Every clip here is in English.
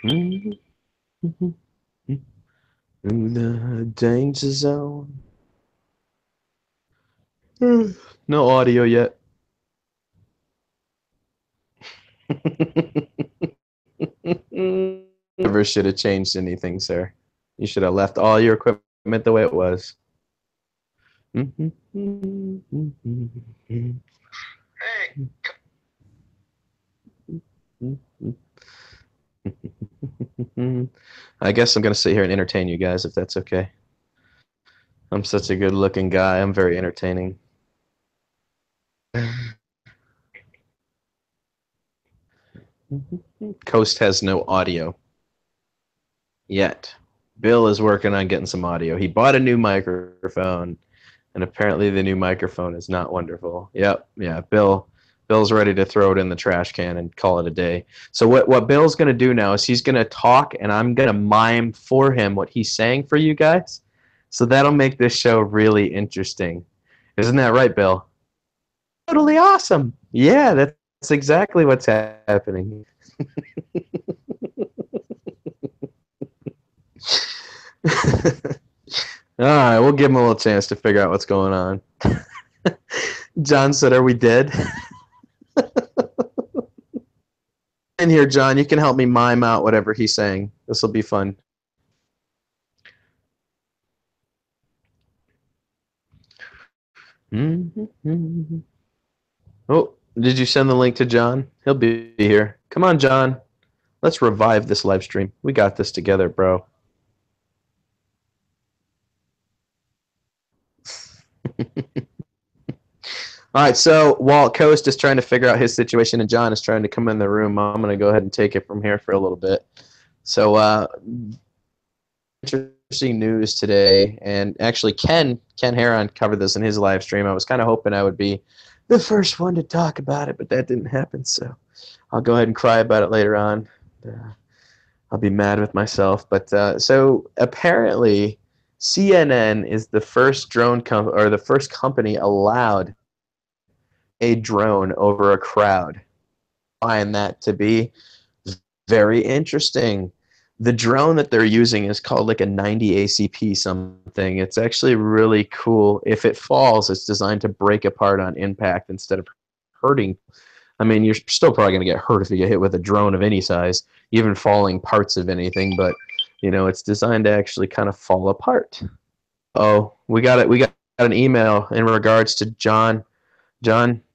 Through the danger zone. No audio yet. Never should have changed anything, sir. You should have left all your equipment the way it was. I guess I'm going to sit here and entertain you guys if that's okay. I'm such a good looking guy. I'm very entertaining. Coast has no audio yet. Bill is working on getting some audio. He bought a new microphone, and apparently the new microphone is not wonderful. Yep, yeah. Bill's ready to throw it in the trash can and call it a day. So what Bill's going to do now is he's going to talk, and I'm going to mime for him what he's saying for you guys. So that'll make this show really interesting. Isn't that right, Bill? Totally awesome. Yeah, that's exactly what's happening. All right, we'll give him a little chance to figure out what's going on. John said, "Are we dead?" In here, John, you can help me mime out whatever he's saying. This will be fun. Oh, did you send the link to John? He'll be here. Come on, John. Let's revive this live stream. We got this together, bro. All right, so while Coast is trying to figure out his situation and John is trying to come in the room, I'm going to go ahead and take it from here for a little bit. So, interesting news today, and actually Ken Heron covered this in his live stream. I was kind of hoping I would be the first one to talk about it, but that didn't happen, so I'll go ahead and cry about it later on. I'll be mad with myself. But so apparently CNN is the first or the first company allowed a drone over a crowd. I find that to be very interesting. The drone that they're using is called like a 90 ACP something. It's actually really cool. If it falls, it's designed to break apart on impact instead of hurting. I mean, you're still probably going to get hurt if you get hit with a drone of any size, even falling parts of anything, but you know, it's designed to actually kind of fall apart. Oh, we got it. We got an email in regards to John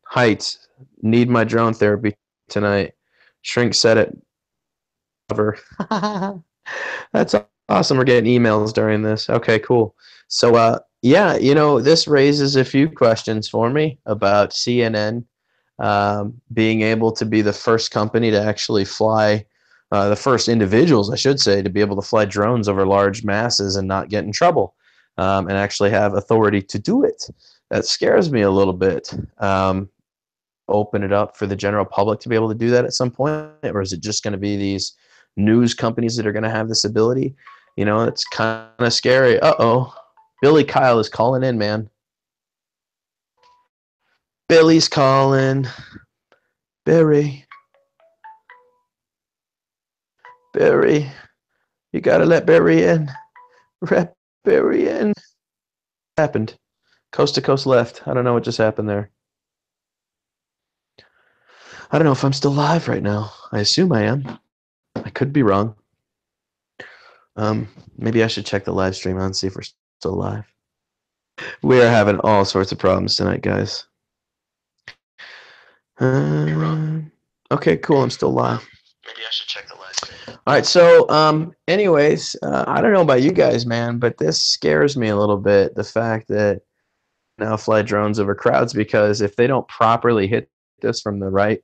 Heights. Need my drone therapy tonight. Shrink said it. That's awesome. We're getting emails during this. Okay, cool. So, yeah, you know, this raises a few questions for me about CNN being able to be the first company to actually fly, the first individuals, I should say, to be able to fly drones over large masses and not get in trouble, and actually have authority to do it. That scares me a little bit. Open it up for the general public to be able to do that at some point, or is it just going to be these news companies that are going to have this ability? You know, it's kind of scary. Uh-oh. Billy Kyle is calling in, man. Billy's calling. Barry, you gotta let Barry in. Let Barry in. What happened? Coast to coast left. I don't know what just happened there. I don't know if I'm still live right now. I assume I am. I could be wrong. Maybe I should check the live stream and see if we're still live. We are having all sorts of problems tonight, guys. Okay, cool. I'm still live. Maybe I should check the live stream. All right, so anyways, I don't know about you guys, man, but this scares me a little bit, the fact that now fly drones over crowds, because if they don't properly hit this from the right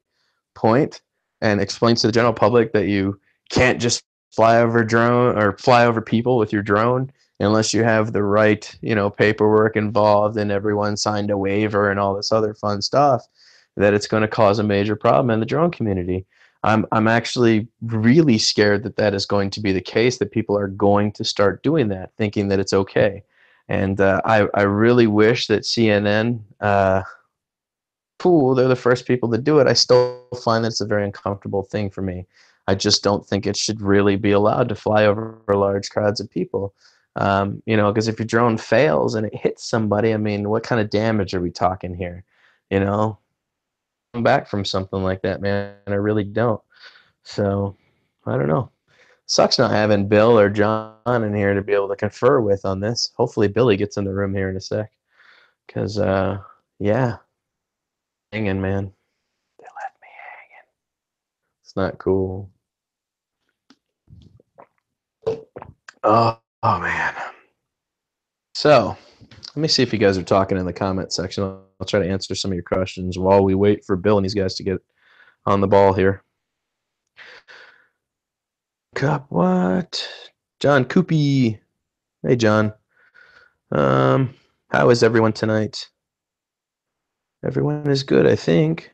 point and explain to the general public that you can't just fly over drone or fly over people with your drone unless you have the right, you know, paperwork involved and everyone signed a waiver and all this other fun stuff, that it's going to cause a major problem in the drone community. I'm actually really scared that that is going to be the case, that people are going to start doing that, thinking that it's okay. And I really wish that CNN cool. They're the first people to do it. I still find that it's a very uncomfortable thing for me. I just don't think it should really be allowed to fly over large crowds of people. You know, because if your drone fails and it hits somebody, I mean, what kind of damage are we talking here? You know, come back from something like that, man. I really don't. So, I don't know. Sucks not having Bill or John in here to be able to confer with on this. Hopefully, Billy gets in the room here in a sec. Because, yeah, hanging, man. They left me hanging. It's not cool. Oh man. So, let me see if you guys are talking in the comment section. I'll try to answer some of your questions while we wait for Bill and these guys to get on the ball here. Cup, what? John Cuppi. Hey, John. How is everyone tonight? Everyone is good, I think.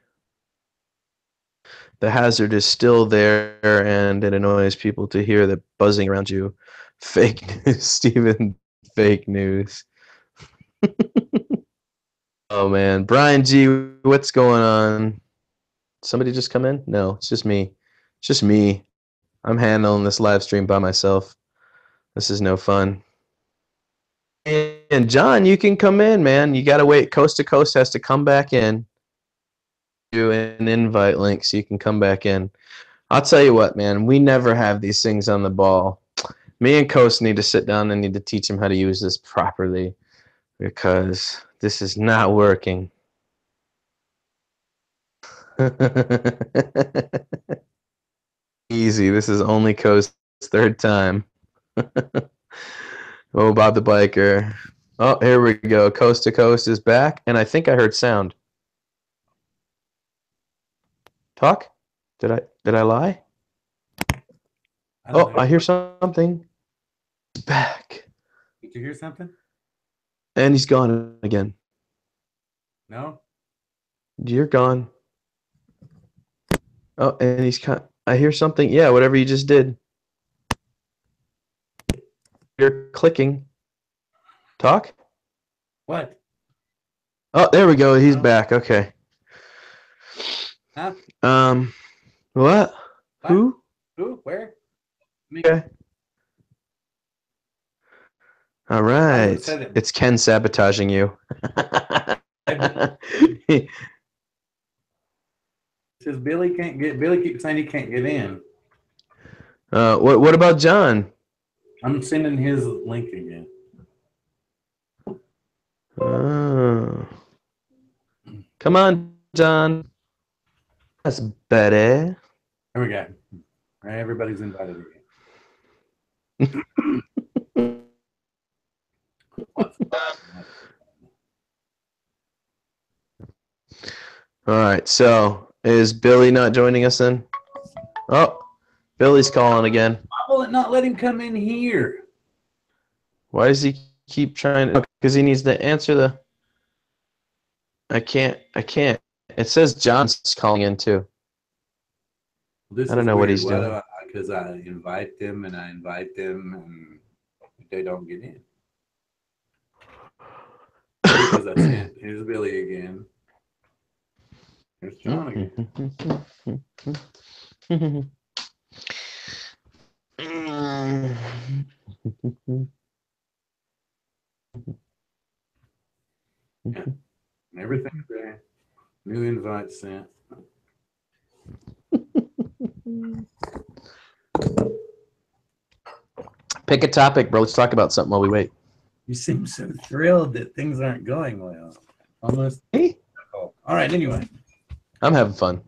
The hazard is still there, and it annoys people to hear the buzzing around you. Fake news, Steven. Fake news. Oh, man. Brian G., what's going on? Somebody just come in? No, it's just me. It's just me. I'm handling this live stream by myself. This is no fun. And John, you can come in, man. You got to wait. Coast to Coast has to come back in. Do an invite link so you can come back in. I'll tell you what, man. We never have these things on the ball. Me and Coast need to sit down and need to teach him how to use this properly because this is not working. Easy. This is only Coast's third time. Oh, Bob the Biker. Oh, here we go. Coast to Coast is back, and I think I heard sound. Talk? Did I lie? I hear something. He's back. Did you hear something? And he's gone again. No? You're gone. Oh, and he's I hear something. Yeah, whatever you just did. You're clicking. Talk? What? Oh, there we go. He's back. Okay. Huh? What? Who? Who? Where? Me. Okay. All right. It's Ken sabotaging you. Says Billy can't get. Billy keeps saying he can't get in. What about John? I'm sending his link again. Oh. Come on, John. That's better. There we go. All right, everybody's invited again. All right, so is Billy not joining us then? Oh, Billy's calling again. Why will it not let him come in here? Why does he keep trying to? Because he needs to answer the. I can't. It says John's calling in too. I don't know what he's doing. Because I invite them and and they don't get in. Because I sent. Here's Billy again. Here's John again. Yeah. Everything's there. New invite sent. Pick a topic, bro. Let's talk about something while we wait. You seem so thrilled that things aren't going well. Almost. Hey? All right. Anyway, I'm having fun.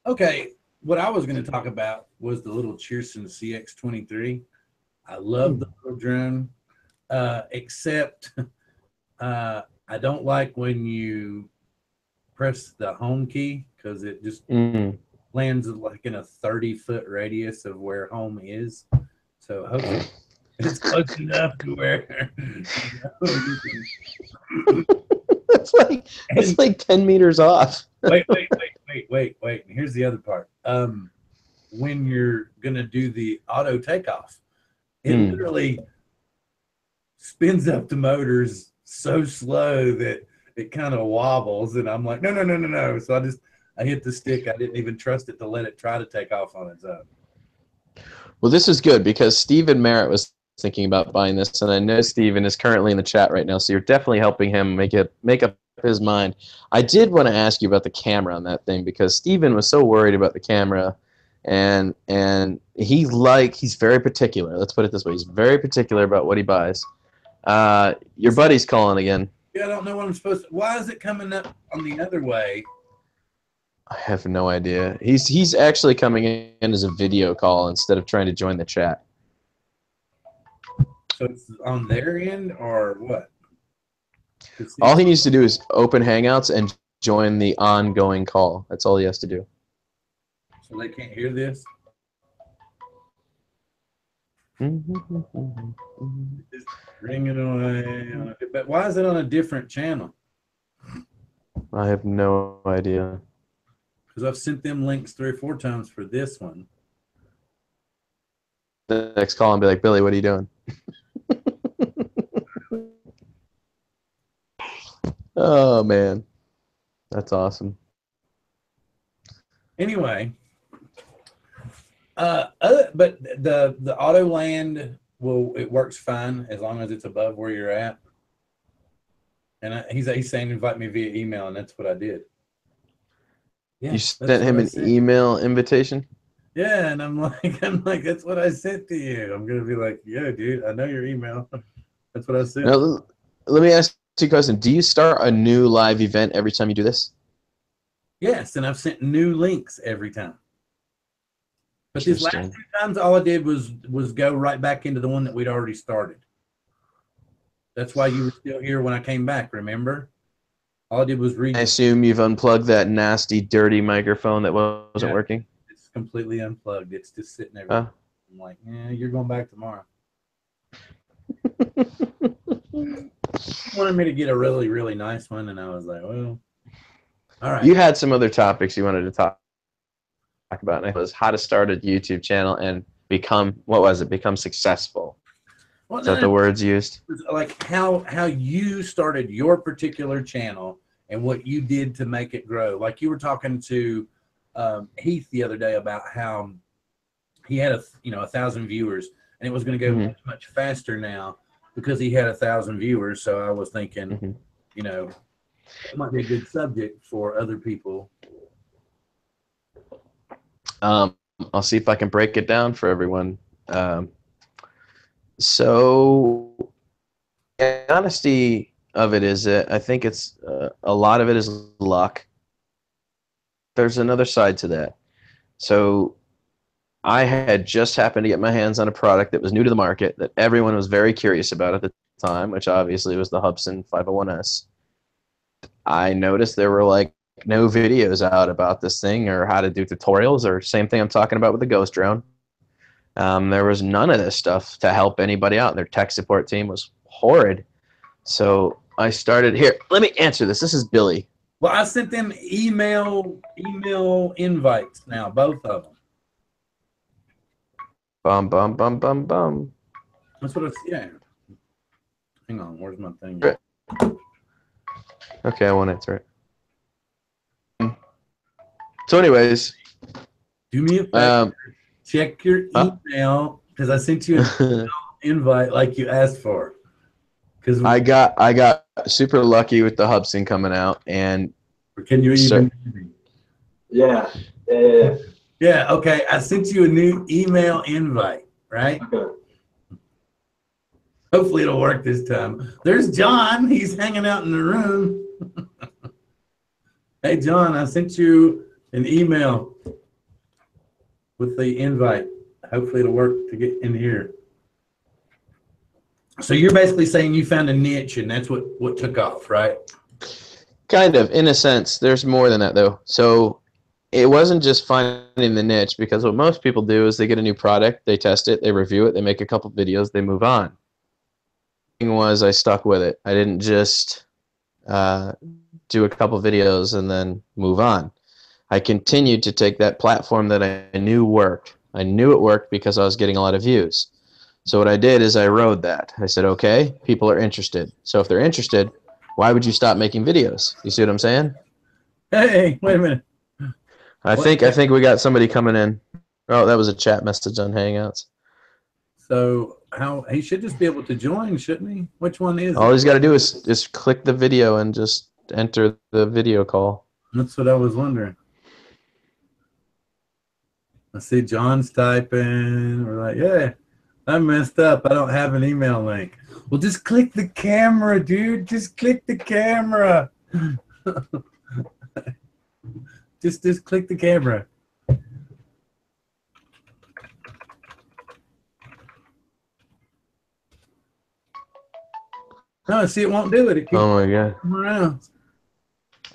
Okay. What I was going to talk about was the little Cheerson CX-23. I love the little drone, except I don't like when you press the home key because it just lands like in a 30-foot radius of where home is. So hopefully it's close enough to where it's like 10 meters off. wait. Here's the other part. When you're gonna do the auto takeoff, it literally spins up the motors so slow that it kind of wobbles, and I'm like, no, no, no, no, no. So I hit the stick. I didn't even trust it to let it try to take off on its own. Well, this is good because Stephen Merritt was thinking about buying this, and I know Stephen is currently in the chat right now, so you're definitely helping him make up his mind. I did want to ask you about the camera on that thing because Stephen was so worried about the camera, and he's very particular. Let's put it this way: he's very particular about what he buys. Your buddy's calling again. Yeah, I don't know what I'm supposed to. Why is it coming up on the other way? I have no idea. He's actually coming in as a video call instead of trying to join the chat. So it's on their end or what? All he needs to do is open Hangouts and join the ongoing call. That's all he has to do. So they can't hear this? It's ringing away. But why is it on a different channel? I have no idea. Because I've sent them links 3 or 4 times for this one. The next call and be like, Billy, what are you doing? Oh, man. That's awesome. Anyway, but the auto land it works fine as long as it's above where you're at. And he's saying invite me via email, and that's what I did. Yeah, you sent him an email invitation? Yeah, and I'm like, that's what I sent to you. I'm gonna be like, yeah, dude, I know your email. That's what I sent. Now, let me ask you a question. Do you start a new live event every time you do this? Yes, and I've sent new links every time. But these last 2 times, all I did was go right back into the one that we'd already started. That's why you were still here when I came back, remember? All I did was read. I assume you've unplugged that nasty, dirty microphone that wasn't working? It's completely unplugged. It's just sitting there. I'm like, yeah, you're going back tomorrow. You wanted me to get a really, really nice one, and I was like, well, all right. You had some other topics you wanted to talk about, and it was how to start a YouTube channel and become successful. Well, is that the words used? Like how you started your particular channel and what you did to make it grow. Like you were talking to Heath the other day about how he had 1,000 viewers, and it was going to go much, much faster now because he had 1,000 viewers. So I was thinking, it might be a good subject for other people. I'll see if I can break it down for everyone. So, the honesty of it is that I think it's a lot of it is luck. There's another side to that. So, I had just happened to get my hands on a product that was new to the market that everyone was very curious about at the time, which obviously was the Hubsan 501S. I noticed there were like no videos out about this thing or how to do tutorials or same thing I'm talking about with the Ghost drone. There was none of this stuff to help anybody out. Their tech support team was horrid. So I started here. Let me answer this. This is Billy. Well, I sent them email invites now, both of them. Bum, bum, bum, bum, bum. That's what yeah. Hang on. Where's my thing? Right. Okay, I won't answer it. So anyways. Do me a favor. Check your email because I sent you an invite like you asked for. Because I got super lucky with the Hubsan coming out, and can you even? Yeah. Yeah. Okay. I sent you a new email invite, right? Okay. Hopefully it'll work this time. There's John. He's hanging out in the room. Hey, John, I sent you an email with the invite. Hopefully it'll work to get in here. So you're basically saying you found a niche and that's what took off, right? Kind of, in a sense. There's more than that, though. So it wasn't just finding the niche, because what most people do is they get a new product, they test it, they review it, they make a couple videos, they move on. The thing was, I stuck with it. I didn't just do a couple videos and then move on. I continued to take that platform that I knew worked. I knew it worked because I was getting a lot of views. So what I did is I rode that. I said, okay, people are interested. So if they're interested, why would you stop making videos? You see what I'm saying? Hey, wait a minute. I think we got somebody coming in. Oh, that was a chat message on Hangouts. So how he should just be able to join, shouldn't he? Which one is All it? he's got to do is just click the video and just enter the video call. That's what I was wondering. I see John's typing. We're like, yeah, I messed up. I don't have an email link. Well, just click the camera, dude. Just click the camera. just click the camera. No, see, it won't do it. It keeps Oh my god! around.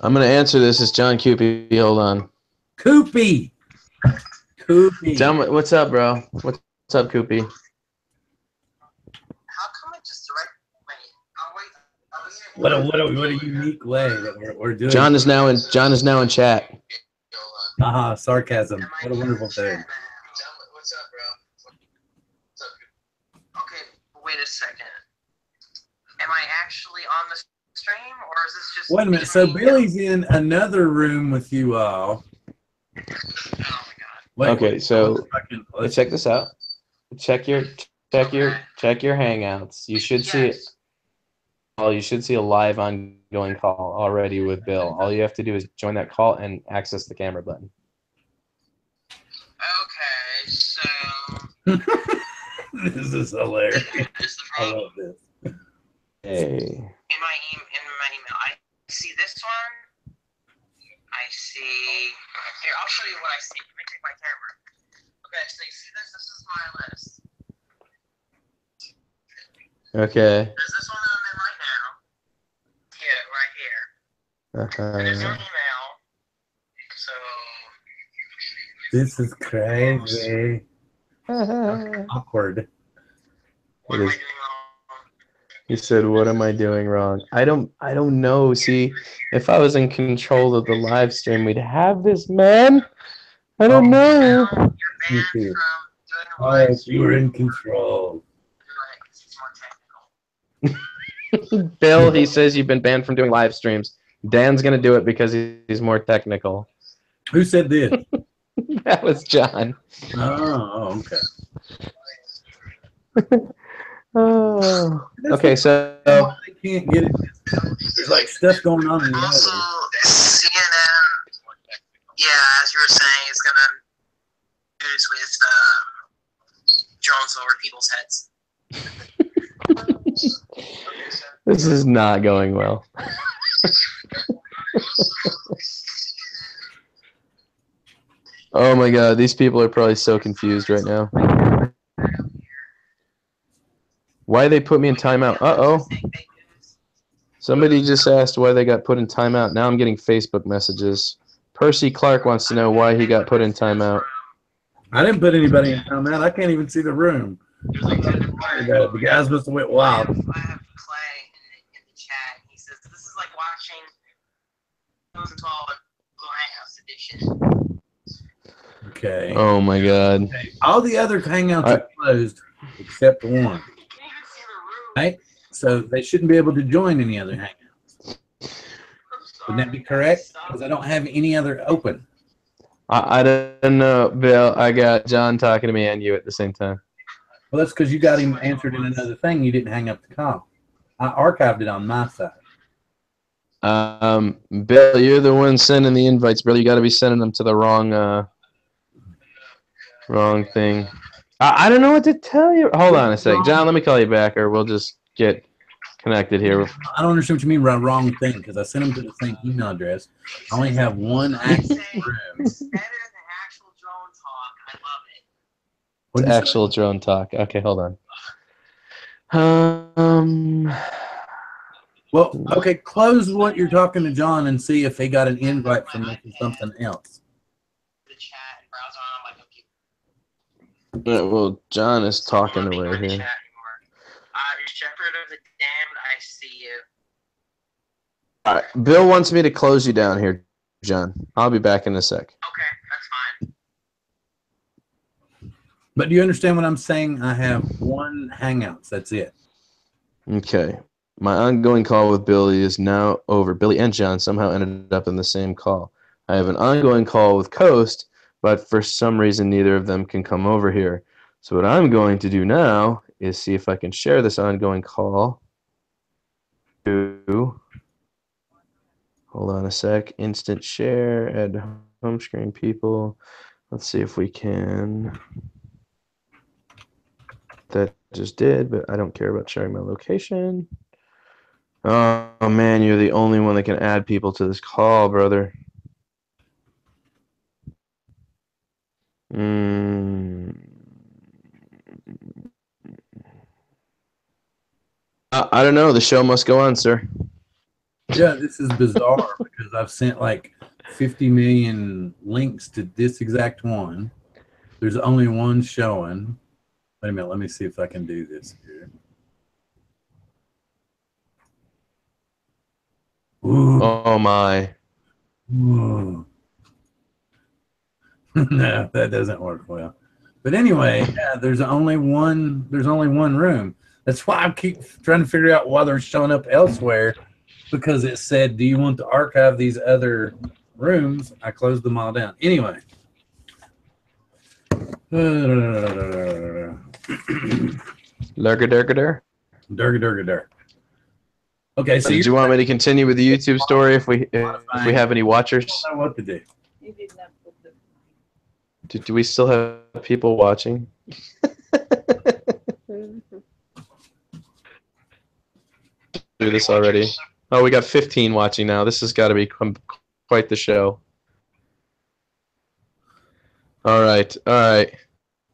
I'm gonna answer this. It's John Cuppi. Hold on. Cuppi. Cuppi. John, what's up, bro? What's up, Cuppi? How come it just direct? Wait, oh wait. What a unique way that we're doing. John is now in chat. Sarcasm. What a wonderful thing. What's up, bro? What's up? Okay, wait a second. Am I actually on the stream, or is this just? Wait a minute. So Billy's in another room with you all. Oh my god. Wait, Okay, so let's check this out. Check your Hangouts. You should see it. Oh, you should see a live ongoing call already with Bill. All you have to do is join that call and access the camera button. Okay, so. This is hilarious. Is the I problem love this. Hey. in my email? I see this one. I see. Here, I'll show you what I see. Let me take my camera. Okay, so you see this? This is my list. Okay. There's this one that I'm in right now. Yeah, right here. And there's your email. So. This is crazy. Awkward. What am I doing wrong? He said, "What am I doing wrong?" I don't know. See, if I was in control of the live stream, we'd have this, man. I don't know. You're banned You from too. doing the Oh, live if you were in control. Right, 'cause it's more technical. Bill, he says you've been banned from doing live streams. Dan's gonna do it because he's more technical. Who said this? That was John. Oh, okay. Oh. Okay, so They can't get it. There's like stuff going on in the Also, other. CNN, yeah, as you were saying, it's gonna news with drones over people's heads. this is not going well. Oh my god, these people are probably so confused right now. Why they put me in timeout? Uh-oh. Somebody just asked why they got put in timeout. Now I'm getting Facebook messages. Percy Clark wants to know why he got put in timeout. I didn't put anybody in timeout. I can't even see the room. The guys must have went wild. I have Clay in the chat. He says this is like watching 2012 House Edition. Okay. Oh my god. Okay. All the other hangouts are closed except one. Right? So they shouldn't be able to join any other hangouts. Would that be correct? Because I don't have any other open. I don't know, Bill. I got John talking to me and you at the same time. Well, that's because you got him answered in another thing. You didn't hang up the call. I archived it on my side. Bill, you're the one sending the invites, brother. You got to be sending them to the wrong thing. I don't know what to tell you. Hold on a sec. John, let me call you back, or we'll just get connected here. I don't understand what you mean by wrong thing, because I sent them to the same email address. I only have one active room. Better than actual drone talk. I love it. What'd you say? Actual drone talk. Okay, hold on. Well, okay, close what you're talking to John and see if he got an invite from making something else. The chat and browse on my computer. Well, John is talking away here. Shepherd of the damned, I see you. All right, Bill wants me to close you down here, John. I'll be back in a sec. Okay, that's fine. But do you understand what I'm saying? I have one Hangouts. That's it. Okay. My ongoing call with Billy is now over. Billy and John somehow ended up in the same call. I have an ongoing call with Coast, but for some reason neither of them can come over here. So what I'm going to do now is see if I can share this ongoing call to, hold on a sec, instant share, add home screen people. Let's see if we can. That just did, but I don't care about sharing my location. Oh man, you're the only one that can add people to this call, brother. I don't know. The show must go on, sir. Yeah, this is bizarre because I've sent like 50 million links to this exact one. There's only one showing. Wait a minute, let me see if I can do this here. Ooh. Oh my. Ooh. No, that doesn't work well. But anyway, yeah, there's only one room. That's why I keep trying to figure out why they're showing up elsewhere, because it said, do you want to archive these other rooms? I closed them all down. Anyway. Lurga-durga-dur? Durga. Okay, so did you want me to continue with the YouTube story if we have any watchers? I don't know what to do. Do we still have people watching? Do this already. Oh, we got 15 watching now. This has got to be quite the show. All right.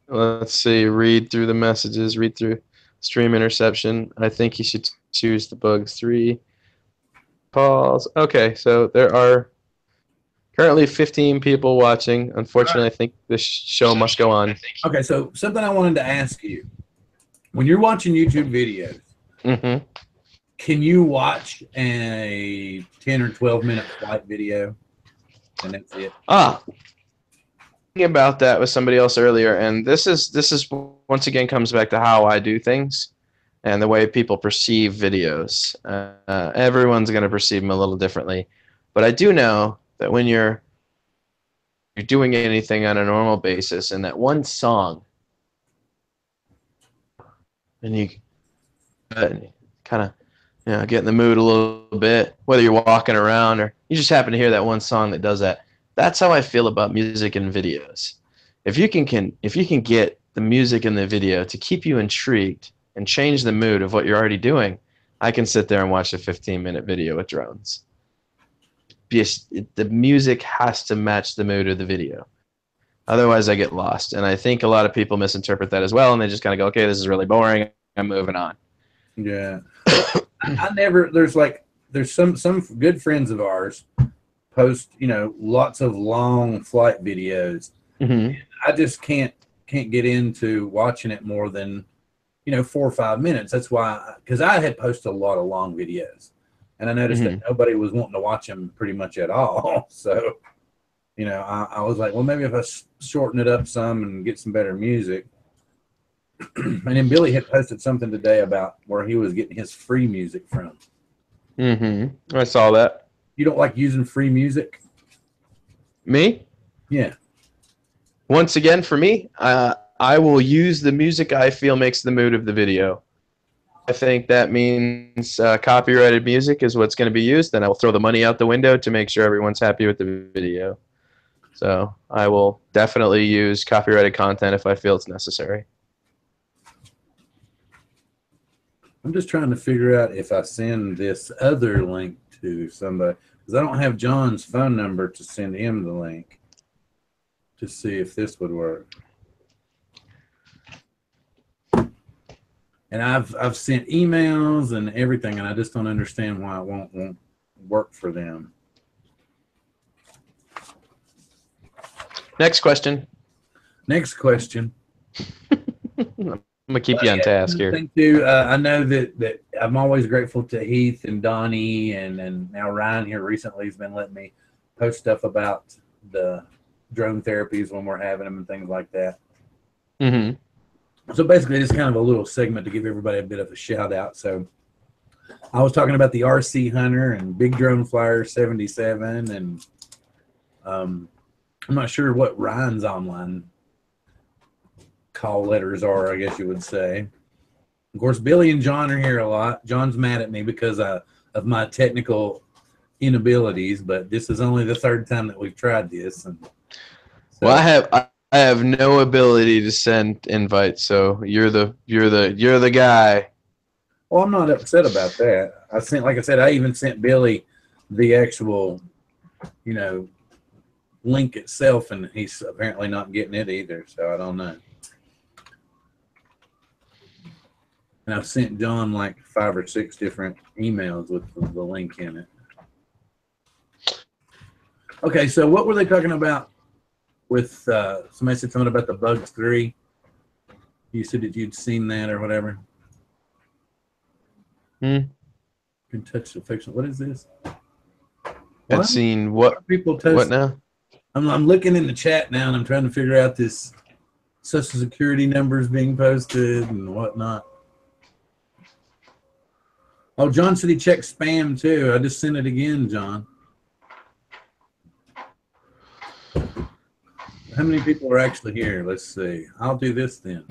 Let's see. Read through the messages. Read through stream interception. I think you should choose the bugs 3 calls. Okay, so there are currently 15 people watching. Unfortunately, I think this show must go on. Okay, so something I wanted to ask you. When you're watching YouTube videos, can you watch a 10 or 12-minute flight video and that's it? About that with somebody else earlier, and this is once again comes back to how I do things and the way people perceive videos. Everyone's going to perceive them a little differently, but I do know that when you're doing anything on a normal basis and that one song and you kind of get in the mood a little bit, whether you're walking around or you just happen to hear that one song that does that. That's how I feel about music and videos. If you can get the music in the video to keep you intrigued and change the mood of what you're already doing, I can sit there and watch a 15-minute video with drones. The music has to match the mood of the video. Otherwise, I get lost. And I think a lot of people misinterpret that as well, and they just kind of go, okay, this is really boring. I'm moving on. Yeah. There's some good friends of ours post, lots of long flight videos. I just can't get into watching it more than 4 or 5 minutes. That's why, because I had posted a lot of long videos and I noticed that nobody was wanting to watch them pretty much at all. So I was like, well, maybe if I shorten it up some and get some better music. And then Billy had posted something today about where he was getting his free music from. I saw that. You don't like using free music? Me? Yeah. Once again, for me, I will use the music I feel makes the mood of the video. I think that means copyrighted music is what's going to be used, and I will throw the money out the window to make sure everyone's happy with the video. So I will definitely use copyrighted content if I feel it's necessary. I'm just trying to figure out if I send this other link to somebody, because I don't have John's phone number to send him the link to see if this would work. And I've sent emails and everything, and I just don't understand why it won't work for them. Next question. Next question. I'm gonna keep you on task here. Thank you. I know that I'm always grateful to Heath and Donnie and now Ryan here recently has been letting me post stuff about the drone therapies when we're having them and things like that. So basically, it's kind of a little segment to give everybody a bit of a shout out. So I was talking about the RC Hunter and Big Drone Flyer 77, and I'm not sure what Ryan's online call letters are, I guess you would say. Of course, Billy and John are here a lot. John's mad at me because of my technical inabilities, but this is only the third time that we've tried this. And so, well, I have no ability to send invites, so you're the guy. well, I'm not upset about that. Like I said, I even sent Billy the actual, link itself, and he's apparently not getting it either. So I don't know. And I've sent John like 5 or 6 different emails with the link in it. Okay, so what were they talking about with somebody said something about the Bugs 3? You said that you'd seen that or whatever. Can touch the fiction. What is this? I've seen what? People touch. What now? I'm looking in the chat now, and I'm trying to figure out this Social Security numbers being posted and whatnot. Oh, John said he checked spam too. I just sent it again, John. How many people are actually here? Let's see. I'll do this then.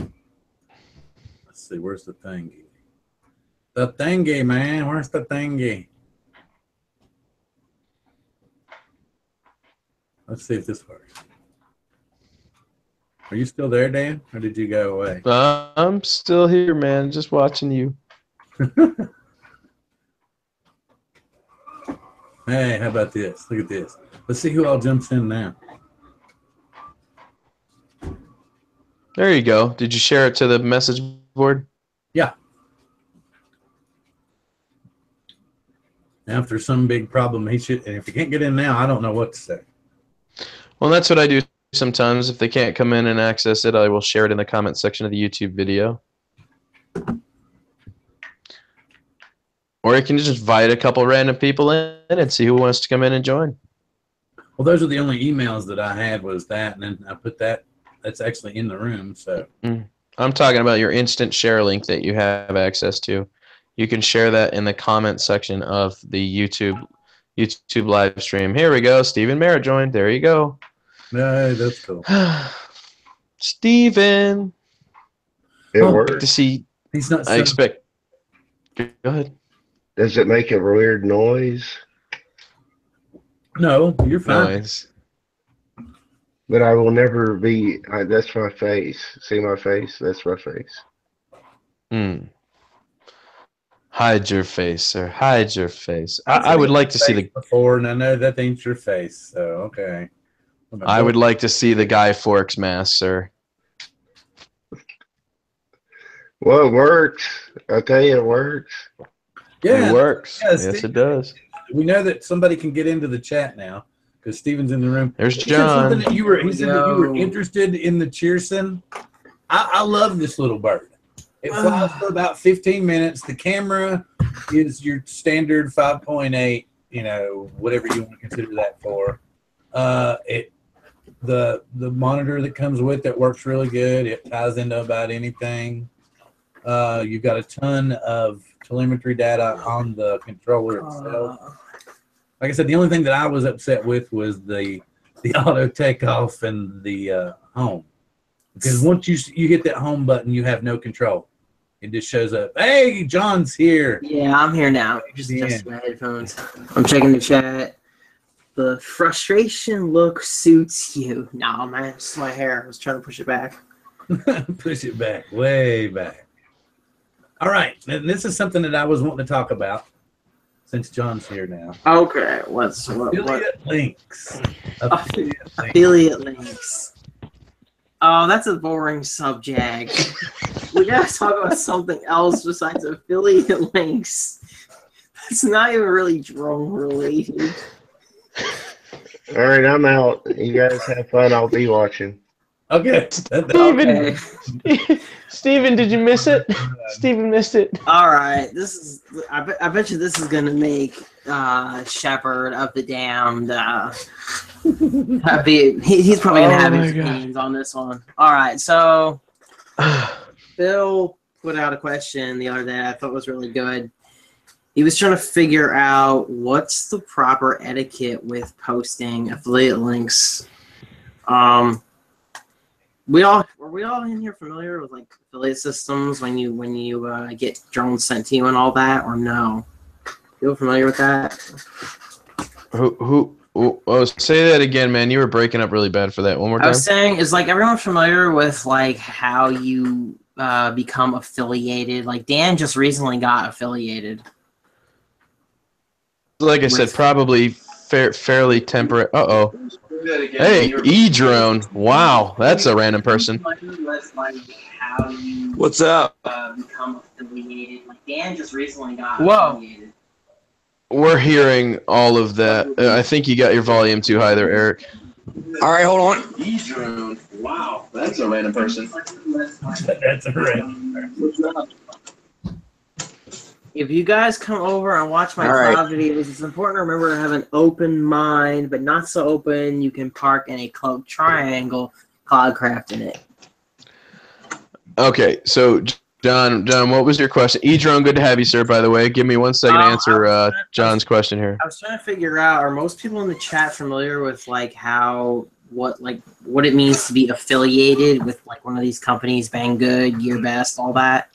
Let's see. Where's the thingy? The thingy, man. Where's the thingy? Let's see if this works. Are you still there, Dan? Or did you go away? I'm still here, man. Just watching you. Hey, how about this? Look at this. Let's see who all jumps in now. There you go. Did you share it to the message board? Yeah. Now, if there's some big problem, he should. And if he can't get in now, I don't know what to say. Well, that's what I do sometimes. If they can't come in and access it, I will share it in the comment section of the YouTube video. Or you can just invite a couple random people in and see who wants to come in and join. Well, those are the only emails that I had was that, and then I put that. That's actually in the room. So I'm talking about your instant share link that you have access to. You can share that in the comment section of the YouTube live stream. Here we go. Stephen Merritt joined. There you go. No, that's cool. Stephen. It works. To see. He's not. I expect. Go ahead. Does it make a weird noise? No, you're fine. Noise. But I will never be. That's my face. See my face? That's my face. Hide your face, sir. Hide your face. I would like to see the. Before, and I know that ain't your face. So okay. I would like to see the Guy Fawkes mask, sir. Well, it works. I tell you, it works. Yeah, it works. Yeah, yes, it does. We know that somebody can get into the chat now because Steven's in the room. There's John. He said that you were interested in the Cheerson. I love this little bird. It flies for about 15 minutes. The camera is your standard 5.8, whatever you want to consider that for. The monitor that comes with it works really good. It ties into about anything. You've got a ton of telemetry data on the controller itself. Like I said, the only thing that I was upset with was the auto takeoff and the home. Because once you hit that home button, you have no control. It just shows up. Hey, John's here. Yeah, I'm here now. Just adjusting my headphones. I'm checking the chat. The frustration look suits you. No, man, it's my hair. I was trying to push it back. Push it back, way back. All right, and this is something that I was wanting to talk about since John's here now. Okay, Affiliate links. Affiliate links. Oh, that's a boring subject. We gotta talk about something else besides affiliate links. It's not even really drone related. All right, I'm out. You guys have fun. I'll be watching. Okay. Okay. Steven, did you miss it? Steven missed it. All right. I bet you this is gonna make Shepherd of the Damned he's probably gonna have his opinions on this one. All right. So Phil put out a question the other day I thought was really good. He was trying to figure out what's the proper etiquette with posting affiliate links. Were we all in here familiar with like affiliate systems when you get drones sent to you and all that, or no? You familiar with that? Say that again, man. You were breaking up really bad for that. One more time. I was saying, is like everyone familiar with like how you become affiliated? Like Dan just recently got affiliated. Like I said, probably fairly temperate. Uh-oh. Hey, Edrone. Wow, that's a random person. What's up? Become affiliated. Like Dan just recently got affiliated. We're hearing all of that. I think you got your volume too high there, Eric. All right, hold on. Edrone. Wow, that's a random person. That's a random person. If you guys come over and watch my cloud videos, it's important to remember to have an open mind, but not so open you can park in a cloaked triangle, cloudcraft in it. Okay, so John, what was your question? Edrone, good to have you, sir, by the way. Give me 1 second to answer John's question here. I was trying to figure out, are most people in the chat familiar with like what it means to be affiliated with like one of these companies, Banggood, GearBest, all that?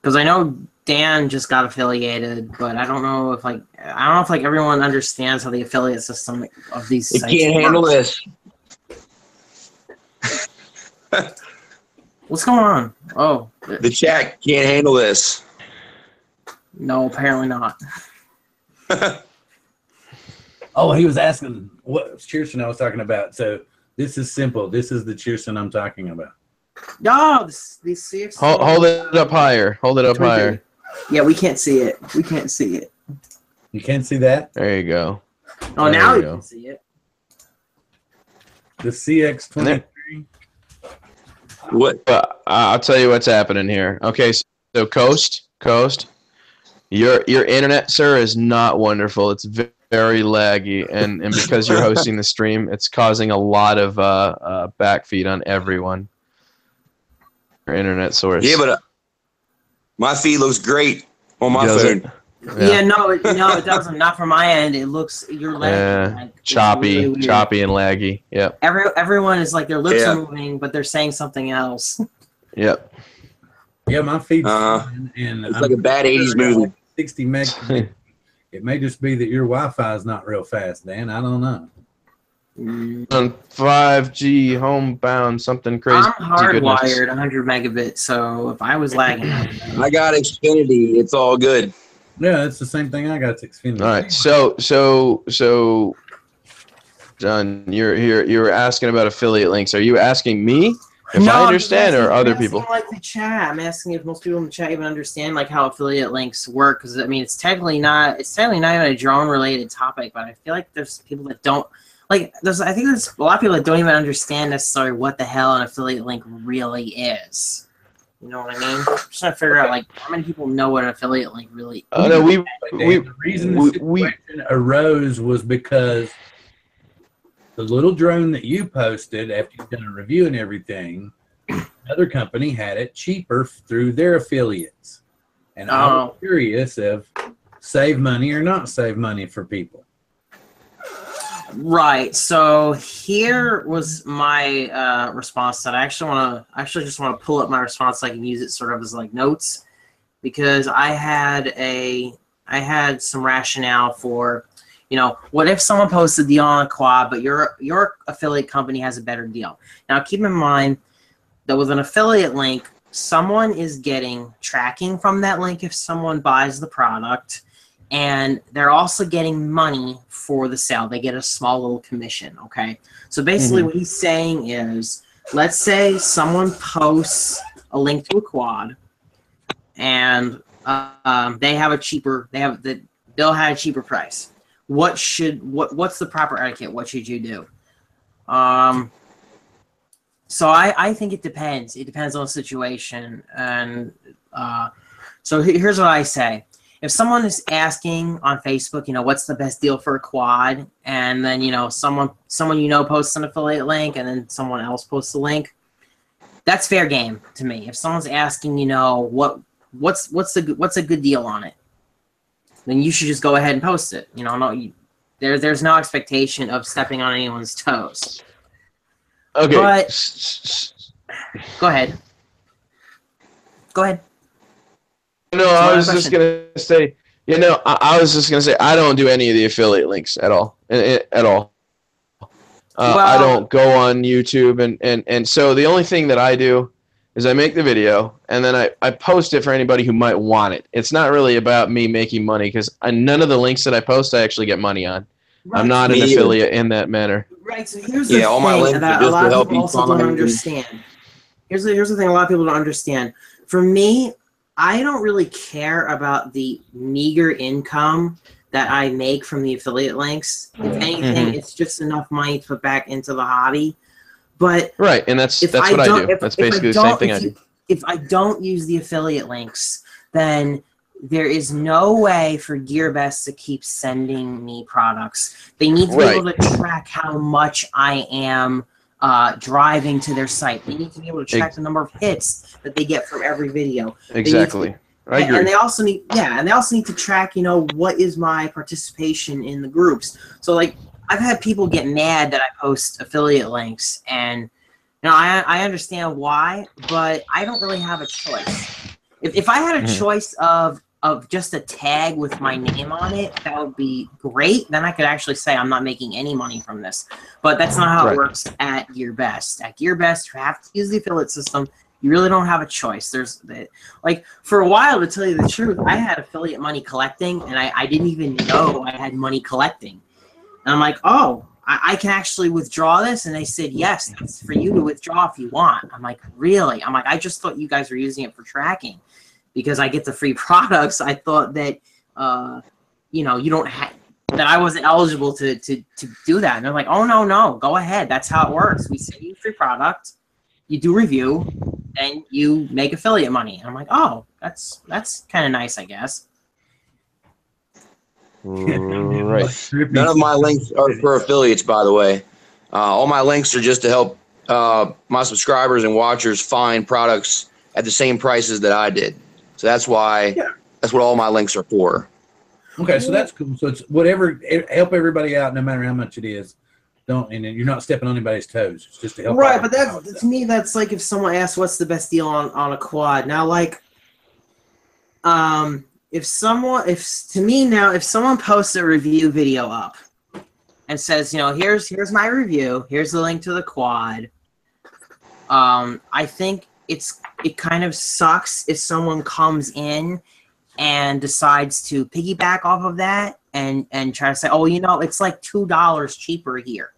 Because I know Dan just got affiliated, but I don't know if everyone understands how the affiliate system of these sites can't works. handle this. What's going on? Oh, The chat can't handle this. no, apparently not. Oh, he was asking what Cheerson I was talking about. So this is simple. This is the Cheerson I'm talking about. No, these CX. Hold it up higher. Hold it up higher. Yeah, we can't see it. We can't see it. You can't see that? There you go. Oh, There now you we go. can see it. The CX23. What? But I'll tell you what's happening here. Okay, so Coast, your internet, sir, is not wonderful. It's very laggy, and because you're hosting the stream, it's causing a lot of backfeed on everyone. Your internet source. Yeah, but my feed looks great on my Does phone. it? Yeah, no, it doesn't. Not from my end. It looks you're lagging. Like, it's choppy really weird. and laggy. Yep. Everyone is like their lips are moving, but they're saying something else. Yep. Yeah, my feed's Uh-huh. and It's like a bad 80s movie. 60 meg. It may just be that your Wi-Fi is not real fast, Dan. I don't know. On 5G homebound, something crazy. I'm hardwired 100 megabits, so if I was lagging, I got Xfinity. It's all good. Yeah, it's the same thing I got. It's Xfinity. All right, so, John, you're asking about affiliate links. Are you asking me if I understand, or other people? Like the chat, I'm asking if most people in the chat even understand like how affiliate links work. Because I mean, it's technically not even a drone related topic, but I feel like there's people that don't. Like, I think there's a lot of people that don't even understand necessarily what the hell an affiliate link really is. You know what I mean? I'm just trying to figure out, like, how many people know what an affiliate link really is. No, the reason the situation arose was because the little drone that you posted after you've done a review and everything, another company had it cheaper through their affiliates. And I was curious if save money or not save money for people. Right. So here was my response that I actually just want to pull up my response so I can use it sort of as like notes, because I had some rationale for, you know, what if someone posts a deal on a quad, but your affiliate company has a better deal. Now keep in mind that with an affiliate link, someone is getting tracking from that link if someone buys the product. And they're also getting money for the sale. They get a small little commission, okay? So basically what he's saying is, let's say someone posts a link to a quad, and they have a cheaper, they'll have a cheaper price. What's the proper etiquette? What should you do? So I think it depends. It depends on the situation. And so here's what I say. If someone is asking on Facebook, you know, what's the best deal for a quad, and then, you know, someone you know posts an affiliate link, and then someone else posts a link, that's fair game to me. If someone's asking, you know, what's a good deal on it? Then you should just go ahead and post it. You know, there's no expectation of stepping on anyone's toes. Okay. But go ahead. Go ahead. No, I was just gonna say. You know, I was just gonna say I don't do any of the affiliate links at all. At all. I don't go on YouTube, and so the only thing that I do is I make the video and then I post it for anybody who might want it. It's not really about me making money because none of the links that I post I actually get money on. Right. I'm not an affiliate in that manner. Right. So here's the thing that a lot of people also don't understand. Here's the thing a lot of people don't understand. For me, I don't really care about the meager income that I make from the affiliate links. If anything, it's just enough money to put back into the hobby. But right, and that's what I do. That's basically the same thing I do. If I don't use the affiliate links, then there is no way for GearBest to keep sending me products. They need to be able to track how much I am driving to their site. They need to be able to track the number of hits that they get from every video. Exactly. I agree. And they also need, to track, you know, what is my participation in the groups. So, like, I've had people get mad that I post affiliate links, and, you know, I understand why, but I don't really have a choice. If I had a choice of just a tag with my name on it, that would be great. Then I could actually say I'm not making any money from this. But that's not how it works at GearBest. At GearBest, you have to use the affiliate system. You really don't have a choice. Like, for a while, to tell you the truth, I had affiliate money collecting, and I didn't even know I had money collecting. And I'm like, oh, I can actually withdraw this? And they said, yes, that's for you to withdraw if you want. I'm like, really? I'm like, I just thought you guys were using it for tracking because I get the free products. I thought that, you know, you don't have, that I wasn't eligible to do that. And they're like, oh, no, go ahead. That's how it works. We send you free product, you do review, and you make affiliate money. And I'm like, oh, that's kind of nice, I guess. Right. None of my links are for affiliates, by the way. All my links are just to help my subscribers and watchers find products at the same prices that I did. So that's why that's what all my links are for. Okay, so that's cool. So it's whatever, help everybody out no matter how much it is. And you're not stepping on anybody's toes. It's just to help. Right, but that's to me, that's like if someone asks what's the best deal on a quad. Now, like, if someone posts a review video up and says, you know, here's my review, here's the link to the quad, I think it kind of sucks if someone comes in and decides to piggyback off of that and try to say, oh, you know, it's like $2 cheaper here.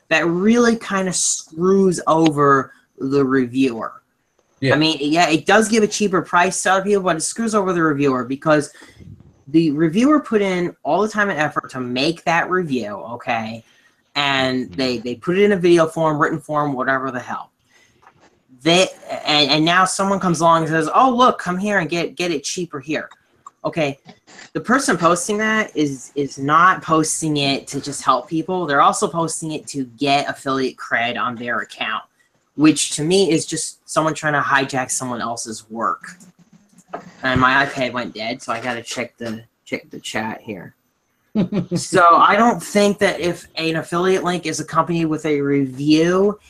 That really kind of screws over the reviewer. Yeah. I mean, yeah, it does give a cheaper price to other people, but it screws over the reviewer because the reviewer put in all the time and effort to make that review, okay? And they put it in a video form, written form, whatever the hell. And now someone comes along and says, oh, look, come here and get it cheaper here. Okay, the person posting that is not posting it to just help people. They're also posting it to get affiliate cred on their account, which to me is just someone trying to hijack someone else's work. And my iPad went dead, so I got to check the chat here. So I don't think that if an affiliate link is accompanied with a review,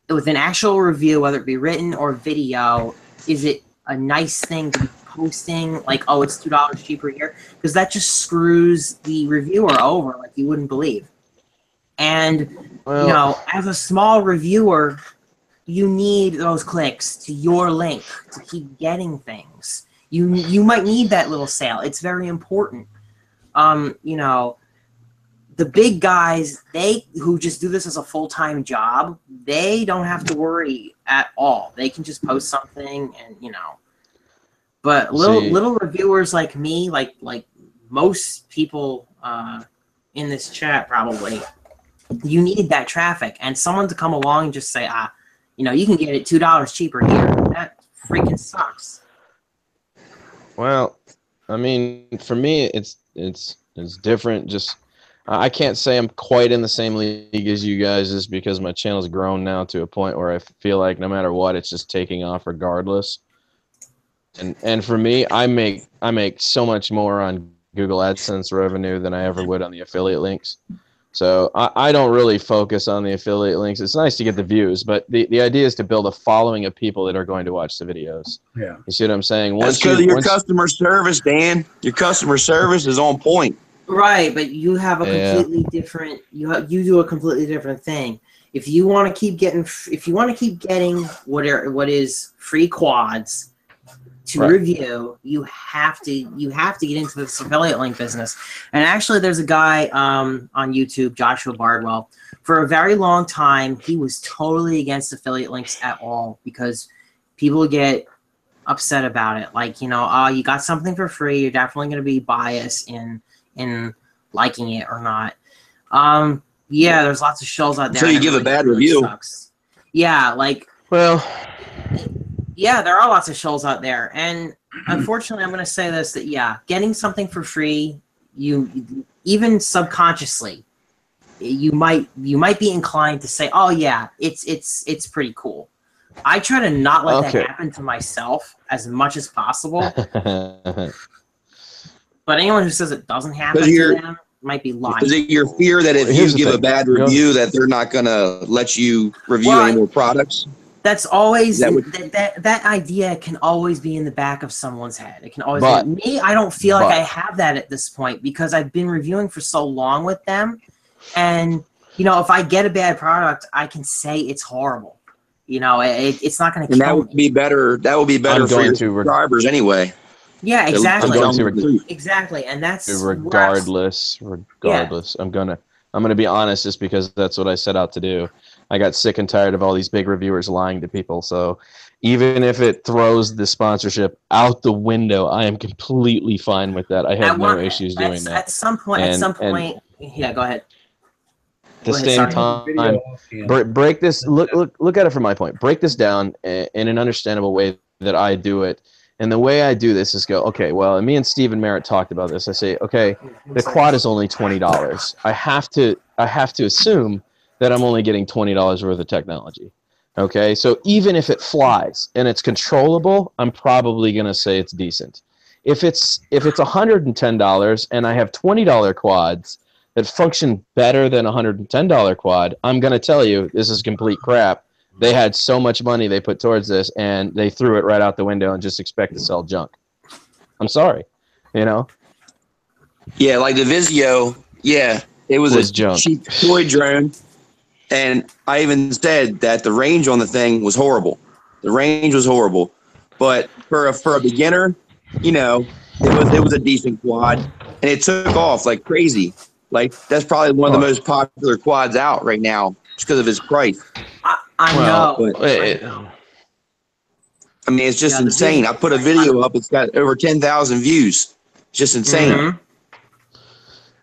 with an actual review, whether it be written or video, is it a nice thing to be posting, like, oh, it's $2 cheaper here? Because that just screws the reviewer over like you wouldn't believe. And, you know, as a small reviewer, you need those clicks to your link to keep getting things. You might need that little sale. It's very important. You know, the big guys, who just do this as a full-time job, they don't have to worry at all. They can just post something and, you know. But little reviewers like me, like most people in this chat probably, you need that traffic. And someone to come along and just say, you know, you can get it $2 cheaper here. That freaking sucks. Well, I mean, for me, it's different. Just I can't say I'm quite in the same league as you guys, just because my channel's grown now to a point where I feel like no matter what, it's just taking off regardless. and for me, I make so much more on Google AdSense revenue than I ever would on the affiliate links. So I don't really focus on the affiliate links. It's nice to get the views, but the idea is to build a following of people that are going to watch the videos. Yeah. You see what I'm saying? That's because of your customer service, Dan. Your customer service is on point. Right, but you have a completely different. You do a completely different thing. If you want to keep getting, what is free quads to review, you have to get into this affiliate link business. And actually, there's a guy on YouTube, Joshua Bardwell. For a very long time, he was totally against affiliate links at all because people get upset about it. Like, you know, oh, you got something for free, you're definitely going to be biased in liking it or not. Yeah, there's lots of shows out there. So you give a bad review. Sucks. Yeah, like, well, yeah, there are lots of shows out there, and unfortunately, I'm going to say this: that getting something for free, you even subconsciously, you might be inclined to say, "Oh yeah, it's pretty cool." I try to not let that happen to myself as much as possible. But anyone who says it doesn't happen to them might be lying. Is it your fear that if you give a bad review that they're not going to let you review any more products? That's always that idea can always be in the back of someone's head. It can always be. Me, I don't feel like I have that at this point because I've been reviewing for so long with them. And, you know, if I get a bad product, I can say it's horrible. You know, it's not going to kill me. That would be better for your subscribers anyway. Yeah, exactly. Exactly, and that's regardless. I'm gonna be honest, just because that's what I set out to do. I got sick and tired of all these big reviewers lying to people. So even if it throws the sponsorship out the window, I am completely fine with that. I have no issues doing that. At some point, yeah, go ahead. At the same time, break this. Look at it from my point. Break this down in an understandable way that I do it. And the way I do this is go, okay, well, and me and Stephen Merritt talked about this. I say, okay, the quad is only $20. I have to assume that I'm only getting $20 worth of technology. Okay, so even if it flies and it's controllable, I'm probably gonna say it's decent. If it's $110 and I have $20 quads that function better than a $110 quad, I'm gonna tell you this is complete crap. They had so much money they put towards this, and they threw it right out the window and just expect to sell junk. I'm sorry, you know? Yeah, like the Vizio, it was a junk. Cheap toy drone, and I even said that the range on the thing was horrible. The range was horrible. But for a beginner, you know, it was a decent quad, and it took off like crazy. Like, that's probably one of the most popular quads out right now just because of its price. I know. I mean, it's just insane. I put a video up. It's got over 10,000 views. It's just insane. Mm-hmm.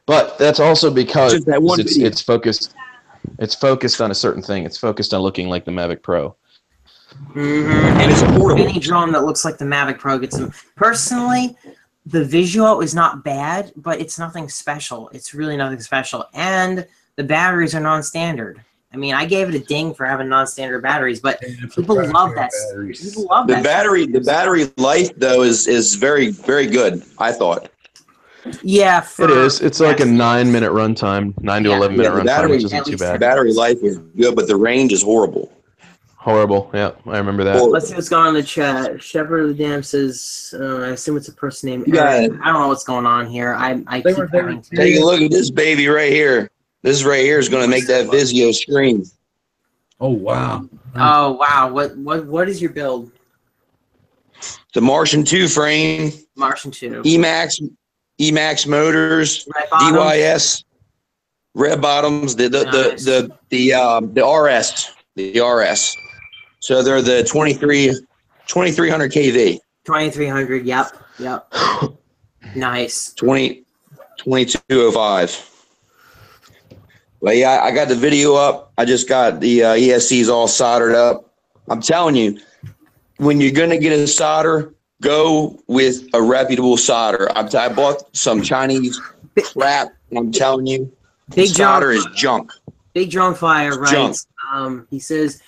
But that's also because it's focused. It's focused on a certain thing. It's focused on looking like the Mavic Pro. Mm-hmm. And it's affordable. Any drone that looks like the Mavic Pro gets them. Personally, the visual is not bad, but it's nothing special. It's really nothing special. And the batteries are non-standard. I mean, I gave it a ding for having non-standard batteries, but people love that. People love that. The battery life though is very, very good, I thought. Yeah, it is. It's like a 9-minute runtime, 9 to 11-minute runtime, which isn't too bad. The battery life is good, but the range is horrible. Horrible. Yeah, I remember that. Let's see what's going on in the chat. Shepherd of the Dam says, I assume it's a person named Eric. I don't know what's going on here. I keep having to take a look at this baby right here. This right here is going to make that Vizio scream. Oh wow! Oh wow! What is your build? The Martian 2 frame. Martian 2. Emax motors. DYS. Red bottoms. The RS. The RS. So they're the 2300 kV. 2300. Yep. Nice. 2205. Well, yeah, I got the video up. I just got the ESCs all soldered up. I'm telling you, when you're going to get a solder, go with a reputable solder. I bought some Chinese crap, and I'm telling you, solder is junk. Big Drone Flyer writes, he says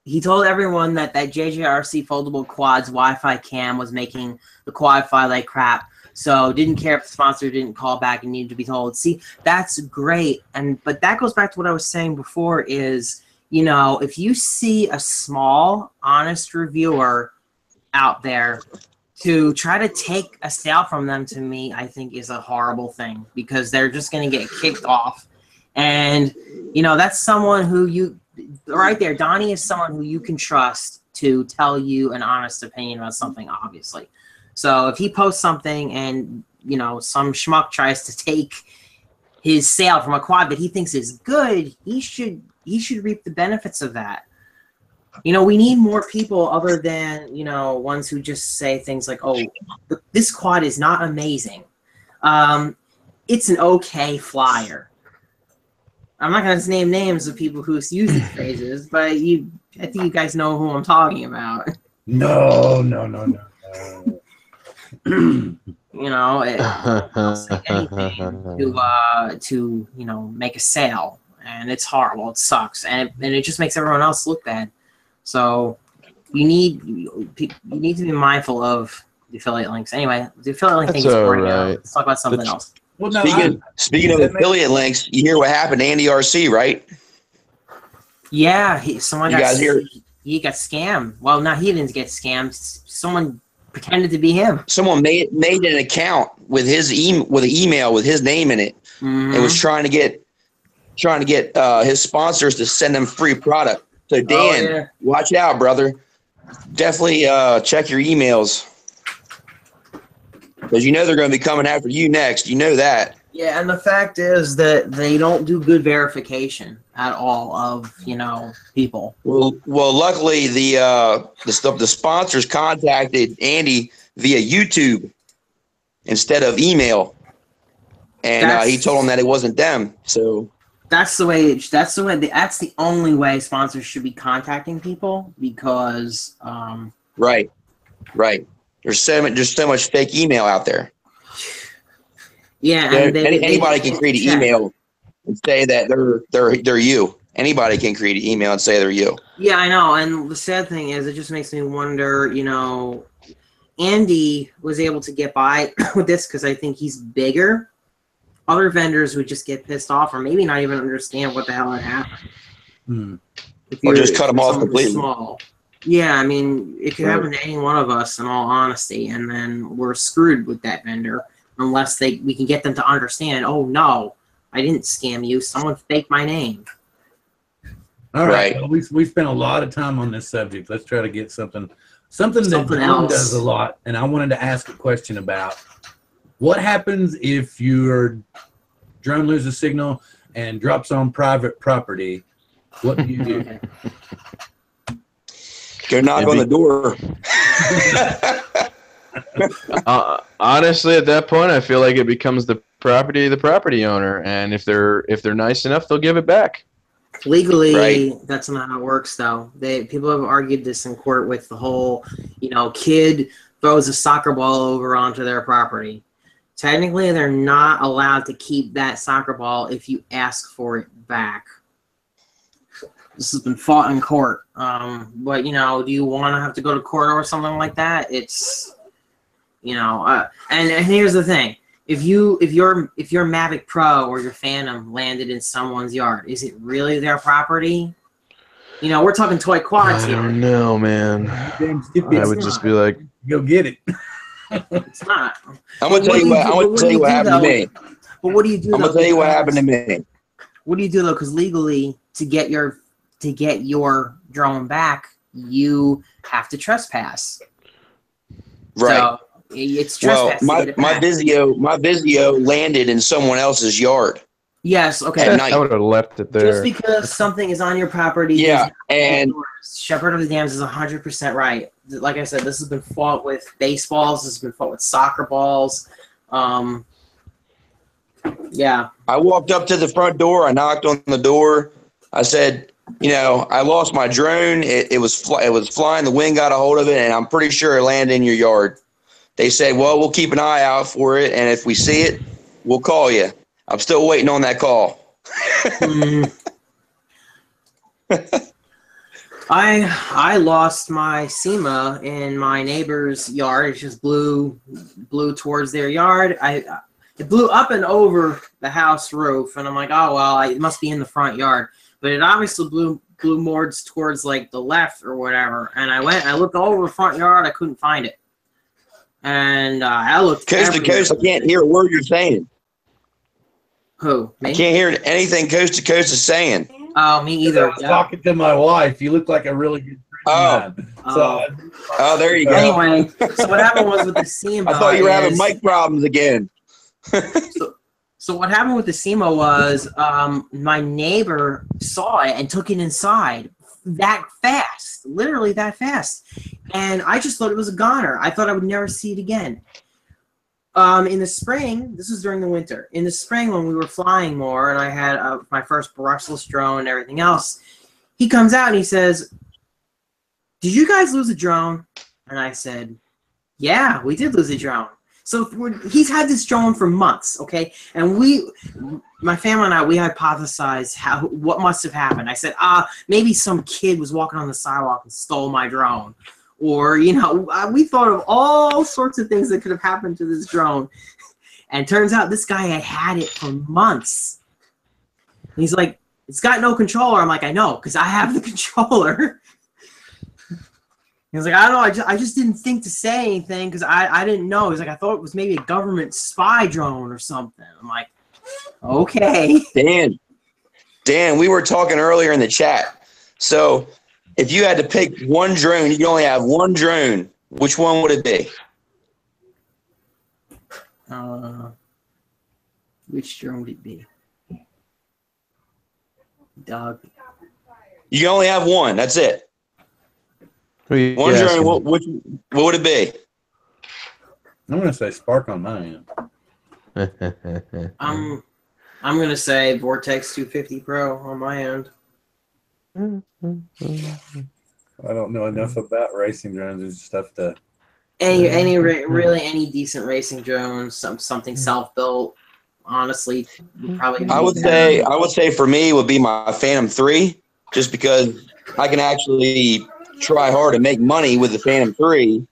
he told everyone that JJRC foldable quads Wi-Fi cam was making the quad fly like crap. So didn't care if the sponsor didn't call back and needed to be told. See, that's great. But that goes back to what I was saying before is, you know, if you see a small, honest reviewer out there, to try to take a sale from them, to me, I think is a horrible thing, because they're just going to get kicked off. And, you know, that's someone who you, right there, Donnie is someone who you can trust to tell you an honest opinion about something, obviously. So if he posts something and, you know, some schmuck tries to take his sale from a quad that he thinks is good, he should reap the benefits of that. You know, we need more people other than, you know, ones who just say things like, oh, this quad is not amazing. It's an okay flyer. I'm not going to name names of people who use these phrases, but I think you guys know who I'm talking about. No. You know, they'll say anything to you know, make a sale, and it's horrible. It sucks, and it just makes everyone else look bad. So you need to be mindful of the affiliate links. Anyway, the affiliate link thing is boring now. Let's talk about something else. Well, no, speaking of affiliate links, you hear what happened to Andy RC, right? Yeah, someone you got guys hear? He got scammed. Well, no, he didn't get scammed. Someone pretended to be him. Someone made an account with his with an email with his name in it, and was trying to get his sponsors to send them free product. So Dan, watch out, brother. Definitely check your emails, because you know they're going to be coming after you next. You know that. Yeah, and the fact is that they don't do good verification at all of, you know, people. Well, luckily the sponsors contacted Andy via YouTube instead of email, and he told them that it wasn't them. So that's the only way sponsors should be contacting people, because right. There's so much fake email out there. Yeah, and anybody can create an email and say that they're you. Anybody can create an email and say they're you. Yeah, I know. And the sad thing is, it just makes me wonder, you know, Andy was able to get by with this because I think he's bigger. Other vendors would just get pissed off, or maybe not even understand what the hell had happened. Or just cut them off completely. Small. Yeah, I mean, it could happen to any one of us, in all honesty, and then we're screwed with that vendor unless we can get them to understand, oh, no, I didn't scam you. Someone faked my name. All right. Well, we spent a lot of time on this subject. Let's try to get something that Drone does a lot, and I wanted to ask a question about what happens if your drone loses signal and drops on private property. What do you do? Go knock on the door. Honestly, at that point, I feel like it becomes the property of the property owner, and if they're nice enough, they'll give it back. Legally, that's not how it works, though. People have argued this in court with the whole, you know, kid throws a soccer ball over onto their property. Technically, they're not allowed to keep that soccer ball if you ask for it back. This has been fought in court. But, you know, do you want to have to go to court or something like that? It's, you know, and here's the thing. If your Mavic Pro or your Phantom landed in someone's yard, is it really their property? You know, we're talking toy quads here. I don't know, man. I would just be like, go get it. It's not. I'm gonna tell you what happened to me. But what do you do? I'm gonna tell you what happened to me. What do you do though? Because legally, to get your drone back, you have to trespass. Right. So it's trespass. Well, my Vizio landed in someone else's yard. Yes. Okay. I would have left it there. Just because something is on your property. Yeah, and Shepherd of the Dams is 100% right. Like I said, this has been fought with baseballs. This has been fought with soccer balls. Yeah. I walked up to the front door. I knocked on the door. I said, you know, I lost my drone. It was flying. The wind got a hold of it, and I'm pretty sure it landed in your yard. They said, well, we'll keep an eye out for it, and if we see it, we'll call you. I'm still waiting on that call. I lost my SEMA in my neighbor's yard. It just blew towards their yard. It blew up and over the house roof, and I'm like, oh well, it must be in the front yard. But it obviously blew more towards like the left or whatever. And I looked all over the front yard. I couldn't find it. And I looked coast to coast. I can't hear a word you're saying. Who? Me? I can't hear anything coast to coast is saying. Oh, me either. I was talking to my wife. You look like a really good friend of mine. Oh, there you go. Anyway, so what happened was with the SEMA. I thought you were having mic problems again. So what happened with the SEMA was my neighbor saw it and took it inside that fast, literally that fast. And I just thought it was a goner. I thought I would never see it again. In the spring, this was during the winter. In the spring when we were flying more and I had my first brushless drone and everything else, he comes out and he says, "Did you guys lose a drone?" And I said, "Yeah, we did lose a drone." So he's had this drone for months, okay? And my family and I, we hypothesized what must have happened. I said, maybe some kid was walking on the sidewalk and stole my drone. Or, you know, we thought of all sorts of things that could have happened to this drone. And turns out this guy had it for months. And he's like, "It's got no controller." I'm like, "I know, because I have the controller." He was like, "I don't know, I just didn't think to say anything because I didn't know." He's like, "I thought it was maybe a government spy drone or something." I'm like, "Okay." Dan, we were talking earlier in the chat. So if you had to pick one drone, you can only have one drone, which one would it be? Which drone would it be? Dog. You can only have one. That's it. One drone, what would it be? I'm going to say Spark on my end. I'm going to say Vortex 250 Pro on my end. I don't know enough about racing drones. There's stuff to Really any decent racing drone, something self-built. Honestly, probably. I would say for me would be my Phantom 3, just because I can actually try hard to make money with the Phantom 3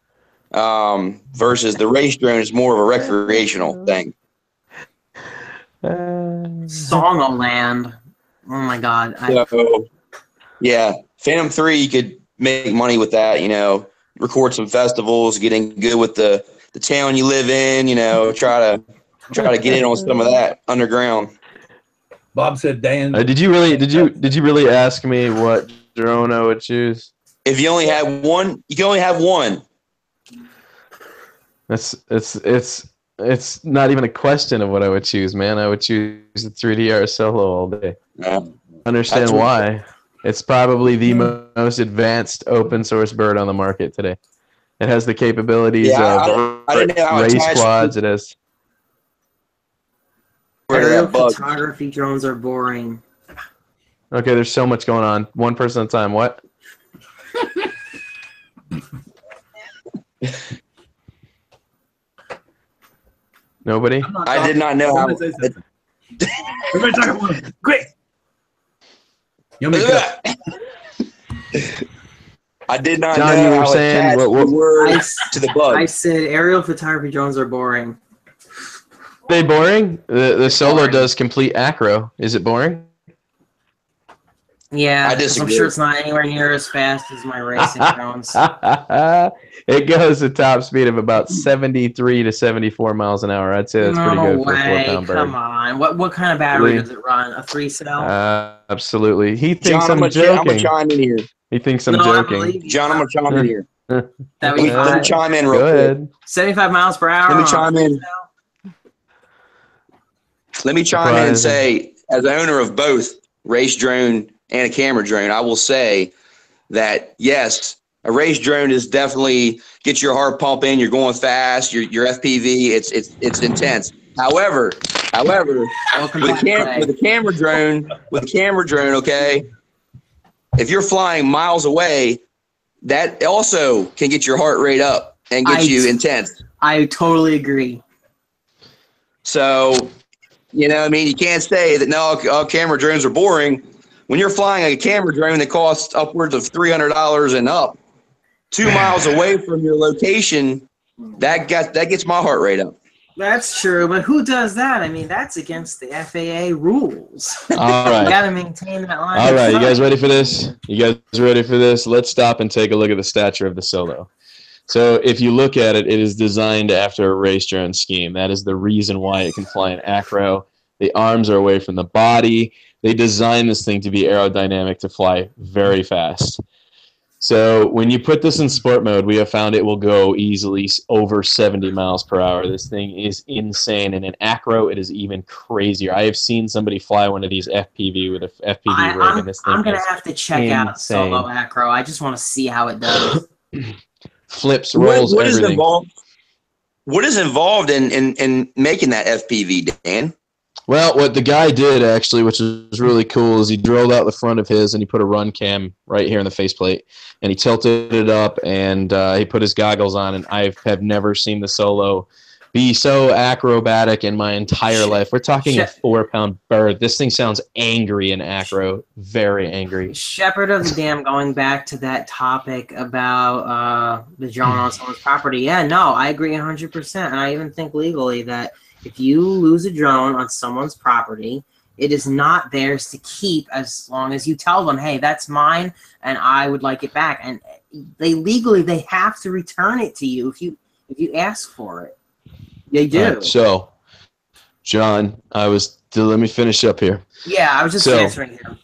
versus the race drone is more of a recreational thing. Songoland. Oh my God. Yeah, Phantom 3, you could make money with that, you know, record some festivals, getting good with the town you live in, you know, try to get in on some of that underground. Bob said, Dan. Did you really ask me what drone I would choose? If you only had one, you can only have one. It's not even a question of what I would choose, man. I would choose the 3DR Solo all day. Understand why? It's probably the most advanced open source bird on the market today. It has the capabilities of race quads. It has. Aerial photography drones are boring. Okay, there's so much going on. One person at a time. What? Nobody? I did not know how. Everybody talk at once. Quick. You want me to I did not John, know you were how saying the word to the bug. I said aerial photography drones are boring. Are they boring? The Solo does complete acro. Is it boring? Yeah, I disagree. I'm sure it's not anywhere near as fast as my racing drones. It goes at top speed of about 73 to 74 miles an hour. I'd say that's pretty good for a 4-pound bird. Come on. What kind of battery does it run? A 3-cell? Absolutely. He thinks John, I'm joking. I'm going to chime in here. He thinks I'm joking. John, I'm going to chime in here. Let me chime in real quick. 75 miles per hour. Let me chime in. Let me chime in and say, as the owner of both race drone and a camera drone, I will say that, yes, a race drone is definitely get your heart pumping. You're going fast. Your FPV, it's intense. However, with a camera drone, okay, if you're flying miles away, that also can get your heart rate up and get you intense. I totally agree. So, you know, I mean, you can't say that no, camera drones are boring, when you're flying a camera drone that costs upwards of $300 and up, 2 miles away from your location, that gets my heart rate up. That's true, but who does that? I mean, that's against the FAA rules. All right. You got to maintain that line. All right, you guys ready for this? You guys ready for this? Let's stop and take a look at the stature of the Solo. So if you look at it, it is designed after a race drone scheme. That is the reason why it can fly in acro. The arms are away from the body. They designed this thing to be aerodynamic to fly very fast. So when you put this in sport mode, we have found it will go easily over 70 miles per hour. This thing is insane. And in acro, it is even crazier. I have seen somebody fly one of these FPV with a FPV rig, and this thing I'm going to have to check out Solo Acro. I just want to see how it does. Flips, rolls, what everything. What is involved in making that FPV, Dan? Well, what the guy did, actually, which was really cool, is he drilled out the front of his and he put a run cam right here in the faceplate. And he tilted it up and he put his goggles on. And I have never seen the Solo be so acrobatic in my entire life. We're talking a 4-pound bird. This thing sounds angry in acro, very angry. Shepherd of the Dam, going back to that topic about the drone on someone's property. Yeah, no, I agree 100%. And I even think legally that if you lose a drone on someone's property, it is not theirs to keep as long as you tell them, hey, that's mine and I would like it back. And they have to return it to you if you ask for it. They do. Right, so, John, let me finish up here. Yeah, I was just answering him.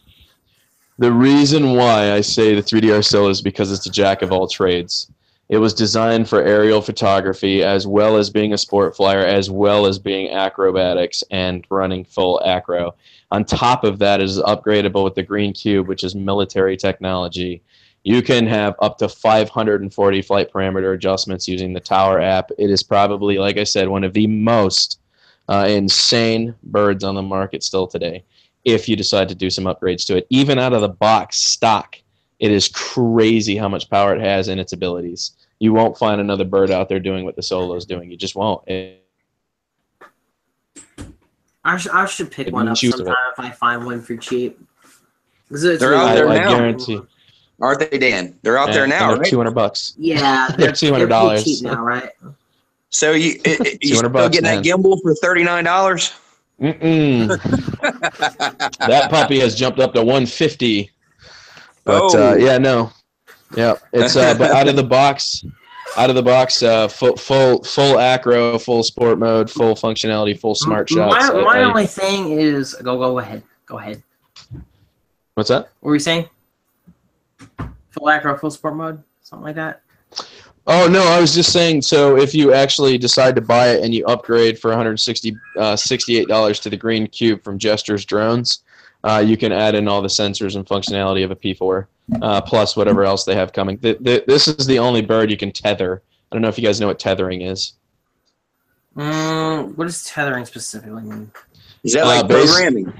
The reason why I say the 3DR Solo is because it's a jack of all trades. It was designed for aerial photography as well as being a sport flyer, as well as being acrobatics and running full acro. On top of that, it is upgradable with the Green Cube, which is military technology. You can have up to 540 flight parameter adjustments using the Tower app. It is probably, like I said, one of the most insane birds on the market still today, if you decide to do some upgrades to it. Even out of the box stock, it is crazy how much power it has and its abilities. You won't find another bird out there doing what the Solo's doing. You just won't. I should pick one up sometime if I find one for cheap. They're out there now. I guarantee. Aren't they, Dan? They're out there now, right? $200. Yeah, they're $200 cheap now, right? So you still getting that gimbal for $39? That puppy has jumped up to $150. But yeah, no, yeah, it's but out of the box, full acro, full sport mode, full functionality, full smart shots. My only thing is go ahead. What's that? What were you saying? Full acro, full sport mode, something like that. Oh no, I was just saying. So if you actually decide to buy it and you upgrade for $168 to the Green Cube from Gestures Drones, you can add in all the sensors and functionality of a P4, plus whatever else they have coming. This is the only bird you can tether. I don't know if you guys know what tethering is. What does tethering specifically mean? Is that like programming?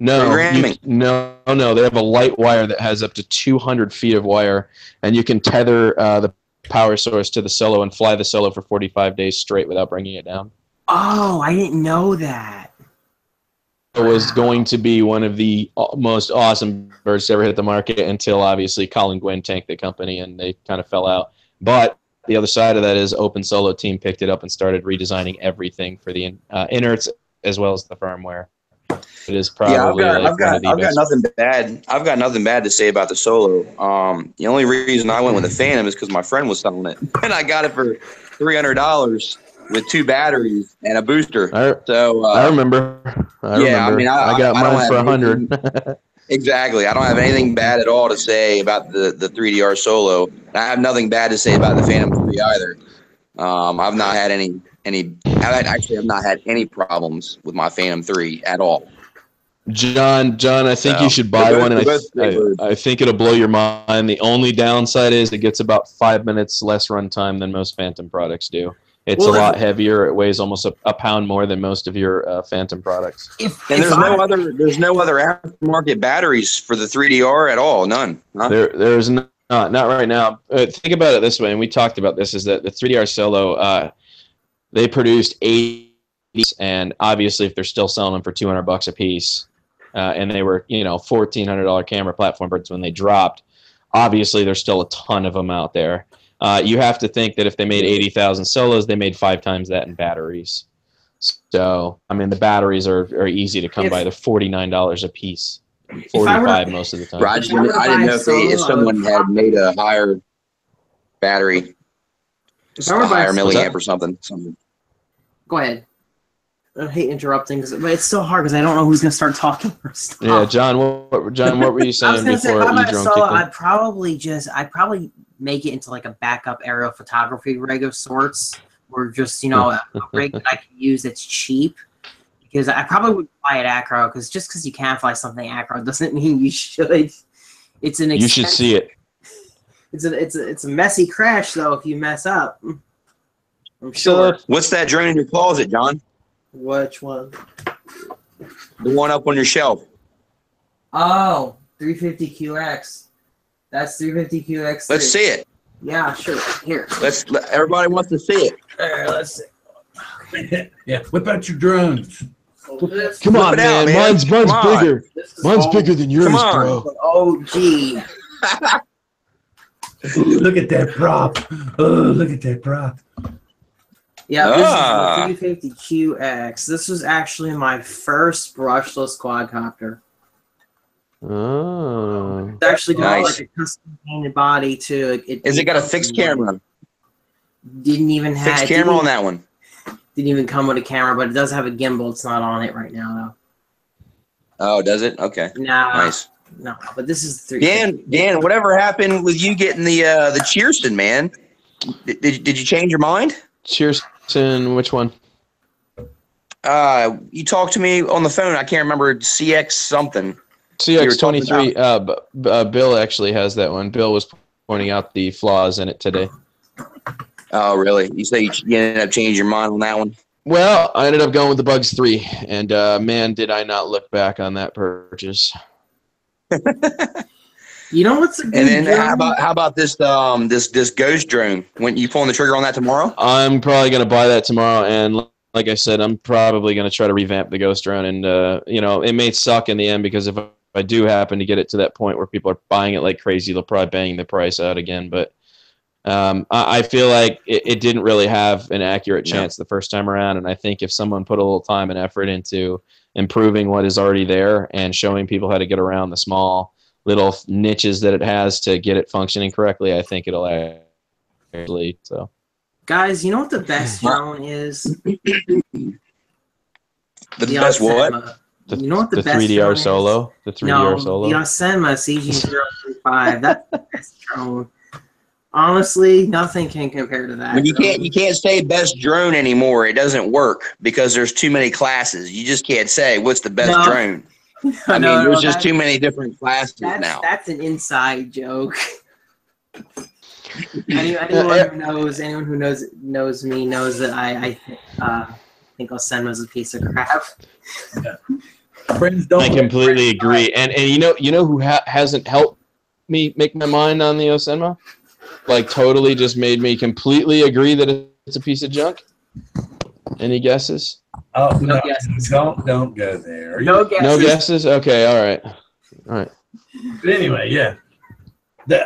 No, no. They have a light wire that has up to 200 feet of wire, and you can tether the power source to the Solo and fly the Solo for 45 days straight without bringing it down. Oh, I didn't know that. It was going to be one of the most awesome birds to ever hit the market until, obviously, Colin Gwynn tanked the company and they kind of fell out. But the other side of that is Open Solo team picked it up and started redesigning everything for the inerts as well as the firmware. It is probably I've got nothing bad. I've got nothing bad to say about the Solo. The only reason I went with the Phantom is because my friend was selling it, and I got it for $300 with 2 batteries and a booster. I remember. I mean, I got mine for $100. Exactly. I don't have anything bad at all to say about the 3DR Solo. I have nothing bad to say about the Phantom 3 either. I've not had I've not had any problems with my Phantom 3 at all. John, I think you should buy one, and I think it'll blow your mind. The only downside is it gets about 5 minutes less runtime than most Phantom products do. It's a lot heavier. It weighs almost a pound more than most of your Phantom products. There's no other aftermarket batteries for the 3DR at all. None. Huh? There's not right now. Think about it this way, and we talked about this: is that the 3DR Solo, they produced 80, and obviously, if they're still selling them for $200 a piece, and they were, you know, $1,400 camera platform birds when they dropped. Obviously, there's still a ton of them out there. You have to think that if they made 80,000 solos, they made 5 times that in batteries. So, I mean, the batteries are easy to come by. They're $49 a piece, $45 most of the time. Right, I didn't know if someone had made a higher battery, a higher milliamp or something. Go ahead. I hate interrupting, but it's so hard because I don't know who's gonna start talking or stuff. Yeah, John, what were you saying before Edrone kicked in? I'd probably make it into like a backup aerial photography rig of sorts, or just, you know, a rig that I can use that's cheap. Because I probably would fly at acro, because just because you can fly something acro doesn't mean you should. It's an you should see it. It's a messy crash though if you mess up. I'm sure. What's that drone in your closet, John? Which one? The one up on your shelf. Oh, 350QX. That's 350QX. Let's see it. Yeah, sure. Here. Everybody wants to see it. Let's see. Yeah, whip out your drones. Come on, man. Mine's bigger. Mine's bigger than yours, bro. Oh, gee. Look at that prop. Oh, look at that prop. Yeah, this is the 350QX. This was actually my first brushless quadcopter. Oh. It's actually got like a custom painted body too. Is it got a fixed camera? Didn't even have fixed camera on that one. Didn't even come with a camera, but it does have a gimbal. It's not on it right now though. Oh, does it? Okay. Nah, nice. No, but this is the 350. Dan, whatever happened with you getting the Cheerston, man? Did you change your mind? Cheerston, which one? You talked to me on the phone. I can't remember, CX something. CX23. Bill actually has that one. Bill was pointing out the flaws in it today. Oh, really? You say you ended up changing your mind on that one? Well, I ended up going with the Bugs 3, and man, did I not look back on that purchase. You know what's a good And then drone? how about this this ghost drone? When you pulling the trigger on that tomorrow? I'm probably gonna buy that tomorrow, and like I said, I'm probably gonna try to revamp the ghost drone, and you know, it may suck in the end, because if I do happen to get it to that point where people are buying it like crazy, they'll probably bang the price out again. But I feel like it didn't really have an accurate chance the first time around, and I think if someone put a little time and effort into improving what is already there and showing people how to get around the small little niches that it has to get it functioning correctly, I think it'll actually. So, guys, you know what the best drone is? The best what? You know what the best 3DR Solo? The 3DR Solo? The Yosemite CG035. That's the best drone. Honestly, nothing can compare to that. But you can't say best drone anymore. It doesn't work because there's too many classes. You just can't say what's the best drone. I mean, there's just too many different classes now. That's an inside joke. Anyone who knows me knows that I think Osema's a piece of crap. Friends don't. I completely agree. And you know who hasn't helped me make my mind on the Osema? Like, totally just made me completely agree that it's a piece of junk. Any guesses? Oh, no guesses. Don't go there. No guesses. No guesses? Okay, all right. But anyway, yeah.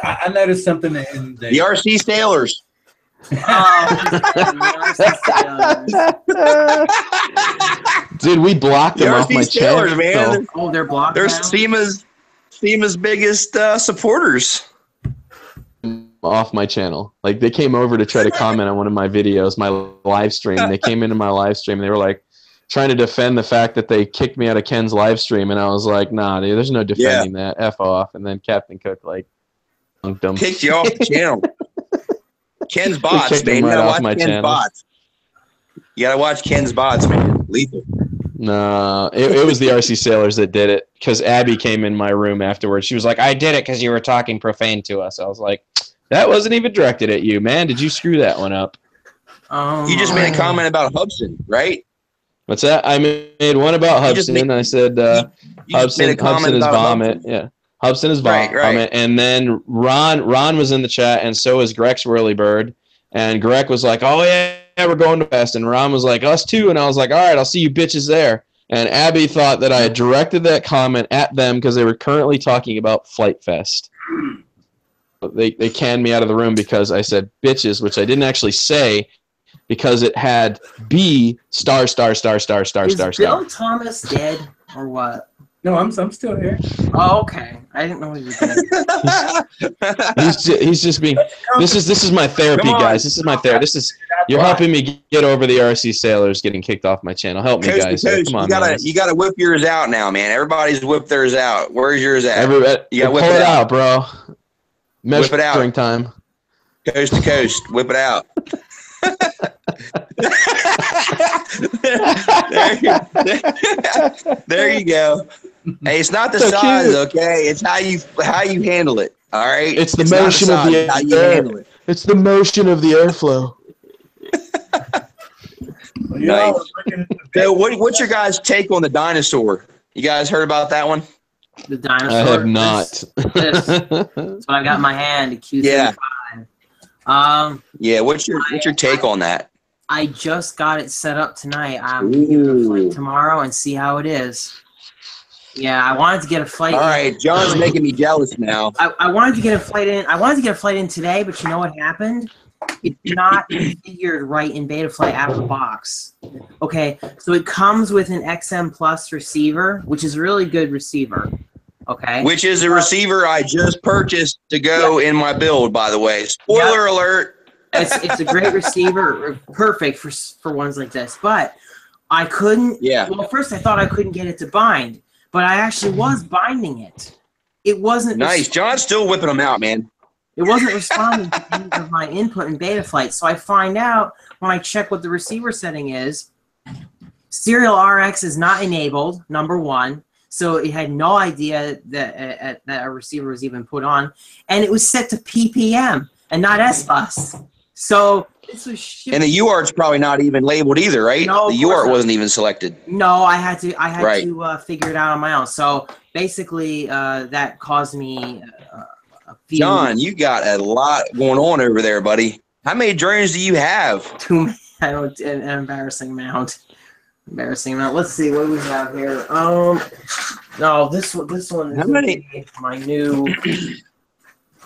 I noticed something in the RC Sailors. Dude, we blocked them off my Sailors, channel. Man. Oh, they're blocked. They're SEMA's biggest supporters. Off my channel. Like, they came over to try to comment on one of my videos, my live stream. They came into my live stream and they were like trying to defend the fact that they kicked me out of Ken's live stream, and I was like, nah, dude, there's no defending that. F off. And then Captain Cook like dunked them. Kicked you off the channel. Ken's bots, man. You gotta watch Ken's bots. You gotta watch Ken's bots, man. Lethal. No, it was the RC Sailors that did it, because Abby came in my room afterwards. She was like, I did it because you were talking profane to us. I was like, that wasn't even directed at you, man. Did you screw that one up? You just made a comment about Hubson, right? What's that? I made one about Hubson, and I said Hubson is vomit. Yeah, Hubson is vomit. Right. And then Ron was in the chat, and so is Greg's Whirlybird. And Greg was like, oh, yeah, we're going to West. And Ron was like, us too. And I was like, all right, I'll see you bitches there. And Abby thought that I had directed that comment at them because they were currently talking about Flight Fest. They canned me out of the room because I said bitches, which I didn't actually say because it had B star. Is Bill Thomas dead or what? No, I'm still here. Oh, okay. I didn't know he was dead. He's just being. This is my therapy, guys. This is my therapy. You're helping me get over the RC Sailors getting kicked off my channel. Help me, guys. Come on, you gotta whip yours out now, man. Everybody's whipped theirs out. Where's yours at? You gotta whip it out, bro. Whip it out. Measuring time. Coast to coast. Whip it out. There you go. Hey, it's not the size, cute. Okay? It's how you handle it. All right. It's the motion of the air. It's the motion of the airflow. Nice. So, what's your guys' take on the dinosaur? You guys heard about that one? The dinosaur. I have not. So I got in my hand. A Q35. Yeah. What's your take on that? I just got it set up tonight. I'm gonna flight tomorrow and see how it is. Yeah, I wanted to get a flight. All right, John's making me jealous now. I wanted to get a flight in. I wanted to get a flight in today, but you know what happened? It's not configured right in Betaflight out of the box. Okay, so it comes with an XM Plus receiver, which is a really good receiver. Okay. Which is a receiver I just purchased to go in my build, by the way. Spoiler alert. It's a great receiver, perfect for ones like this. But I couldn't. Yeah. Well, first I thought I couldn't get it to bind, but I actually was binding it. It wasn't nice. John's still whipping them out, man. It wasn't responding to any of my input in Betaflight. So I find out when I check what the receiver setting is. Serial RX is not enabled. Number one. So it had no idea that a receiver was even put on, and it was set to PPM and not S-Bus. So this was shipped. And the UART's probably not even labeled either, right? No, the UART wasn't even selected. No, I had to figure it out on my own. So basically, that caused me a few. John, you got a lot going on over there, buddy. How many drones do you have? Too many. I don't, an embarrassing amount. Let's see what we have here. No, this one is how many? My new.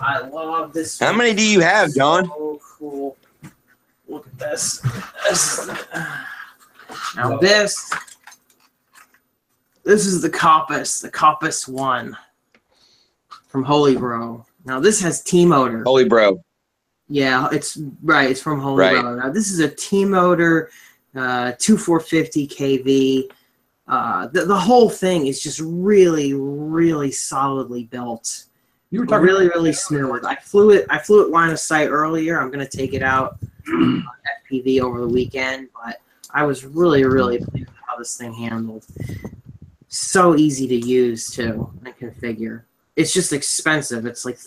I love this one. How many do you have, John? So cool. Look at this. Now this is the Cuppi 1 from Holy Bro. Now this has T-Motor. Holy Bro. Yeah, it's right. It's from Holy Bro. Now this is a T-Motor, 2450 kV. The whole thing is just really, really solidly built. You were talking really smooth. I flew it line of sight earlier. I'm gonna take it out FPV over the weekend, but I was really pleased with how this thing handled. So easy to use too and configure. It's just expensive. It's like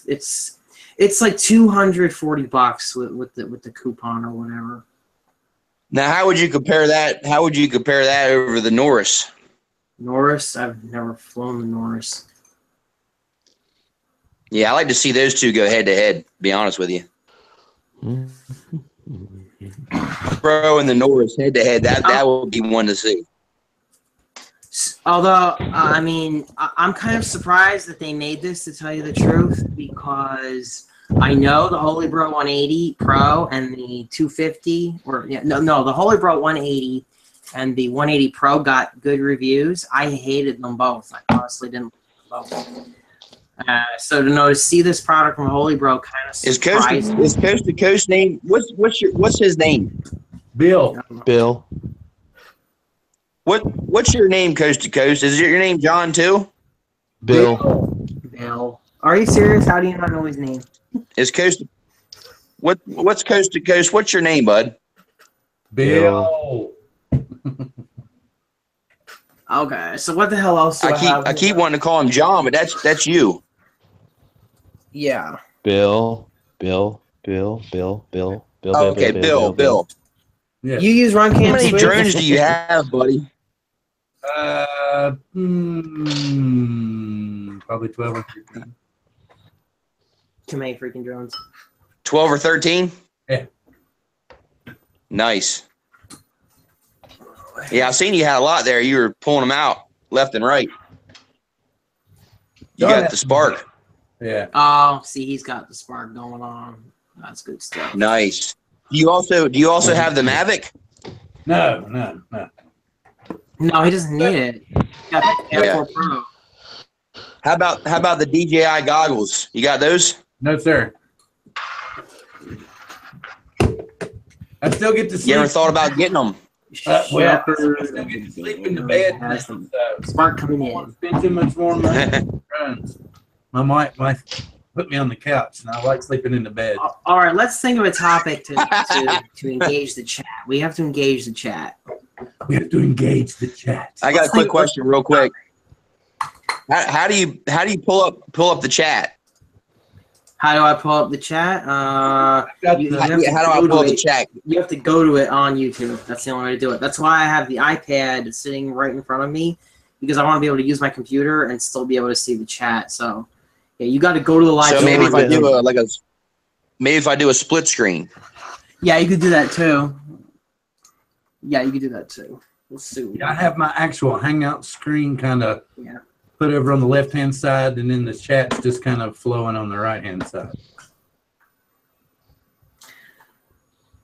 $240 with the coupon or whatever. Now, how would you compare that? How would you compare that over the Norris? Norris? I've never flown the Norris. Yeah, I like to see those two go head to head. Be honest with you, Bro and the Norris head to head. That would be one to see. Although, I mean, I'm kind of surprised that they made this, to tell you the truth, because I know the Holy Bro 180 Pro and the 250, the Holy Bro 180 and the 180 Pro got good reviews. I hated them both. I honestly didn't like them both. So to see this product from Holy Bro kind of surprised me. Is Coast to Coast name? What's his name? Bill. What's your name, Coast to Coast? Is your name John too? Bill. Are you serious? How do you not know his name? Is Coast? What's Coast to Coast? What's your name, bud? Bill. Okay, so what the hell else do I keep wanting to call him John, but that's you. Yeah. Bill. Okay, Bill. Yeah. You use RunCam. How many drones do you have, buddy? Probably 12 or 13. Too many freaking drones. 12 or 13? Yeah. Nice. Yeah, I seen you had a lot there. You were pulling them out left and right. You got the spark. Yeah. Oh, see, he's got the spark going on. That's good stuff. Nice. Do you also have the Mavic? No. No, he doesn't need it. He got the Yeah. Air 4 Pro. How about the DJI goggles? You got those? No, sir. I still get to sleep. You ever thought about getting them? Well, I still get to sleep in the bed. Has the So spark coming I in. don't spend too much more money on drones. My wife put me on the couch, and I like sleeping in the bed. All right, let's think of a topic to engage the chat. We have to engage the chat. We have to engage the chat. I got a quick question, real quick. How do you pull up the chat? How do I pull up the chat? How do I pull up the chat? You have to go to it on YouTube. That's the only way to do it. That's why I have the iPad sitting right in front of me, because I want to be able to use my computer and still be able to see the chat. So, yeah, you got to go to the live. So stream. maybe if I do a split screen. Yeah, you could do that too. Yeah, you could do that too. Let's see. I have my actual Hangout screen kind of put over on the left-hand side, and then the chat's just kind of flowing on the right-hand side.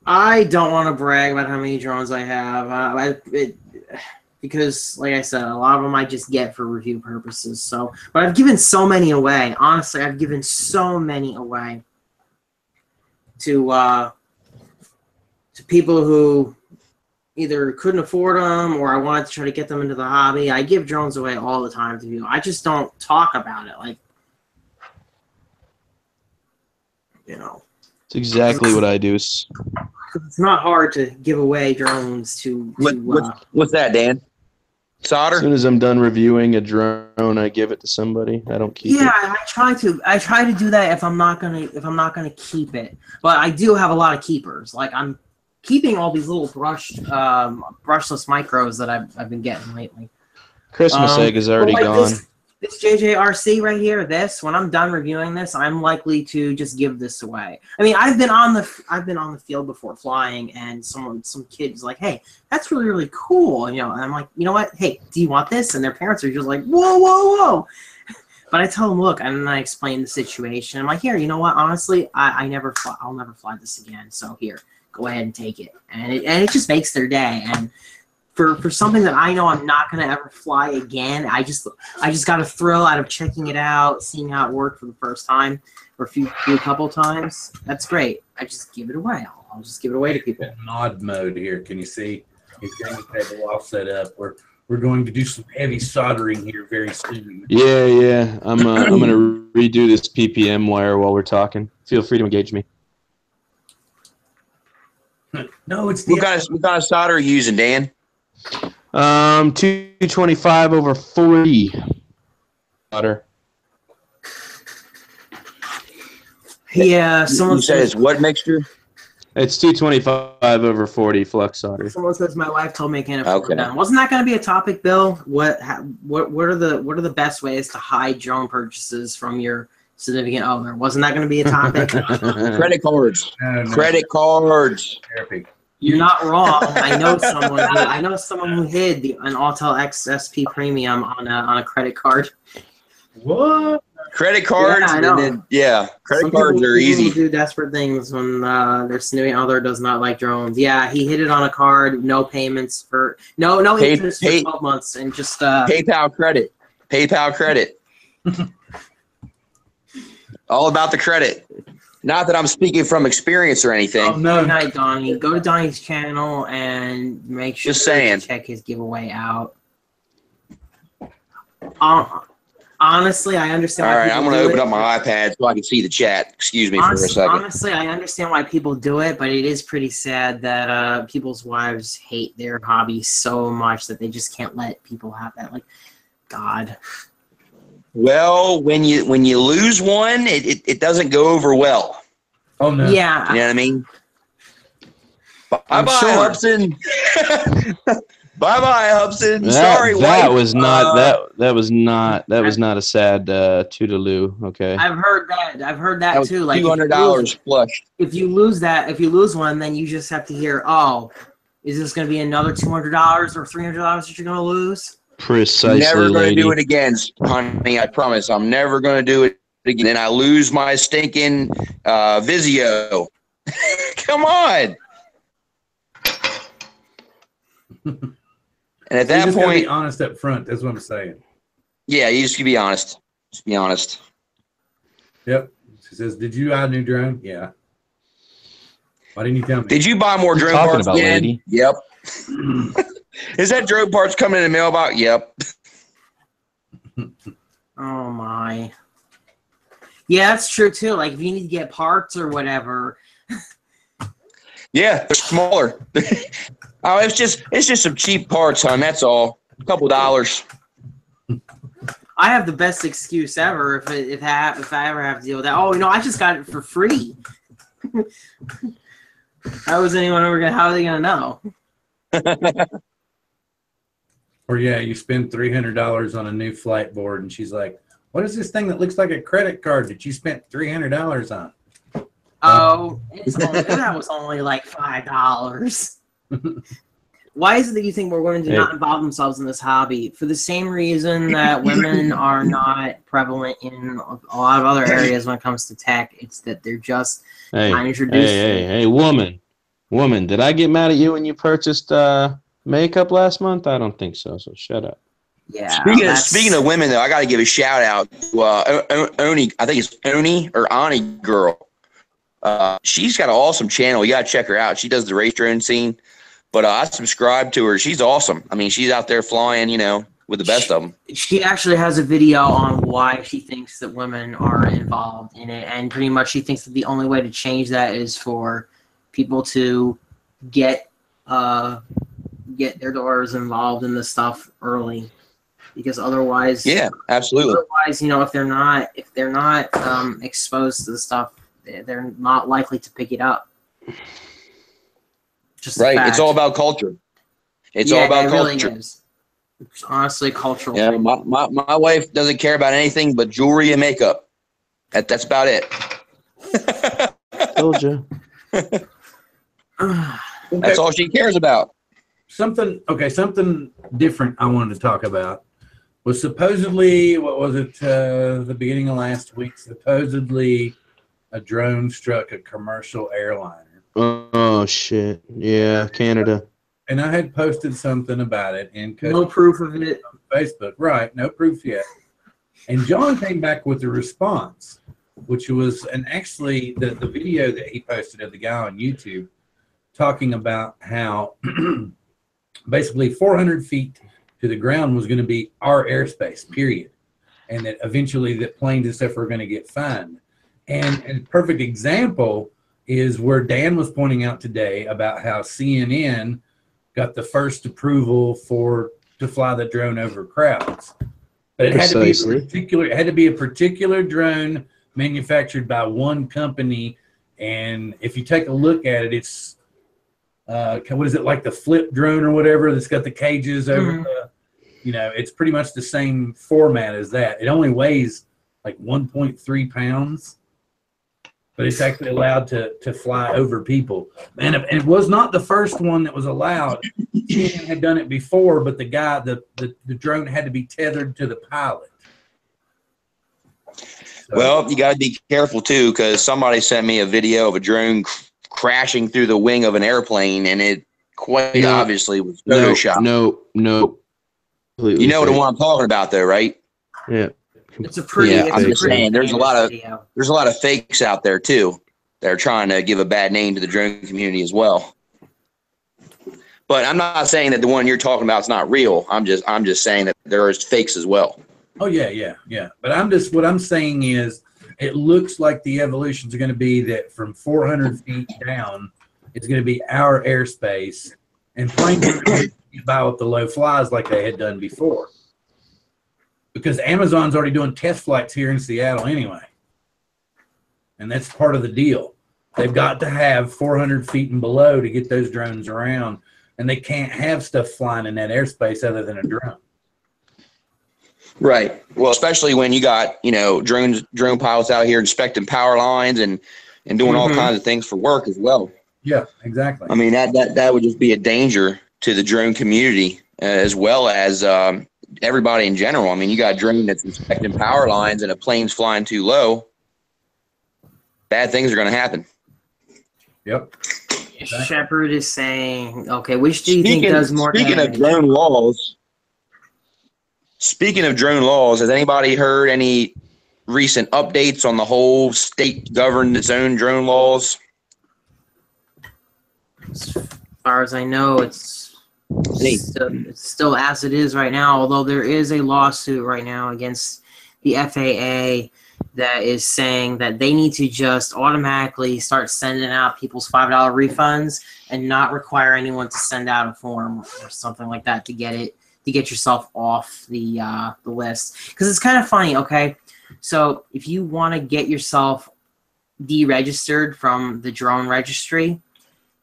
I don't want to brag about how many drones I have. Because, like I said, a lot of them I just get for review purposes. So, but I've given so many away. Honestly, I've given so many away to people who either couldn't afford them or I wanted to try to get them into the hobby. I give drones away all the time to people. I just don't talk about it. Like, you know. It's exactly what I do. It's not hard to give away drones to What's that, Dan? Solder? As soon as I'm done reviewing a drone, I give it to somebody. I don't keep it. Yeah, I try to do that if I'm not gonna keep it. But I do have a lot of keepers. Like I'm keeping all these little brushless micros that I've been getting lately. Christmas egg is already gone. This JJRC right here, when I'm done reviewing this, I'm likely to just give this away. I mean, I've been on the field before flying, and some kid's like, "Hey, that's really, really cool," and I'm like, "You know what? Hey, do you want this?" And their parents are just like, "Whoa, whoa, whoa!" But I tell them, "Look," and then I explain the situation. I'm like, "Here, you know what? Honestly, I'll never fly this again. So here, go ahead and take it," and it just makes their day. And for something that I know I'm not gonna ever fly again, I just got a thrill out of checking it out, seeing how it worked for the first time or a couple times. That's great. I just give it away. I'll just give it away to people. Mod mode here. Can you see? He's getting the table all set up. We're going to do some heavy soldering here very soon. Yeah. I'm gonna redo this PPM wire while we're talking. Feel free to engage me. No, it's What kind of solder are you using, Dan? 225 over 40 solder. Yeah, someone You said it's what mixture? It's 225 over 40 flux solder. Someone says my wife told me I can't afford Okay. them. Wasn't that going to be a topic, Bill? What are the best ways to hide drone purchases from your significant other? Wasn't that going to be a topic? Credit cards. No. Credit cards. Therapy. You're not wrong. I know someone who hid an Autel XSP Premium on a credit card. What? Credit cards. Yeah, I know. And then, credit Some cards people are easy. do desperate things when their significant other does not like drones. Yeah, he hid it on a card, no payments for no interest for 12 months, and just PayPal credit. PayPal credit. All about the credit. Not that I'm speaking from experience or anything. Oh, no. Good night, Donnie. Go to Donnie's channel and make sure Just saying. to check his giveaway out. Honestly, I understand. All why right, people I'm going to do open it. up my iPad so I can see the chat. Excuse me for a second. Honestly, I understand why people do it, but it is pretty sad that people's wives hate their hobby so much that they just can't let people have that. Like, God. Well, when you lose one, it doesn't go over well. Oh, no. Yeah. You know what I mean? I'm Bye-bye, sure. Hubson. Bye-bye, Hubson. That Sorry, that wife. was not that was not a sad toodaloo. Okay. I've heard that That was too. Like $200 flushed. if you lose one, then you just have to hear, oh, Is this going to be another $200 or $300 that you're going to lose? Precisely, Never going to lady. do it again, honey. I promise. I'm never going to do it again. And I lose my stinking Vizio. Come on. And at that just gotta point, be honest up front. That's what I'm saying. yeah, you just can be honest. Just be honest. Yep. She says, "Did you buy a new drone?" Yeah. Why didn't you tell me? Did you buy more drone talking parts about, again? lady? Yep. Is that drone parts coming in the mailbox? Yep. Oh my. Yeah, that's true too. Like if you need to get parts or whatever. Yeah, they're smaller. Oh, it's just some cheap parts, hon. That's all. A couple dollars. I have the best excuse ever if I ever have to deal with that. Oh, I just got it for free. How was anyone ever gonna? How are they gonna know? Or yeah, you spend $300 on a new flight board, and she's like, "What is this thing that looks like a credit card that you spent $300 on?" Oh, that was only like $5. Why is it that you think more women do not involve themselves in this hobby? For the same reason that women are not prevalent in a lot of other areas when it comes to tech. It's that they're just not introduced. Hey, woman, did I get mad at you when you purchased makeup last month? I don't think so. So shut up. Yeah. Speaking of women, though, I got to give a shout out to Oni. I think it's Oni or Ani girl. She's got an awesome channel. You got to check her out. She does the race drone scene. But I subscribe to her. She's awesome. I mean, she's out there flying, with the best of them. She actually has a video on why she thinks that women are involved in it. And pretty much she thinks that the only way to change that is for people to get their daughters involved in this stuff early. Because otherwise, yeah, absolutely. Otherwise, if they're not exposed to the stuff, they're not likely to pick it up. Just right. It's all about culture. It's all about culture. Really is. It's honestly cultural. Yeah, my wife doesn't care about anything but jewelry and makeup. That's about it. Told you. That's all she cares about. Something different I wanted to talk about was supposedly, what was it, the beginning of last week, supposedly a drone struck a commercial airliner. Oh, shit. Yeah, Canada. And I had posted something about it. No proof of it. On Facebook. Right, no proof yet. And John came back with a response, which was, and actually the video that he posted of the guy on YouTube talking about how basically 400 feet to the ground was going to be our airspace, period. And that eventually that planes and stuff were going to get fined. And a perfect example is where Dan was pointing out today about how CNN got the first approval to fly the drone over crowds. But it had to be a particular drone manufactured by one company. And if you take a look at it, it's what is it, like the flip drone or whatever that's got the cages over the, it's pretty much the same format as that. It only weighs like 1.3 pounds. But it's actually allowed to fly over people. And it was not the first one that was allowed. CNN had done it before, but the drone had to be tethered to the pilot. So, well, you got to be careful, too, because somebody sent me a video of a drone crashing through the wing of an airplane, and it quite obviously was Photoshop. No. You know the one I'm talking about, though, right? Yeah. It's a pretty. Yeah, I'm just saying. There's a lot of fakes out there too. That are trying to give a bad name to the drone community as well. But I'm not saying that the one you're talking about is not real. I'm just saying that there is fakes as well. Oh yeah. But what I'm saying is, it looks like the evolutions are going to be that from 400 feet down, it's going to be our airspace, and planes are going to get by with the low flies like they had done before. Because Amazon's already doing test flights here in Seattle anyway. And that's part of the deal. They've got to have 400 feet and below to get those drones around. And they can't have stuff flying in that airspace other than a drone. Right. Well, especially when you got, drone pilots out here inspecting power lines and doing all kinds of things for work as well. Yeah, exactly. I mean, that would just be a danger to the drone community as well as everybody in general. I mean, you got a drone that's inspecting power lines and a plane's flying too low. Bad things are going to happen. Yep. Shepard is saying, okay, which do you think does more Speaking damage? of drone laws, has anybody heard any recent updates on the whole state governed its own drone laws? As far as I know, it's still as it is right now, although there is a lawsuit right now against the FAA that is saying that they need to just automatically start sending out people's $5 refunds and not require anyone to send out a form or something like that to get yourself off the list. Because it's kind of funny, okay? So if you want to get yourself deregistered from the drone registry,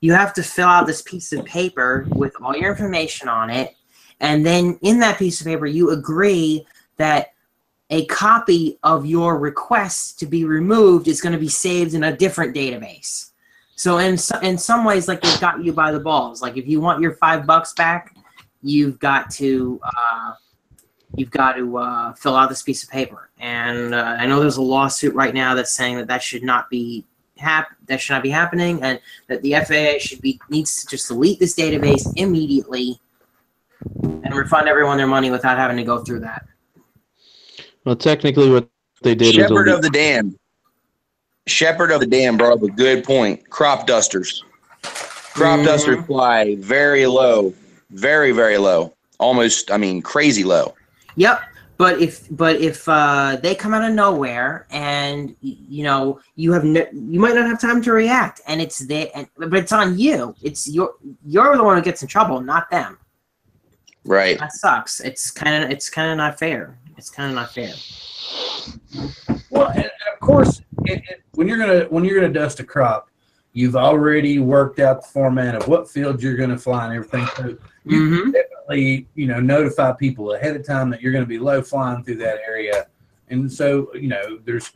you have to fill out this piece of paper with all your information on it, and then in that piece of paper you agree that a copy of your request to be removed is going to be saved in a different database. So in some ways, like, they've got you by the balls. Like, if you want your $5 back, you've got to fill out this piece of paper. And I know there's a lawsuit right now that's saying that should not be happening, and that the FAA needs to just delete this database immediately and refund everyone their money without having to go through that. Well, technically, what they did Shepherd was of the Dam brought up a good point. Crop dusters. Crop dusters fly very low, very, very low. Almost, I mean, crazy low. Yep. But if they come out of nowhere and you might not have time to react, and it's there, but it's on you. You're the one who gets in trouble, not them. Right. That sucks. It's kind of not fair. It's kind of not fair. Well, and of course, when you're gonna dust a crop, you've already worked out the format of what field you're gonna fly and everything. So you definitely notify people ahead of time that you're going to be low flying through that area, and so there's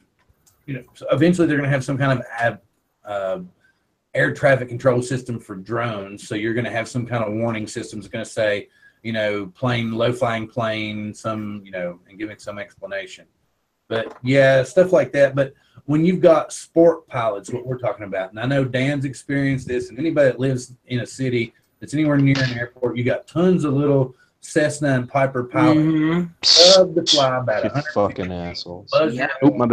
so eventually they're going to have some kind of air traffic control system for drones. So you're going to have some kind of warning system that's going to say plane, low flying plane, and giving some explanation. But yeah, stuff like that. But when you've got sport pilots, what we're talking about, and I know Dan's experienced this, and anybody that lives in a city that's anywhere near an airport, you got tons of little Cessna and Piper pilots love to fly about 100 fucking assholes. Yeah. Oh, my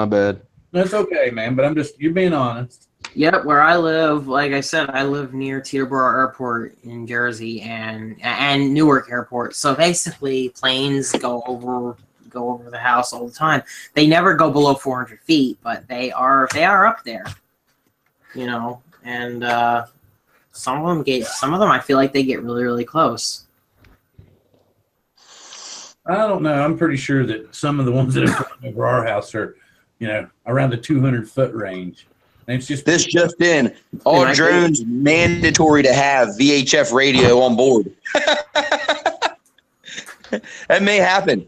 bad. That's okay, man. But you're being honest. Yep, where I live, like I said, I live near Teterboro Airport in Jersey and Newark Airport. So basically, planes go over the house all the time. They never go below 400 feet, but they are up there. And some of them I feel like they get really, really close. I don't know. I'm pretty sure that some of the ones that are flying over our house are, around the 200-foot range. And it's just this just in: all drones mandatory to have VHF radio on board. That may happen.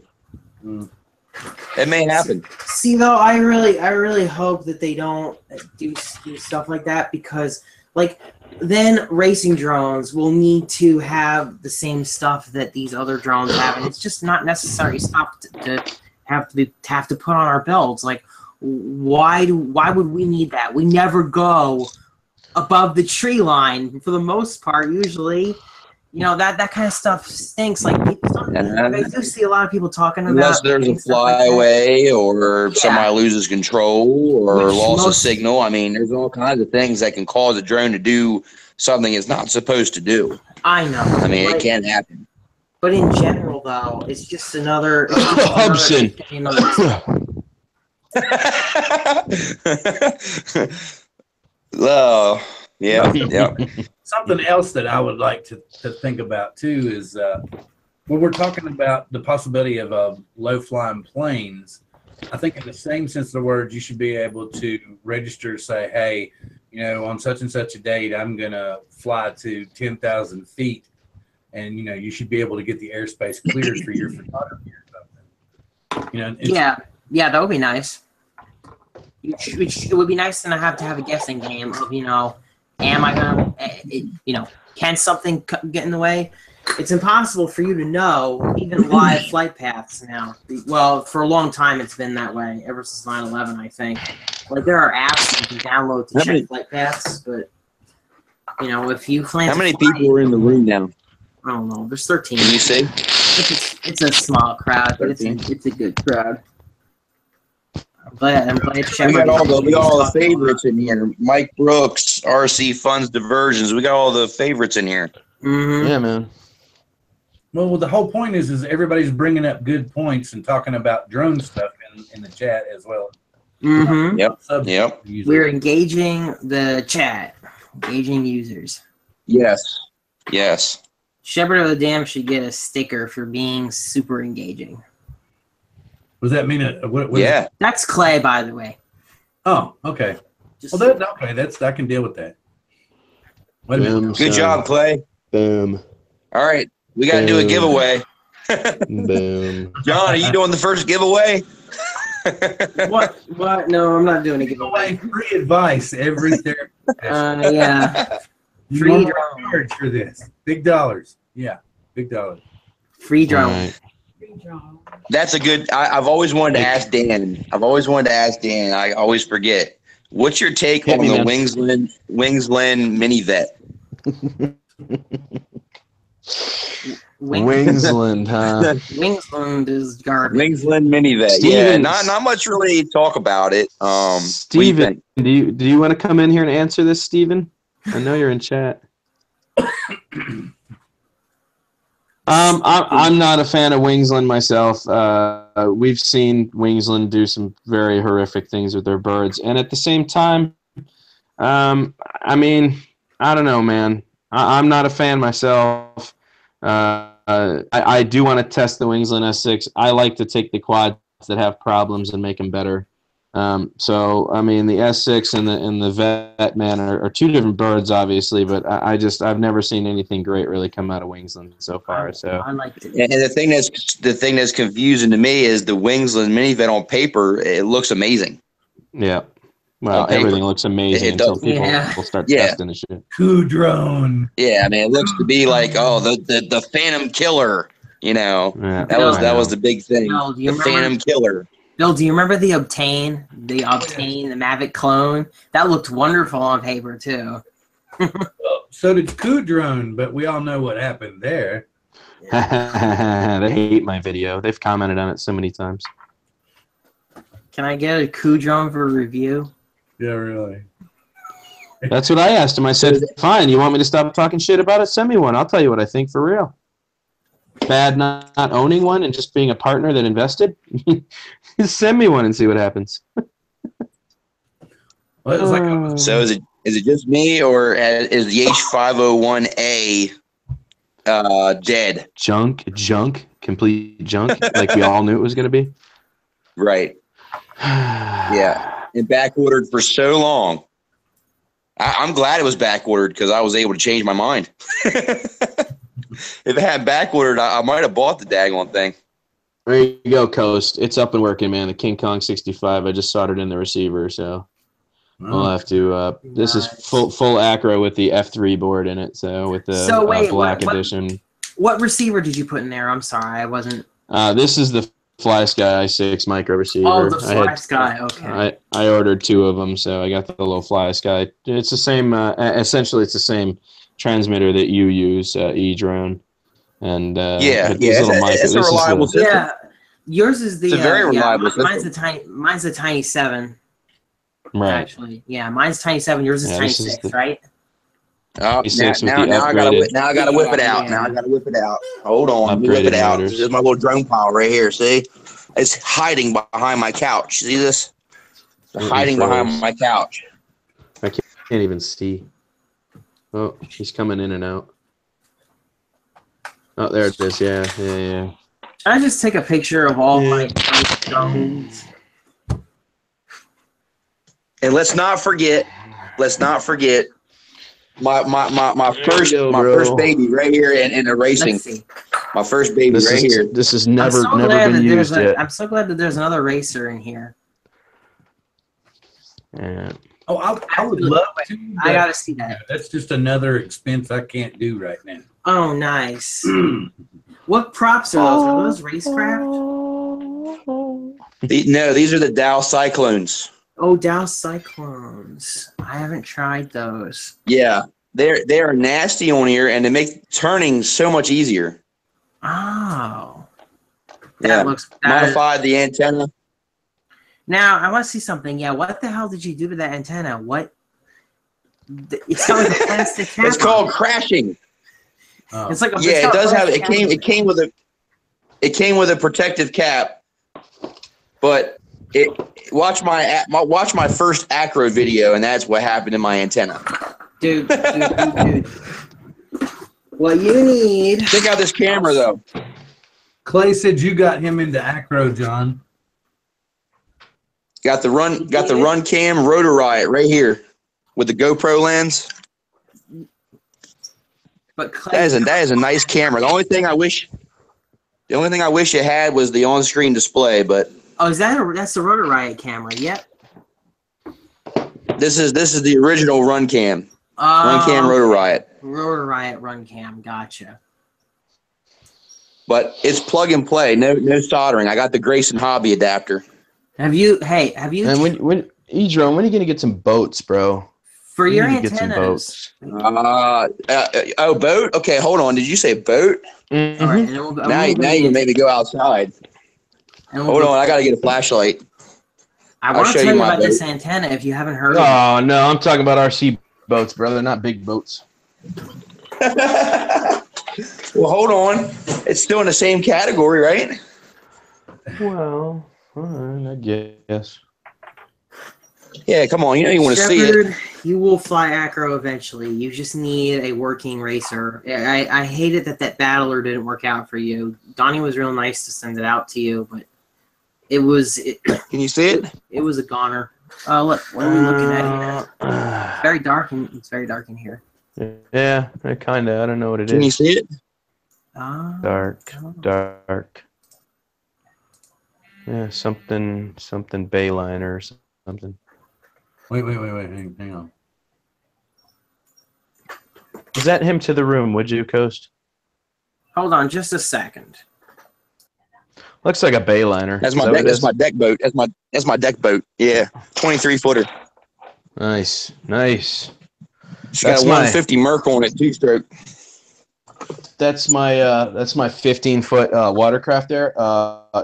It may happen. See, though, I really hope that they don't do stuff like that, because, then racing drones will need to have the same stuff that these other drones have, and it's just not necessary stuff to have to put on our belts. Why would we need that? We never go above the tree line for the most part. Usually, that kind of stuff stinks. I do see a lot of people talking about, unless there's a flyaway or somebody loses control or loss of signal. I mean, there's all kinds of things that can cause a drone to do something it's not supposed to do. I know. I mean, it can happen. But in general, though, it's just another. Hobson. Oh, yeah. Something else that I would like to think about too is when we're talking about the possibility of low flying planes. I think in the same sense of the words, you should be able to register, say, hey, on such and such a date, I'm gonna fly to 10,000 feet, and you should be able to get the airspace cleared for your photography or something. Yeah, that would be nice. It would be nice to not have to have a guessing game of am I gonna, can something get in the way? It's impossible for you to know, even live flight paths now. Well, for a long time it's been that way, ever since 9/11, I think. Like, there are apps you can download to check flight paths, but, if you plan How many people are in the room now? I don't know. There's 13. Can you see? It's a small crowd, but it's a good crowd. I'm glad We got all the favorites in here. Mike Brooks, RC Funds Diversions. We got all the favorites in here. Mm-hmm. Yeah, man. Well, the whole point is everybody's bringing up good points and talking about drone stuff in the chat as well. Mm-hmm. Yep. We're engaging the chat, engaging users. Yes. Shepherd of the Dam should get a sticker for being super engaging. Does that mean what Yeah. That's Clay, by the way. Oh, okay. Well, I can deal with that. Wait a minute. Good job, Clay. Boom. All right. We got to do a giveaway. Boom. John, are you doing the first giveaway? What? No, I'm not doing a giveaway. Free advice every therapy. Yeah. Free charge for this. Big dollars. Yeah, big dollars. Free drone. Right. That's a good. I've always wanted to ask Dan. I always forget. What's your take Hit on me, the man. Wingsland Mini Vet? Wingsland, huh? Wingsland is garbage. Wingsland Mini Vet. Steven, Yeah, not much really talk about it. Steven, do you want to come in here and answer this, Steven? I know you're in chat. I'm not a fan of Wingsland myself. We've seen Wingsland do some very horrific things with their birds, and at the same time, I mean, I don't know, man. I'm not a fan myself. I do want to test the Wingsland S6. I like to take the quads that have problems and make them better. So I mean, the S6 and the Vet Man are two different birds, obviously, but I've never seen anything great really come out of Wingsland so far. So I like it. And the thing that's confusing to me is the Wingsland Mini Vet on paper. It looks amazing. yeah. Well, everything looks amazing until people will start testing the shit. Coup drone. Yeah, I mean, it looks to be like the Phantom Killer. Yeah, that was the big thing. No, the Phantom Killer. Bill, do you remember the Obtain, the Mavic clone? That looked wonderful on paper too. So did Coup drone, but we all know what happened there. They hate my video. They've commented on it so many times. Can I get a Coup drone for review? Yeah, really. That's what I asked him. I said, fine, you want me to stop talking shit about it? Send me one. I'll tell you what I think for real. Bad not owning one and just being a partner that invested? Send me one and see what happens. Well, it was like So is it just me, or is the H501A dead? Junk, complete junk, like we all knew it was going to be. Right. Yeah. And back ordered for so long. I'm glad it was back ordered because I was able to change my mind. If it had back ordered, I might have bought the daggone thing. There you go, Coast. It's up and working, man. The King Kong 65. I just soldered in the receiver, so we'll have to. This is full acro with the F3 board in it, so with the black edition. What receiver did you put in there? I'm sorry, I wasn't. This is the Fly Sky 6 micro receiver. Oh, the Fly Sky. Okay. I ordered 2 of them, so I got the little Fly Sky. It's the same. Essentially, it's the same transmitter that you use, Edrone. And it's a reliable system. Yeah, yours is the. It's a very reliable system. Mine's the Tiny 7. Right. Actually, yeah, mine's Tiny 7. Yours is Tiny 6, right? Oh, now I gotta whip it out. Now I gotta whip it out. Hold on, let me whip it out. This is my little drone pile right here. See, it's hiding behind my couch. See this? It's hiding behind my couch. I can't even see. Oh, he's coming in and out. Oh, there it is. Yeah. Can I just take a picture of all my drones? And let's not forget my first baby right here in the racing. My first baby here. This has never been used yet. I'm so glad that there's another racer in here. Yeah. Oh, I would love to. I gotta see that. That's just another expense I can't do right now. Oh, nice. What props are those? Are those racecraft? No, these are the Dow Cyclones. Oh, Dow Cyclones. I haven't tried those. Yeah, they are nasty on here, and they make turning so much easier. Oh. Yeah, That looks modified the antenna. Now, I want to see something. Yeah, what the hell did you do to that antenna? What? It's got like a plastic cap. It's called crashing. Oh. It's like a Yeah, it does have. It came with a protective cap, but watch my first acro video, and that's what happened to my antenna. Dude. What you need? Check out this camera though. Clay said you got him into acro, John. Got the run cam Rotor Riot right here with the GoPro lens. But Clay, that is a nice camera. The only thing I wish it had was the on-screen display, but oh, that's the Rotor Riot camera? Yep. this is the original run cam. Run cam Rotor Riot. Rotor Riot run cam, gotcha. But it's plug and play, no soldering. I got the Grayson Hobby adapter. Have you? And when Edrone, when are you gonna get some boats, bro? For your need to get some antennas. Boat? Okay, hold on. Did you say boat? Mm-hmm. All right, and then Now you made me go outside. Hold on, I gotta get a flashlight. I want to show tell you you my about this boat. antenna if you haven't heard of it. Oh no, I'm talking about RC boats, brother, not big boats. Well, hold on. It's still in the same category, right? Well, all right, I guess. Yeah, come on. You know you want to see it. Shepard, you will fly acro eventually. You just need a working racer. I hated that battler didn't work out for you. Donnie was real nice to send it out to you, but Can you see it? It was a goner. Look, what are we looking at here? It's very dark it's very dark in here. Yeah, kind of. I don't know what it is. Can you see it? Dark. Yeah, something Bayline or something. Wait. Hang on. Is that him to the room, would you, Coast? Hold on just a second. Looks like a Bayliner. That's my deck. That's my deck boat. That's my deck boat. Yeah, 23-footer. Nice. It's got a 150 Merc on it, two-stroke. That's my 15-foot watercraft there.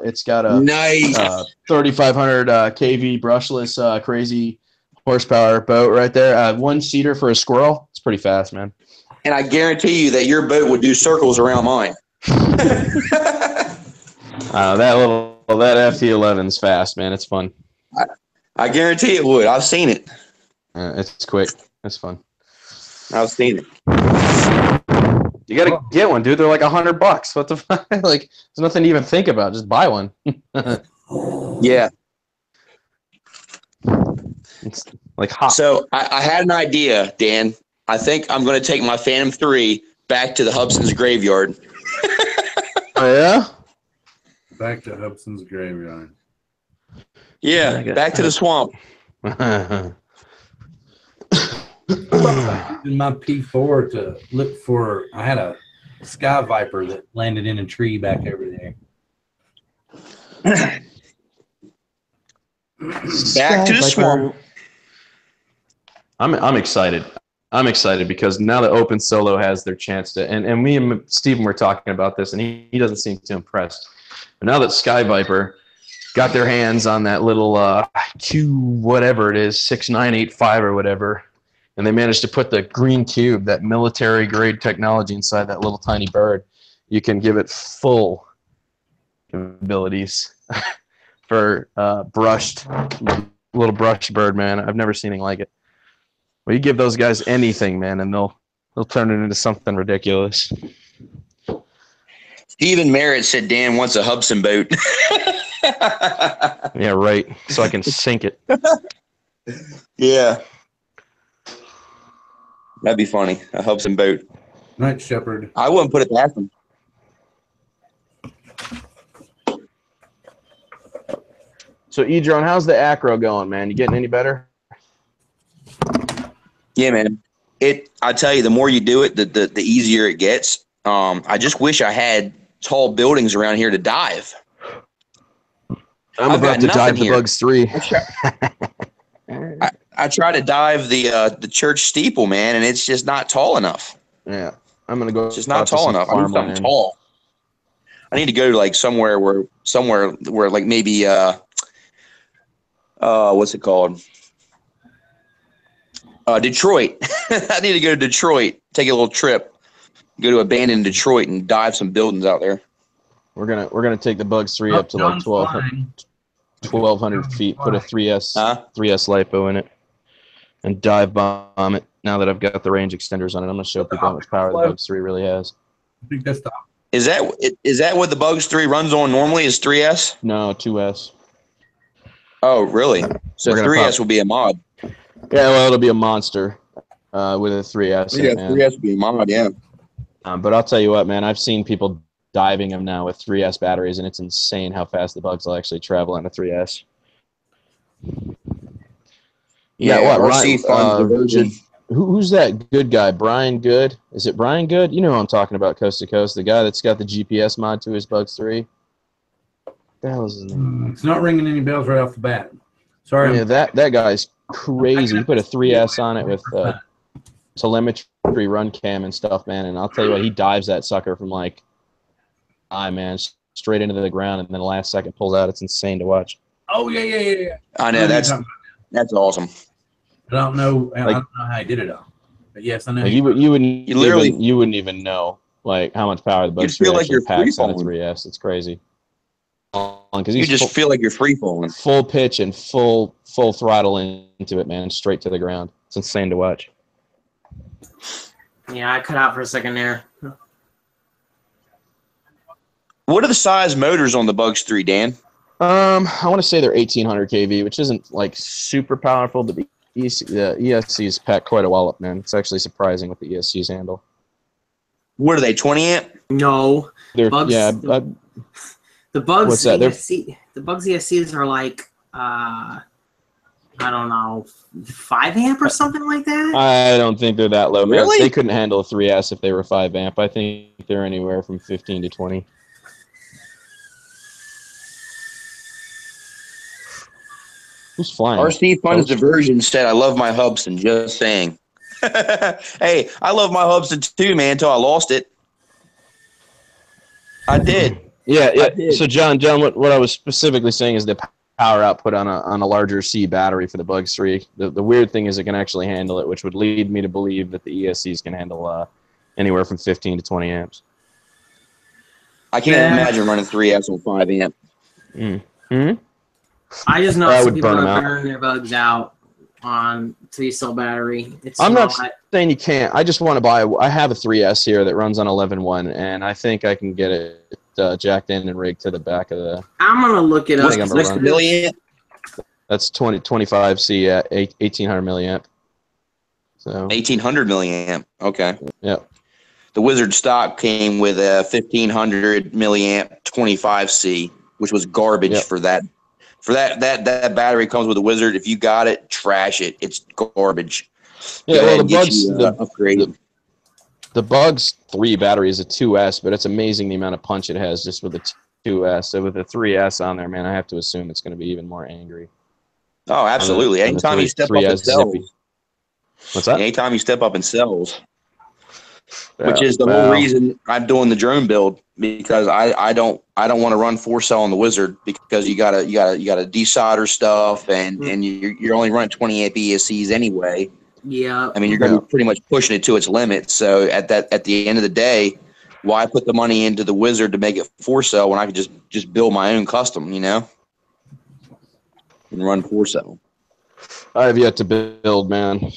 It's got a Nice 3,500 kV brushless crazy horsepower boat right there. One-seater for a squirrel. It's pretty fast, man. And I guarantee you that your boat would do circles around mine. That FT11's fast, man. It's fun. I guarantee it would. I've seen it. It's quick. It's fun. I've seen it. You gotta get one, dude. They're like $100. What the fuck? Like, there's nothing to even think about. Just buy one. Yeah. It's like hot. So I had an idea, Dan. I think I'm going to take my Phantom 3 back to the Hubson's graveyard. Oh yeah. Back to Hubson's graveyard. Yeah, back to the swamp. In my P4 to look for, I had a Sky Viper that landed in a tree back over there. Back to the swamp. I'm excited. I'm excited because now that Open Solo has their chance to, and me and Steven were talking about this, and he doesn't seem too impressed. But now that Sky Viper got their hands on that little Q whatever it is, 6985 or whatever, and they managed to put the green cube, that military grade technology inside that little tiny bird, you can give it full abilities for little brushed bird, man. I've never seen anything like it. Well, you give those guys anything, man, and they'll turn it into something ridiculous. Even Merritt said Dan wants a Hubson boat. Yeah, right. So I can sink it. Yeah. That'd be funny. A Hubson boat. Night Shepherd. I wouldn't put it past him. So, Edrone, how's the acro going, man? You getting any better? Yeah, man. I tell you, the more you do it, the easier it gets. I just wish I had tall buildings around here to dive. I'm I've about got to nothing dive the here. Bugs 3. I try to dive the church steeple, man, and it's just not tall enough. Yeah, I'm gonna go. It's just not out to tall some enough. I need something farmland. tall. I need to go to like somewhere where like maybe what's it called? Detroit. I need to go to Detroit, take a little trip, go to abandoned Detroit and dive some buildings out there. We're gonna take the Bugs 3 up to like 1,200 feet. Put a 3S lipo in it, and dive bomb it. Now that I've got the range extenders on it, I'm gonna show people how much power the Bugs 3 really has. I think that's the Is that what the Bugs 3 runs on normally? Is 3S? No, 2S. Oh, really? So 3S will be a mod. Yeah, well, it'll be a monster with a 3S. Yeah, 3S will be a mod. Yeah. But I'll tell you what, man. I've seen people diving them now with 3S batteries, and it's insane how fast the Bugs will actually travel on a 3S. Yeah, RC funds the version. Who's that good guy? Brian Good? Is it Brian Good? You know who I'm talking about, Coast to Coast. The guy that's got the GPS mod to his Bugs 3. What the hell is his name? It's not ringing any bells right off the bat. Sorry. Yeah, that guy's crazy. He put a 3S on it with telemetry, run cam, and stuff, man. And I'll tell you what, he dives that sucker from like, man, straight into the ground, and then the last second pulls out. It's insane to watch. Oh yeah. I know that's awesome. I don't know how he did it all, but yes, I know. Like you wouldn't even know like how much power the Bugs 3 actually packs on a 3S. It's crazy. Because you just feel like you're free falling, full pitch and full throttle into it, man, straight to the ground. It's insane to watch. Yeah, I cut out for a second there. What are the size motors on the Bugs 3, Dan? I want to say they're 1800 kV, which isn't like super powerful, but the ESCs pack quite a wallop, man. It's actually surprising what the ESCs handle. What are they, 20 amp? No. They're Bugs, the Bugs what's that? ESC, the Bugs ESCs are like I don't know, 5 amp or something like that. I don't think they're that low. Really? They couldn't handle a 3S if they were 5 amp. I think they're anywhere from 15 to 20. Who's flying? RC funds diversion said, "I love my Hubson." Just saying. Hey, I love my Hubson too, man. Until I lost it. I did. Yeah. So, John, what I was specifically saying is the power output on a larger C battery for the Bugs 3. The weird thing is it can actually handle it, which would lead me to believe that the ESCs can handle anywhere from 15 to 20 amps. I can't imagine running 3S on 5 amp. Mm-hmm. I just know some people are burning their Bugs out on 3-cell battery. I'm not saying you can't. I just want to buy. I have a 3S here that runs on 11.1, and I think I can get it jacked in and rigged to the back of the. I'm gonna look it up. What's the milliamp? That's 25C at 1800 milliamp. So 1800 milliamp. Okay. Yeah. The Wizard stock came with a 1500 milliamp 25C, which was garbage for that. For that battery comes with a Wizard. If you got it, trash it. It's garbage. Yeah, well, the Bugs, upgrade. The Bugs 3 battery is a 2S, but it's amazing the amount of punch it has just with the 2S. So with the 3S on there, man, I have to assume it's going to be even more angry. Oh, absolutely. Anytime you step up in cells. What's that? Anytime you step up in cells. Which is the whole reason I'm doing the drone build, because I don't want to run 4-cell on the Wizard, because you gotta desolder stuff and you're only running 20 amp ESCs anyway. Yeah. I mean, you're gonna be pretty much pushing it to its limit. So at the end of the day, why put the money into the Wizard to make it 4-cell when I could just build my own custom, and run 4-cell. I have yet to build, man.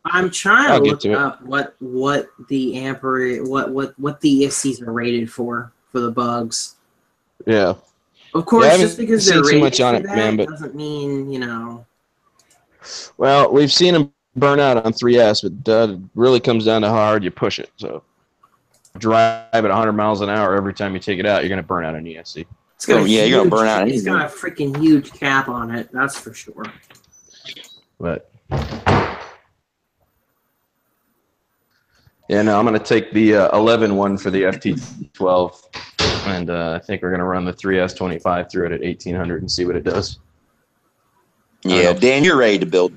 I'm trying to look up what the amperage, what the ESCs are rated for the Bugs. Yeah. Of course, just because they're rated much on for it, that man, but doesn't mean, Well, we've seen them burn out on 3S, but it really comes down to how hard you push it. So drive at 100 miles an hour every time you take it out, you're going to burn out an ESC. You're going to burn out. It's got a freaking huge cap on it, that's for sure. But Yeah, no, I'm going to take the 11 one for the FT12, and I think we're going to run the 3S25 through it at 1800 and see what it does. Yeah, Dan, you're ready to build.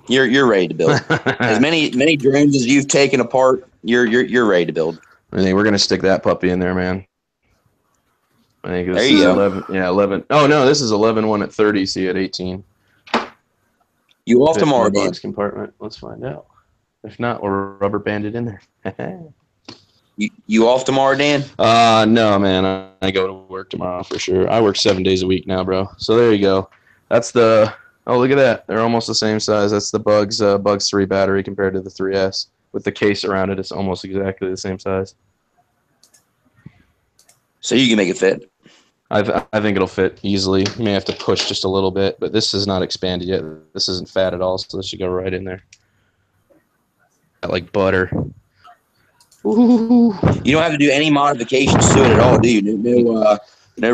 You're ready to build. As many drones as you've taken apart, you're ready to build. I think we're going to stick that puppy in there, man. I think this There you is go. 11. Yeah, 11. Oh, no, this is 11 one at 30, see at 18. You off Fit tomorrow, in the Dan? box compartment. Let's find out. If not, we're rubber banded in there. You off tomorrow, Dan? No, man. I go to work tomorrow for sure. I work 7 days a week now, bro. So there you go. That's the. Oh, look at that. They're almost the same size. That's the Bugs 3 battery compared to the 3S. With the case around it, it's almost exactly the same size. So you can make it fit. I think it'll fit easily. You may have to push just a little bit, but this is not expanded yet. This isn't fat at all, so this should go right in there. Like butter. Ooh. You don't have to do any modifications to it at all, do you? No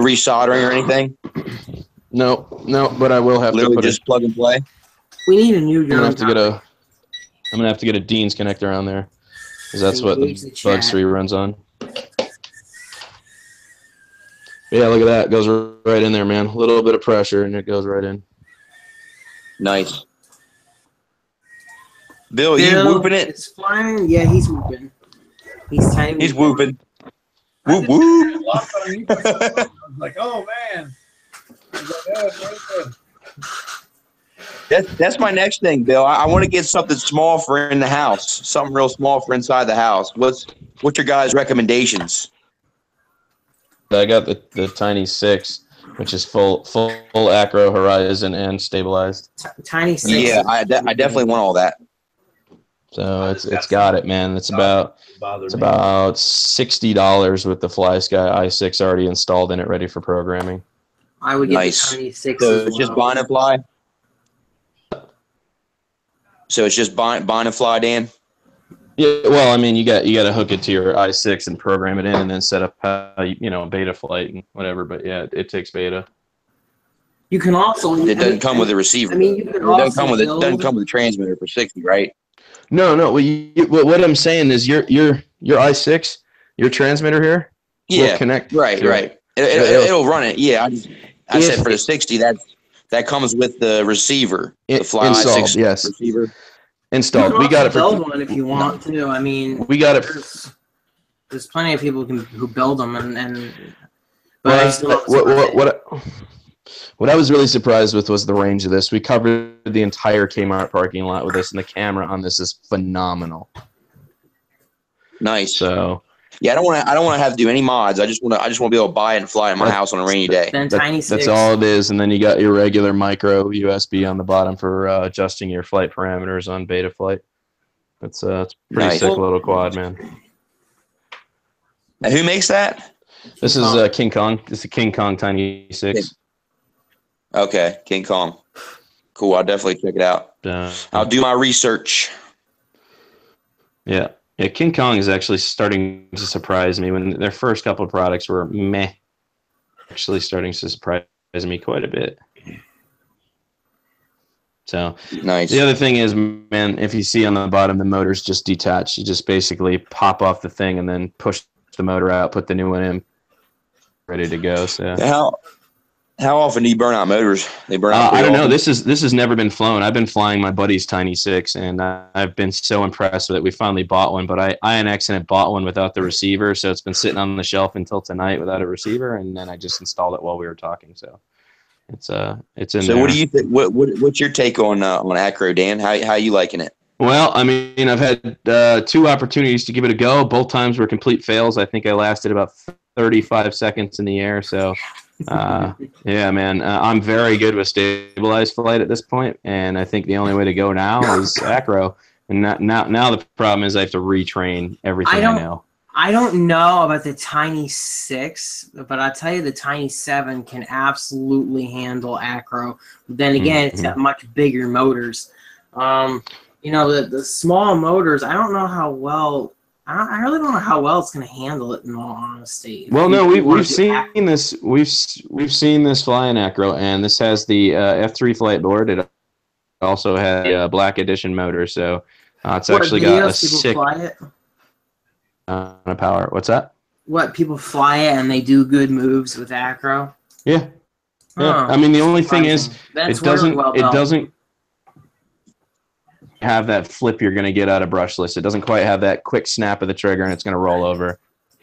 resoldering or anything? No, but I will have Literally to put just plug and play. We need a new drone. I'm gonna have to get a Dean's connector on there, because that's what the Bugs 3 runs on. Yeah, look at that. It goes right in there, man. A little bit of pressure, and it goes right in. Nice. Bill, you whooping it? It's flying. Yeah, he's whooping. He's tiny. He's whooping. Whoop, whoop. I was like, oh, man. I was like, oh, very good. That's my next thing, Bill. I want to get something small for in the house, something real small for inside the house. What's your guys' recommendations? I got the Tiny 6, which is full acro, horizon, and stabilized. Tiny 6. Yeah, I definitely want all that. So it's got it, man. It's about $60 with the FlySky i6 already installed in it, ready for programming. I would get nice. the Tiny 6. So it's just bind and fly. So it's just bind and fly, Dan. Yeah, well, I mean, you got to hook it to your i6 and program it in, and then set up beta flight and whatever. But yeah, it takes beta. You can also. It doesn't come with a receiver. I mean, you can it doesn't come with a transmitter for 60, right? No. What I'm saying is your i6, your transmitter here, will connect. Right. It'll run it. Yeah, I said for the 60, that comes with the receiver, the Fly installed, i6 yes. receiver. Installed. We got it for build one if you want to. I mean, we got it. There's plenty of people who build them, what I was really surprised with was the range of this. We covered the entire Kmart parking lot with this, and the camera on this is phenomenal. Nice. So yeah, I don't want to have to do any mods. I just want to be able to buy it and fly it in my house on a rainy day. That's all it is. And then you got your regular micro USB on the bottom for adjusting your flight parameters on beta flight. It's pretty sick little quad, man. And who makes that? This is King Kong. This is a King Kong Tiny 6. Okay, King Kong. Cool. I'll definitely check it out. I'll do my research. Yeah. Yeah, King Kong is actually starting to surprise me. When their first couple of products were meh, actually starting to surprise me quite a bit. So nice. The other thing is, man, if you see on the bottom, the motor's just detached. You just basically pop off the thing and then push the motor out, put the new one in, ready to go. So how often do you burn out motors? They burn out. I don't know. This has never been flown. I've been flying my buddy's Tiny 6, and I've been so impressed with it. We finally bought one, but I in accident bought one without the receiver, so it's been sitting on the shelf until tonight without a receiver, and then I just installed it while we were talking. So it's in. So what do you think? What's your take on Acro, Dan? How you liking it? Well, I mean, I've had 2 opportunities to give it a go. Both times were complete fails. I think I lasted about 35 seconds in the air. So, yeah, man, I'm very good with stabilized flight at this point, and I think the only way to go now is acro. And now the problem is I have to retrain everything I know. I don't know about the Tiny 6, but I'll tell you the Tiny 7 can absolutely handle acro. But then again, it's got much bigger motors. The small motors, I don't know how well. I really don't know how well it's going to handle it. In all honesty. Well, no, we've seen this. We've seen this fly in acro, and this has the F3 flight board. It also has a Black Edition motor, so it's actually got a sick. Fly it? of power. What's that? What, people fly it and they do good moves with acro? Yeah. Yeah. Huh. I mean, the only thing is, That's it doesn't. really well It built. doesn't have that flip you're going to get out of brushless. It doesn't quite have that quick snap of the trigger, and it's going to roll over.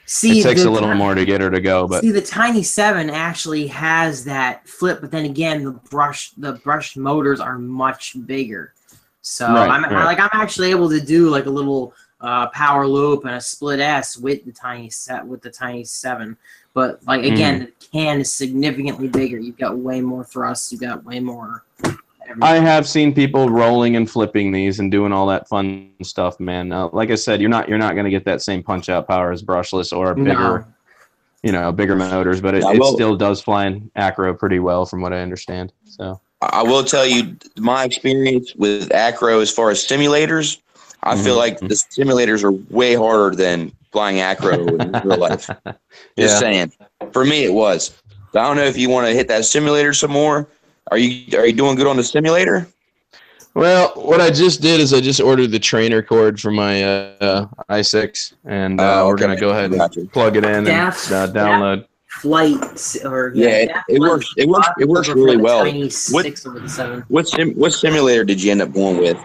See, It takes a little more to get her to go, but see, the Tiny 7 actually has that flip, but then again, the brushed motors are much bigger. So Right, I'm right. actually able to do like a little power loop and a split S with the Tiny 7. But like again, the can is significantly bigger. You've got way more thrust. You've got way more. Everything. I have seen people rolling and flipping these and doing all that fun stuff, man. Like I said, you're not going to get that same punch out power as brushless or bigger, bigger motors, but it still does fly in acro pretty well, from what I understand. So I will tell you my experience with acro as far as simulators. I feel like the simulators are way harder than flying acro in real life. Just saying. For me, it was. So I don't know if you want to hit that simulator some more. Are you doing good on the simulator? Well, what I just did is I just ordered the trainer cord for my i6, and we're going to go ahead and plug it in and download. Flight or it works. It works really well. What simulator did you end up going with?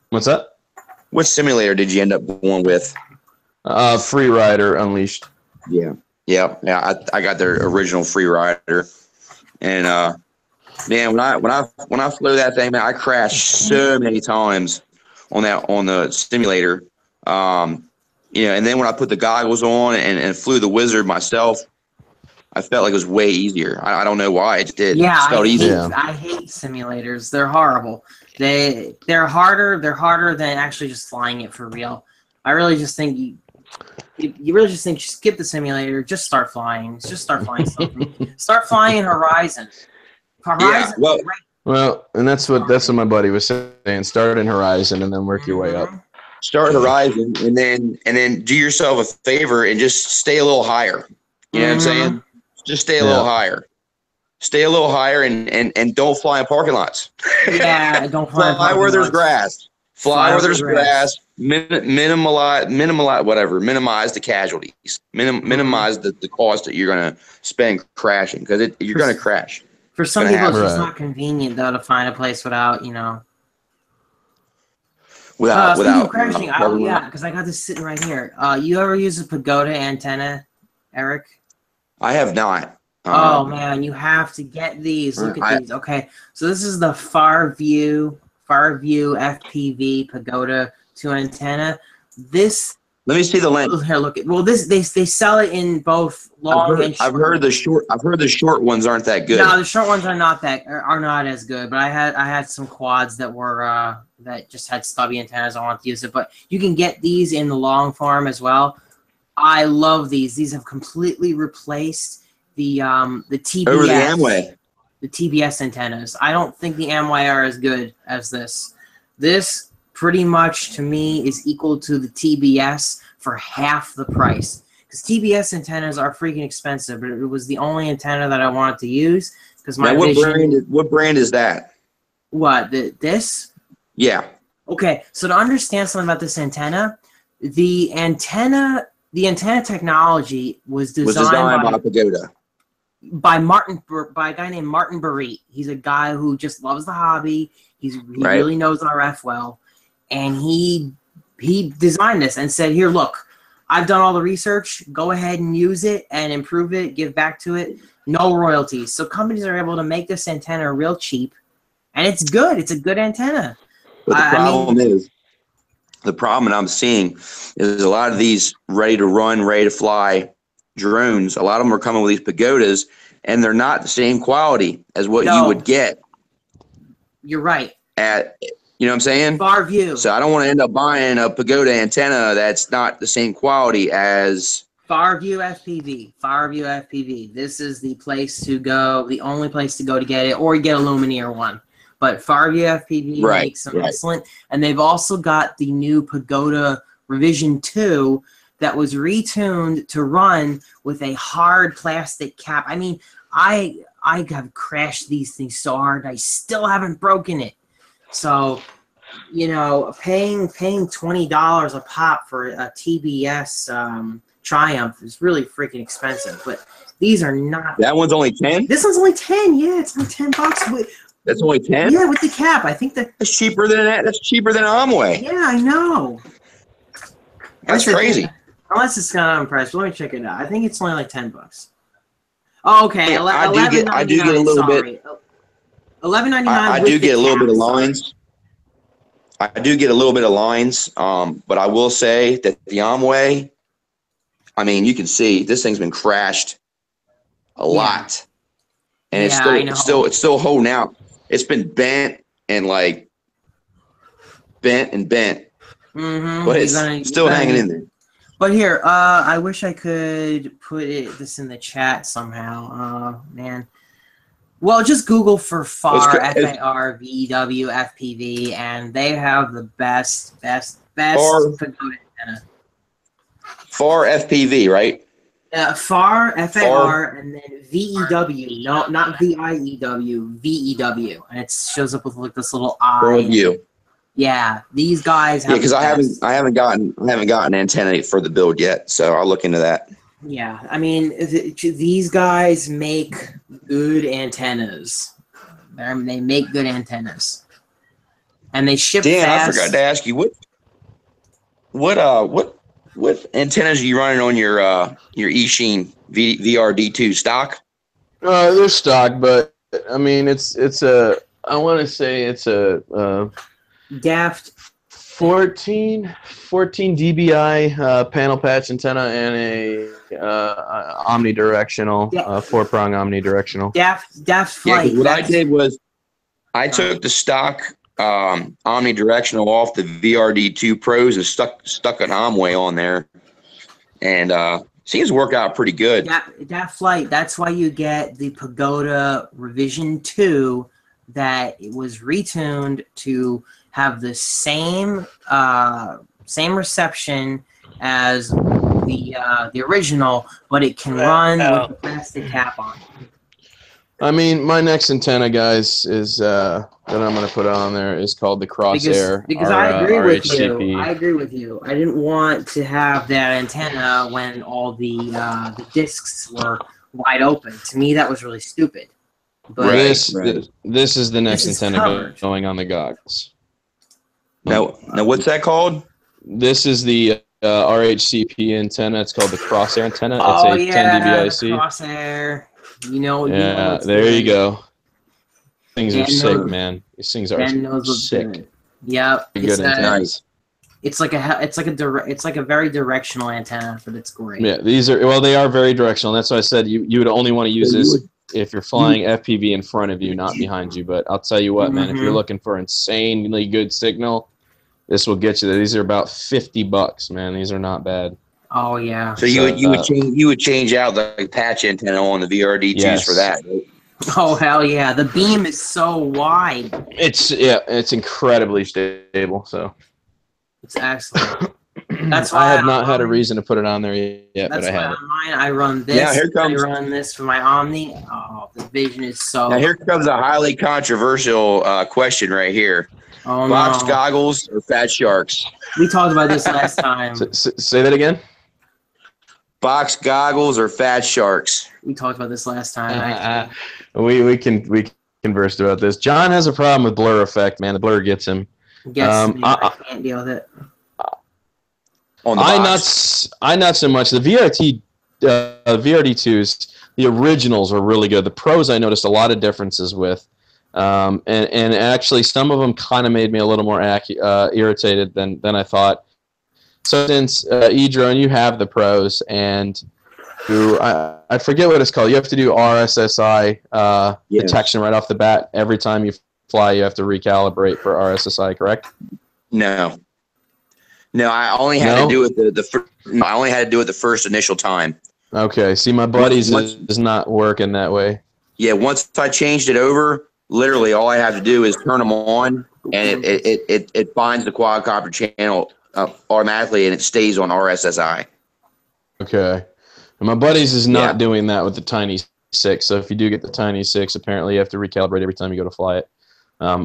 What's that? What simulator did you end up going with? Free Rider Unleashed. Yeah. I got their original Free Rider, and man, when I flew that thing, man, I crashed so many times on the simulator. And then when I put the goggles on and flew the Wizard myself, I felt like it was way easier. I don't know why, it just did. Yeah, it felt easier. I hate simulators. They're horrible. They're harder than actually just flying it for real. I really just think you really just think skip the simulator, just start flying. Just start flying something. Start flying Horizon. Yeah, well, and that's what my buddy was saying. Start in Horizon and then work your way up. Start Horizon and then do yourself a favor and just stay a little higher. You know what I'm saying? Just stay a little higher. Stay a little higher and don't fly in parking lots. Yeah, don't fly Fly where there's grass. Fly where there's grass. Minimize the casualties. Minimize the cost that you're going to spend crashing, because you're going to crash. For some people, it's just not convenient though to find a place without without crashing. Because I got this sitting right here. You ever use a pagoda antenna, Eric? I have not. Oh man, you have to get these. Look at these. Okay, so this is the Far View FPV Pagoda 2 antenna. This. Let me see the length. Here, look. Well, they sell it in both long and short. I've heard the short ones aren't that good. No, the short ones are not as good. But I had some quads that were that just had stubby antennas. I wanted to use it, but you can get these in the long form as well. I love these. These have completely replaced the TBS. Over the Amway. The TBS antennas. I don't think the Amway are as good as this. This pretty much to me is equal to the TBS for half the price. Because TBS antennas are freaking expensive, but it was the only antenna that I wanted to use because my vision. What brand is that? What this? Yeah. Okay, so to understand something about this antenna, the antenna technology was designed by Pagoda. By a guy named Martin Barrett. He's a guy who just loves the hobby. He really knows RF well, and he designed this and said, "Here, look, I've done all the research. Go ahead and use it and improve it. Give back to it. No royalties." So companies are able to make this antenna real cheap, and it's good. It's a good antenna. But the problem I'm seeing is a lot of these ready to run, ready to fly drones, a lot of them are coming with these pagodas, and they're not the same quality as what you would get. You're right. You know what I'm saying? Far View. So I don't want to end up buying a pagoda antenna that's not the same quality as Far View FPV. Far View FPV. This is the place to go, the only place to go to get it, or you get a Lumineer one. But Far View FPV makes them excellent. And they've also got the new Pagoda Revision 2 that was retuned to run with a hard plastic cap. I mean, I have crashed these things so hard, I still haven't broken it. So you know, paying $20 a pop for a TBS Triumph is really freaking expensive. But these are not. That one's only 10. This one's only 10. Yeah, it's only $10. That's only 10. Yeah, with the cap. I think That's cheaper than that. That's cheaper than Amway. Yeah, I know. That's crazy. Unless it's not on price. Let me check it out. I think it's only like $10. Oh, okay. I do get a little bit. $11.99. I do get a little bit of lines. I do get a little bit of lines. But I will say that the Amway, I mean, you can see this thing's been crashed a lot, and it's still holding out. It's been bent and like bent. Mm-hmm. But it's still hanging in there. But here, I wish I could put this in the chat somehow. Man. Well, just Google for FAR, FAR, VEW, FPV, and they have the best pagoda antenna. FAR FPV, right? FAR, FAR, and then VEW. No, not VIEW, VEW. And it shows up with like this little eye. View. Yeah, these guys have. Yeah, because I haven't gotten antenna for the build yet, so I'll look into that. Yeah, I mean, these guys make good antennas. They make good antennas, and they ship Dan, fast. I forgot to ask you what antennas are you running on your eSheen VRD2 stock? They're stock, but I mean it's a I want to say it's a Daft 14 dBi panel patch antenna and a omnidirectional 4-prong omnidirectional. Daft Flight. Yeah, what I did was I took the stock omnidirectional off the VRD2 Pros and stuck an Amway on there, and seems to work out pretty good. Daft Flight. That's why you get the Pagoda Revision 2 that it was retuned to have the same reception as the original, but it can run with a plastic cap on. I mean, my next antenna, guys, is that I'm going to put on there is called the Crosshair. Because I agree with you. I agree with you. I didn't want to have that antenna when all the discs were wide open. To me, that was really stupid. But this is the next antenna going on the goggles. Now, what's that called? This is the RHCP antenna. It's called the Crosshair antenna. It's a 10 dBi IC. Crosshair. Yeah, there you go. Things are sick, man. These things are sick. Good. Yeah, Good antennas. It's like a very directional antenna, but it's great. Yeah, they are very directional. That's why I said you would only want to use this if you're flying FPV in front of you, not behind you. But I'll tell you what, man, if you're looking for insanely good signal, this will get you there. These are about $50, man. These are not bad. Oh yeah. So you would change out the patch antenna on the VRD2s for that. Right? Oh hell yeah! The beam is so wide. It's incredibly stable. So it's excellent. That's why I have not had a reason to put it on there yet, but I have. On mine, I run this. Yeah, here comes. I run this for my Omni. Oh, the vision is so. Now here comes a highly controversial question right here. Oh, Box goggles or Fat Sharks? We talked about this last time. Say that again. Box goggles or Fat Sharks? We talked about this last time. We conversed about this. John has a problem with blur effect, man. The blur gets him. I can't deal with it. On the box. I not so much. The VRD2s, the originals are really good. The Pros I noticed a lot of differences with. And actually some of them kind of made me a little more irritated than I thought. So since Edrone, you have the Pros, and I forget what it's called. You have to do RSSI detection right off the bat. Every time you fly, you have to recalibrate for RSSI, correct? No, I only had to do it I only had to do it the first initial time. Okay, see, my buddies is not working that way. Yeah, once I changed it over, literally all I have to do is turn them on, and it finds the quadcopter channel automatically, and it stays on RSSI. Okay. And my buddies is not doing that with the Tiny 6. So if you do get the Tiny 6, apparently you have to recalibrate every time you go to fly it.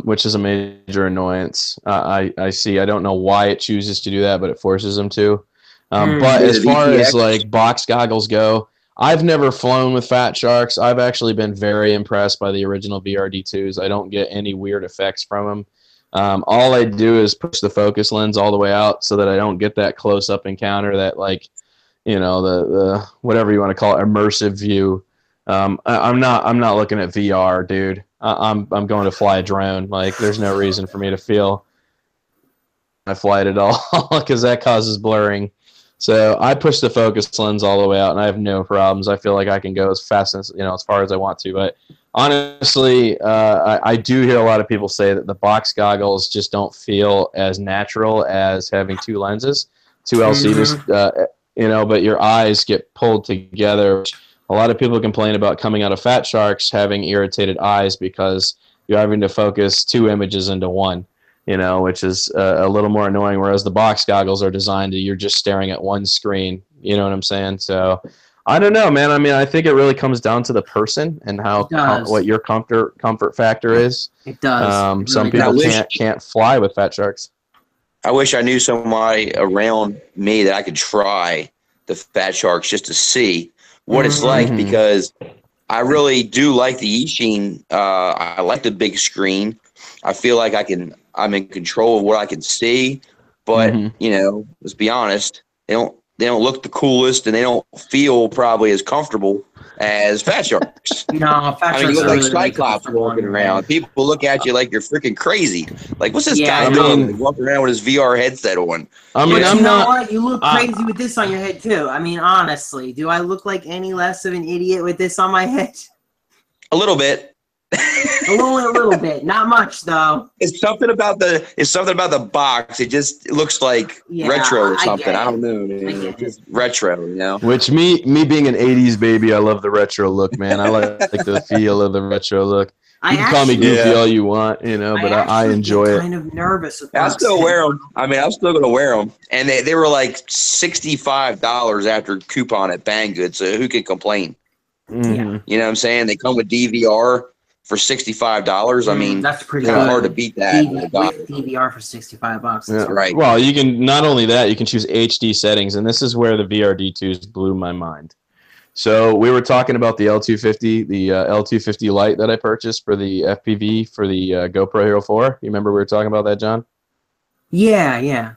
which is a major annoyance. I see. I don't know why it chooses to do that, but it forces them to. But as far as like box goggles go, I've never flown with Fat Sharks. I've actually been very impressed by the original VRD2s. I don't get any weird effects from them. All I do is push the focus lens all the way out so that I don't get that close-up encounter, that like, you know, the whatever you want to call it, immersive view. I'm not looking at VR, dude. I'm going to fly a drone. Like, there's no reason for me to feel I fly it at all because that causes blurring. So I push the focus lens all the way out, and I have no problems. I feel like I can go as fast as, you know, as far as I want to. But honestly, I do hear a lot of people say that the box goggles just don't feel as natural as having two lenses, two LCDs, you know, but your eyes get pulled together. A lot of people complain about coming out of Fat Sharks having irritated eyes because you're having to focus two images into one, you know, which is a little more annoying, whereas the box goggles are designed to, you're just staring at one screen. You know what I'm saying? So I don't know, man. I mean, I think it really comes down to the person and how what your comfort factor is. It does. Some people can't fly with Fat Sharks. I wish I knew somebody around me that I could try the Fat Sharks just to see what it's like, because I really do like the E-Sheen. I like the big screen. I feel like I'm in control of what I can see, but you know, let's be honest, they don't look the coolest, and they don't feel probably as comfortable as Fat Sharks. No, Fat Sharks. I mean, you look really like Cyclops walking around. People look at you like you're freaking crazy. Like, what's this guy doing? Walking around with his VR headset on. I mean, you know what? You look crazy with this on your head too. I mean, honestly, do I look like any less of an idiot with this on my head? A little bit. Only a little bit, not much though. It's something about the box. It just looks like retro or something. I don't know. It's just retro, you know. Which me being an '80s baby, I love the retro look, man. I like the feel of the retro look. You can call me goofy all you want, you know, but I enjoy it. Kind of nervous. I still wear them. I mean, I'm still gonna wear them, and they were like $65 after coupon at Banggood. So who can complain? You know what I'm saying? They come with DVR for $65. I mean, that's pretty hard to beat that. With DVR for $65. Yeah. Right. Well, you can not only that, you can choose HD settings, and this is where the VRD2s blew my mind. So we were talking about the L250, the L250 Lite that I purchased for the FPV for the GoPro Hero 4. You remember we were talking about that, John? Yeah.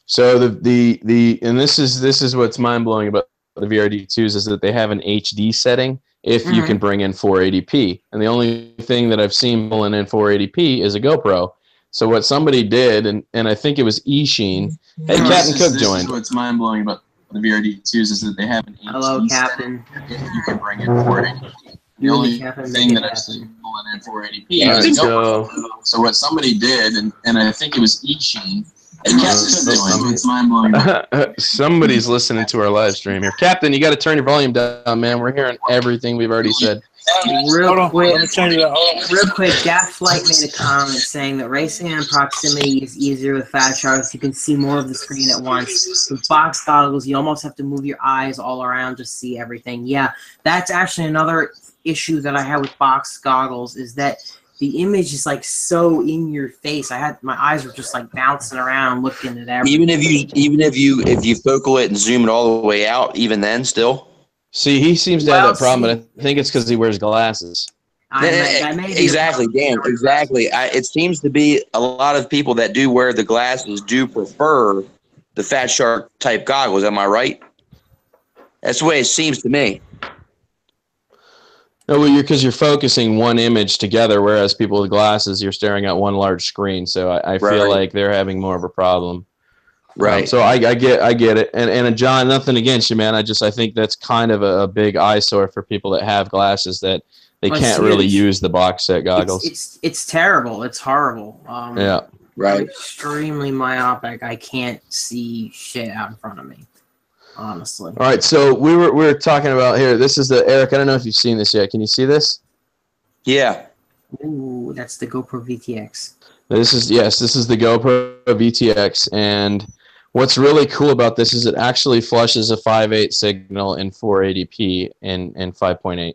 So and this is what's mind blowing about the VRD2s is that they have an HD setting if you can bring in 480p. And the only thing that I've seen pulling in 480p is a GoPro. So what somebody did, and I think it was E-Sheen. Hey, Captain Cook joined. This is what's mind-blowing about the VRD2s is that they have an HD Hello, Captain. if you can bring in 480p. The only thing that I've seen pulling in 480p is a GoPro. So what somebody did, and I think it was E-Sheen. Hey, Captain, it's mind-blowing. Somebody's listening to our live stream here. Captain, you got to turn your volume down, man. We're hearing everything we've already said. Real quick, Gaslight made a comment saying that racing in proximity is easier with Fat Sharks. You can see more of the screen at once. With box goggles, you almost have to move your eyes all around to see everything. Yeah, that's actually another issue that I had with box goggles is that the image is like so in your face. My eyes were just like bouncing around looking at everything. Even if you focal it and zoom it all the way out, even then still. See, he seems to have that problem, but I think it's because he wears glasses. Exactly, Dan. Exactly. It seems to be a lot of people that do wear the glasses do prefer the Fat Shark type goggles. Am I right? That's the way it seems to me. No, well, because you're focusing one image together, whereas people with glasses, you're staring at one large screen. So I feel like they're having more of a problem. Right. So I get it. And John, nothing against you, man. I think that's kind of a big eyesore for people that have glasses that they can't really use the box set goggles. It's terrible. It's horrible. Yeah. Right. I'm extremely myopic. I can't see shit out in front of me. Honestly. All right, so we were talking about here. This is the Eric. I don't know if you've seen this yet. Can you see this? Yeah. Ooh, that's the GoPro VTX. This is the GoPro VTX, and what's really cool about this is it actually flushes a 5.8 signal in 480p and 5.8.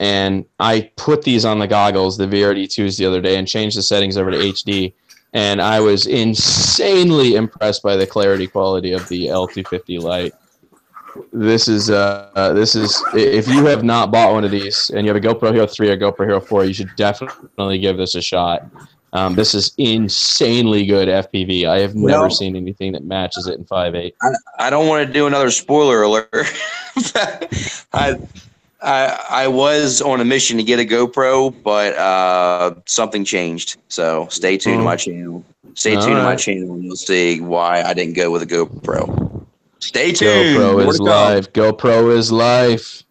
and I put these on the goggles, the VRD2s, the other day, and changed the settings over to HD. And I was insanely impressed by the clarity quality of the L250 Lite. This is if you have not bought one of these and you have a GoPro Hero 3 or GoPro Hero 4, you should definitely give this a shot. This is insanely good FPV. I have never seen anything that matches it in 5.8. I don't want to do another spoiler alert. I was on a mission to get a GoPro, but something changed. So stay tuned to my channel. Stay tuned to my channel, and you'll see why I didn't go with a GoPro. Stay tuned. GoPro is life. GoPro is life.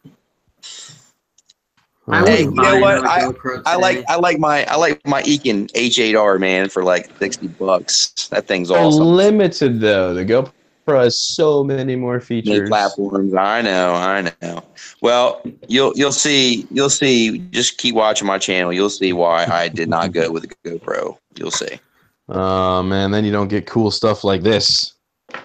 Hey, you know what? I like my Ekin H8R, man, for like $60. That thing's awesome. Limited though. The GoPro has so many more features. Platforms. I know. Well, you'll see. Just keep watching my channel. You'll see why I did not go with the GoPro. You'll see. Oh man, then you don't get cool stuff like this.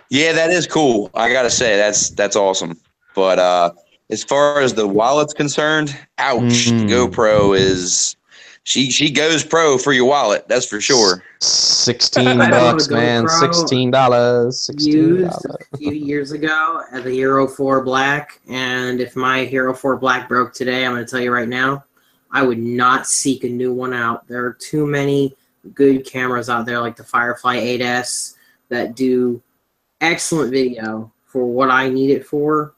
Yeah, that is cool. I gotta say that's awesome. But as far as the wallet's concerned, ouch. The GoPro is she goes pro for your wallet. That's for sure. $16, man. $16. Used a few years ago at the Hero 4 Black, and if my Hero 4 Black broke today, I'm going to tell you right now, I would not seek a new one out. There are too many good cameras out there, like the Firefly 8S, that do excellent video for what I need it for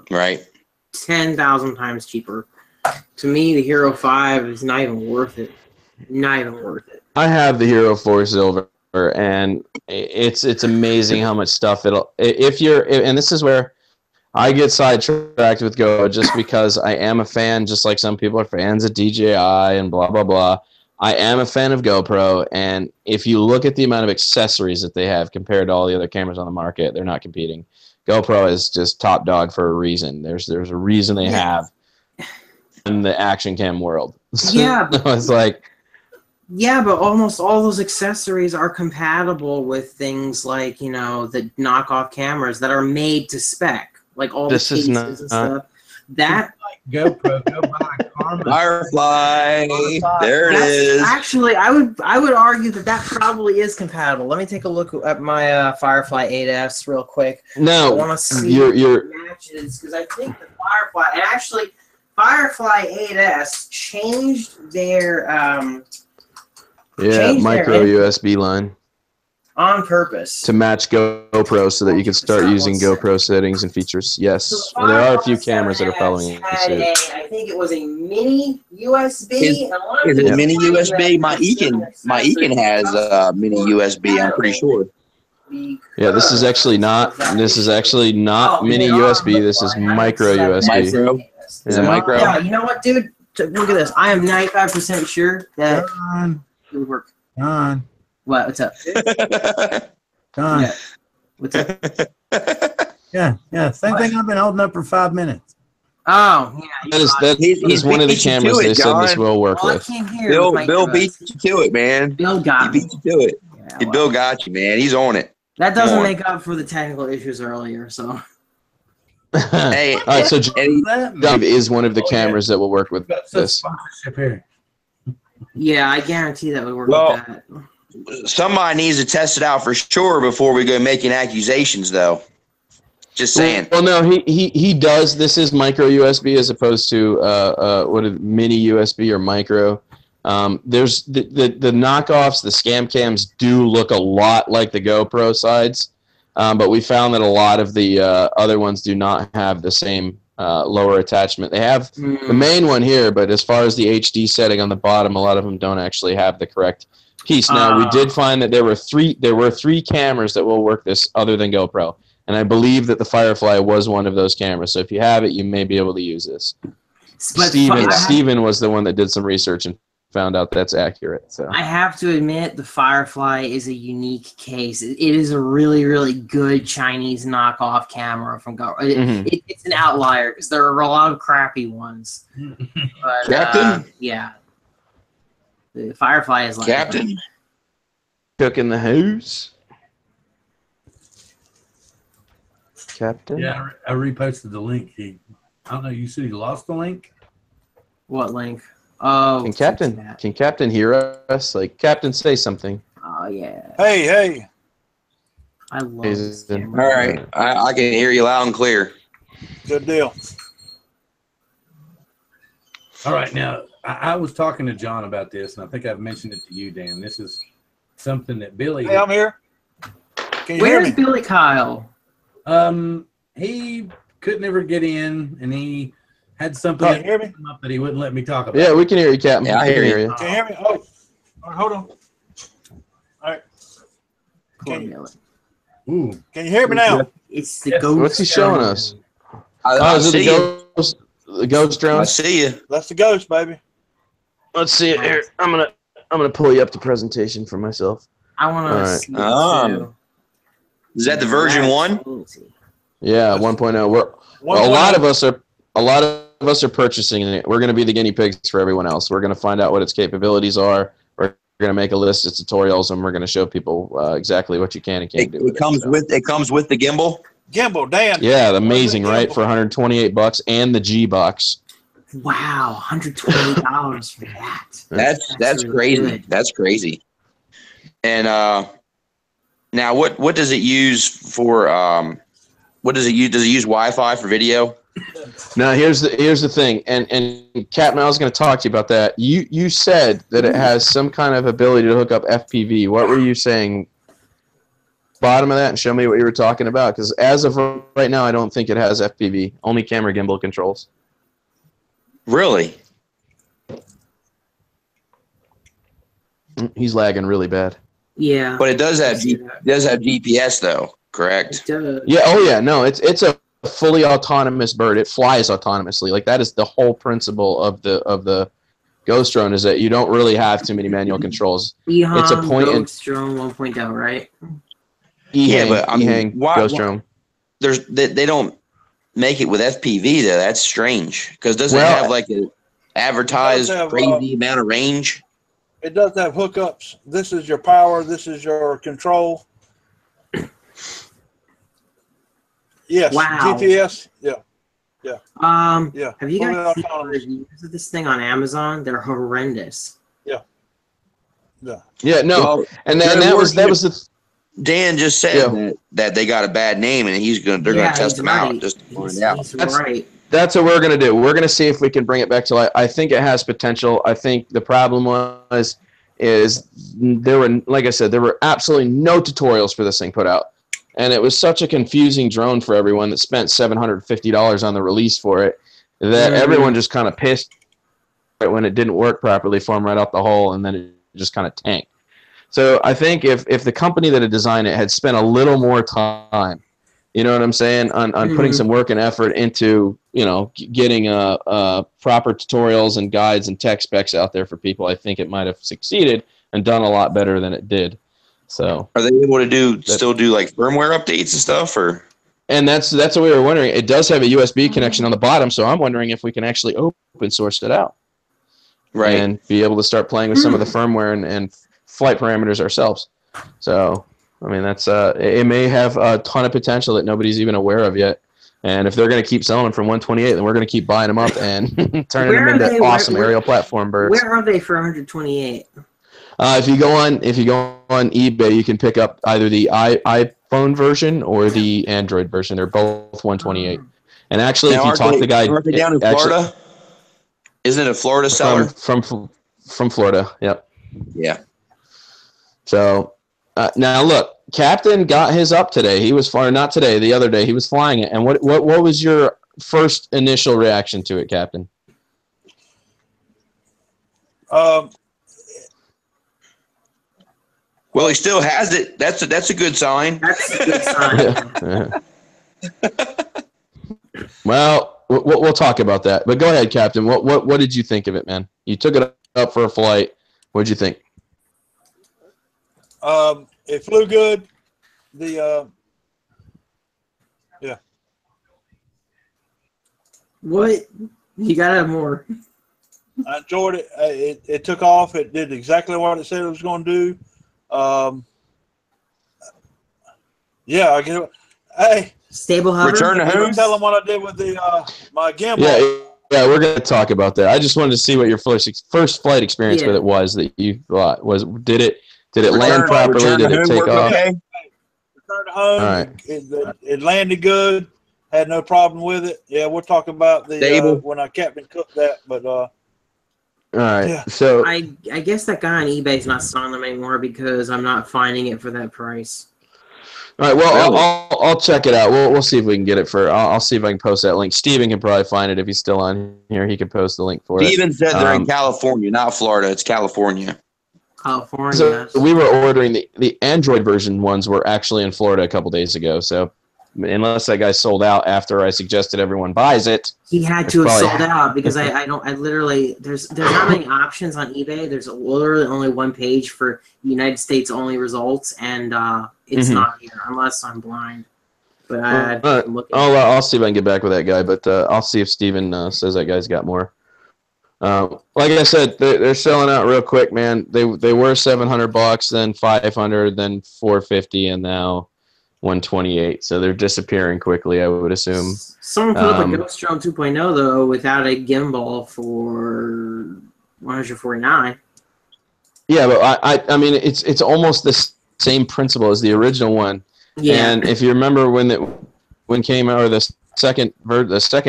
right 10,000 times cheaper. To me, the Hero 5 is not even worth it. Not even worth it. I have the Hero 4 Silver, and it's amazing how much stuff and this is where I get sidetracked with Go, just because I am a fan, just like some people are fans of DJI and blah blah blah. I am a fan of GoPro, and if you look at the amount of accessories that they have compared to all the other cameras on the market, they're not competing. GoPro is just top dog for a reason. There's a reason they have in the action cam world. Yeah. It's like, yeah, but almost all those accessories are compatible with things like, you know, the knockoff cameras that are made to spec, like all the cases and stuff. That GoPro, go buy Karma. Firefly. There it is. Actually, I would argue that probably is compatible. Let me take a look at my Firefly 8S real quick. No, I want to see your matches, because I think the Firefly, and actually Firefly 8S changed their micro USB line on purpose to match GoPro, so that you can start using GoPro settings and features. Yes, so and there are a few cameras that are following suit. I think it was a mini USB. Is it mini USB? My Ekin has a mini USB. I'm pretty sure. Yeah, this is actually not. This is actually not mini USB. This is micro USB. Micro. Is it micro? Yeah, you know what, dude? Look at this. I am 95% sure that it would work. John. What? What's up? John. Yeah. What's up? Yeah. Same thing I've been holding up for 5 minutes. Oh, yeah. That is one of the cameras they said this will work with. Bill beat you to it, man. Bill got me. He beat you to it. Yeah, Bill got you, man. He's on it. That doesn't make up for the technical issues earlier, so. Hey, all right. So Dave is one of the cameras that will work with this. Sponsorship here. Yeah, I guarantee that would work with that. Somebody needs to test it out for sure before we go making accusations, though. Just saying. Well, no, he does. This is micro USB as opposed to mini USB or micro. There's the knockoffs, the scam cams do look a lot like the GoPro sides, but we found that a lot of the other ones do not have the same lower attachment. They have the main one here, but as far as the HD setting on the bottom, a lot of them don't actually have the correct piece. Now, we did find that there were three cameras that will work this other than GoPro, and I believe that the Firefly was one of those cameras. So if you have it, you may be able to use this. Steven was the one that did some research and found out that's accurate. So I have to admit, the Firefly is a unique case. It is a really, really good Chinese knockoff camera from GoPro. It's an outlier because there are a lot of crappy ones. But, Captain? Yeah. The Firefly is like Captain. Cook in the house. Captain? Yeah, I reposted the link. I don't know, you said you lost the link? What link? Oh, Can Captain hear us? Like, Captain, say something. Oh yeah. Hey. I love this All camera. right, I can hear you loud and clear. Good deal. All right, now I was talking to John about this, and I think I've mentioned it to you, Dan. This is something that Billy. Hey, I'm here. Can you Where's hear me? Billy Kyle? He couldn't ever get in, and he had something Can you hear me? come up that he wouldn't let me talk about. Yeah, we can hear you, Captain. Yeah, I We can hear you. Can you hear me? Oh, all right, hold on. All right. Poor Can you- Billy. Ooh, Can you hear me now? It's the Yes. ghost. What's he showing us? I Is it see you. the ghost drone? I see you. That's the ghost, baby. Let's see it here. I'm gonna pull you up the presentation for myself. I want All to right. see it Ah. too. Is that the version That's 1? fancy. Yeah, That's- 1.0. Well, a 1.0. lot of us are purchasing it. We're going to be the guinea pigs for everyone else. We're going to find out what its capabilities are. We're going to make a list of tutorials, and we're going to show people exactly what you can and can't do. It comes with the gimbal. Gimbal, Dan. Yeah, amazing, Where's the right? gimbal? For $128 and the G box. Wow, $128 for that. That's really crazy. good. That's crazy. And now what does it use for? What does it use? Does it use Wi-Fi for video? Now here's the thing, and Captain, I was going to talk to you about that. You said that it has some kind of ability to hook up FPV. What were you saying? Bottom of that, and show me what you were talking about. Because as of right now, I don't think it has FPV. Only camera gimbal controls. Really? He's lagging really bad. Yeah. But it does have GPS though, correct? It does. Yeah. Oh yeah. No, it's a fully autonomous bird. It flies autonomously. Like that is the whole principle of the ghost drone, is that you don't really have too many manual controls. It's a point in Ghost Drone 1.0, right? Yeah, but I mean, E-Hang, ghost drone. They don't make it with FPV though. That's strange because doesn't it Well, have like an advertised It does have, crazy amount of range? It does have hookups. This is your power. This is your control. Yes. Wow. GPS. Yeah. Yeah. Have you Fully guys seen autonomous. reviews of this thing on Amazon? They're horrendous. Yeah. Yeah. No. Well, and then that was the. Dan just said that they got a bad name and they're gonna test them out just to find out. He's That's- right. That's what we're going to do. We're going to see if we can bring it back to life. I think it has potential. I think the problem is there were, like I said, there were absolutely no tutorials for this thing put out. And it was such a confusing drone for everyone that spent $750 on the release for it that everyone just kind of pissed when it didn't work properly for them right out the hole, and then it just kind of tanked. So I think if the company that had designed it had spent a little more time, you know what I'm saying, on putting some work and effort into, getting proper tutorials and guides and tech specs out there for people, I think it might have succeeded and done a lot better than it did. So are they able to still do like firmware updates and stuff, or? And that's what we were wondering. It does have a USB connection on the bottom, so I'm wondering if we can actually open source it out, Right. and be able to start playing with some of the firmware and flight parameters ourselves. So, I mean, that's it may have a ton of potential that nobody's even aware of yet. And if they're going to keep selling them from 128, then we're going to keep buying them up and turning them into awesome aerial platform birds. Where are they for 128? If you go on eBay, you can pick up either the iPhone version or the Android version. They're both 128. And actually, Now, if you talk to the guy, aren't they down in Florida? Isn't it a Florida seller? From Florida, yep. Yeah. So now look, Captain got his up today. He was flying, not today, the other day. He was flying it. And what was your first initial reaction to it, Captain? Well, he still has it. That's a good sign. That's a good sign. Well, we'll talk about that. But go ahead, Captain. What did you think of it, man? You took it up for a flight. What did you think? It flew good. What? You gotta have more. I enjoyed it. It took off. It did exactly what it said it was going to do. Yeah, I get it. Hey, Stable hover. Return to home. tell them what I did with the my gimbal. Yeah, Yeah, we're gonna talk about that. I just wanted to see what your first flight experience with it was that you thought was. Did it land properly? Did it take off? Okay. Returned to home. All right. It landed good. Had no problem with it. Yeah, we'll talk about the when I Captain Cook that, but all right. Yeah. So I guess that guy on eBay's not selling them anymore because I'm not finding it for that price. all right. Well, I'll check it out. We'll see if we can get it for. I'll see if I can post that link. Steven can probably find it if he's still on here. He can post the link for it. Steven said they're in California, not Florida. It's California. California. So we were ordering the Android version ones were actually in Florida a couple days ago. So unless that guy sold out after I suggested everyone buys it, he had to have sold out because I literally there's not many options on eBay. There's literally only one page for United States only results, and it's not here unless I'm blind. But I'll see if I can get back with that guy. But I'll see if Steven says that guy's got more. Like I said, they're selling out real quick, man. They were $700, then $500, then $450, and now $128. So they're disappearing quickly, I would assume. Someone put up a Ghost Drone 2.0 though without a gimbal for $149. Yeah, but I mean it's almost the same principle as the original one. Yeah. And if you remember when came out, or the second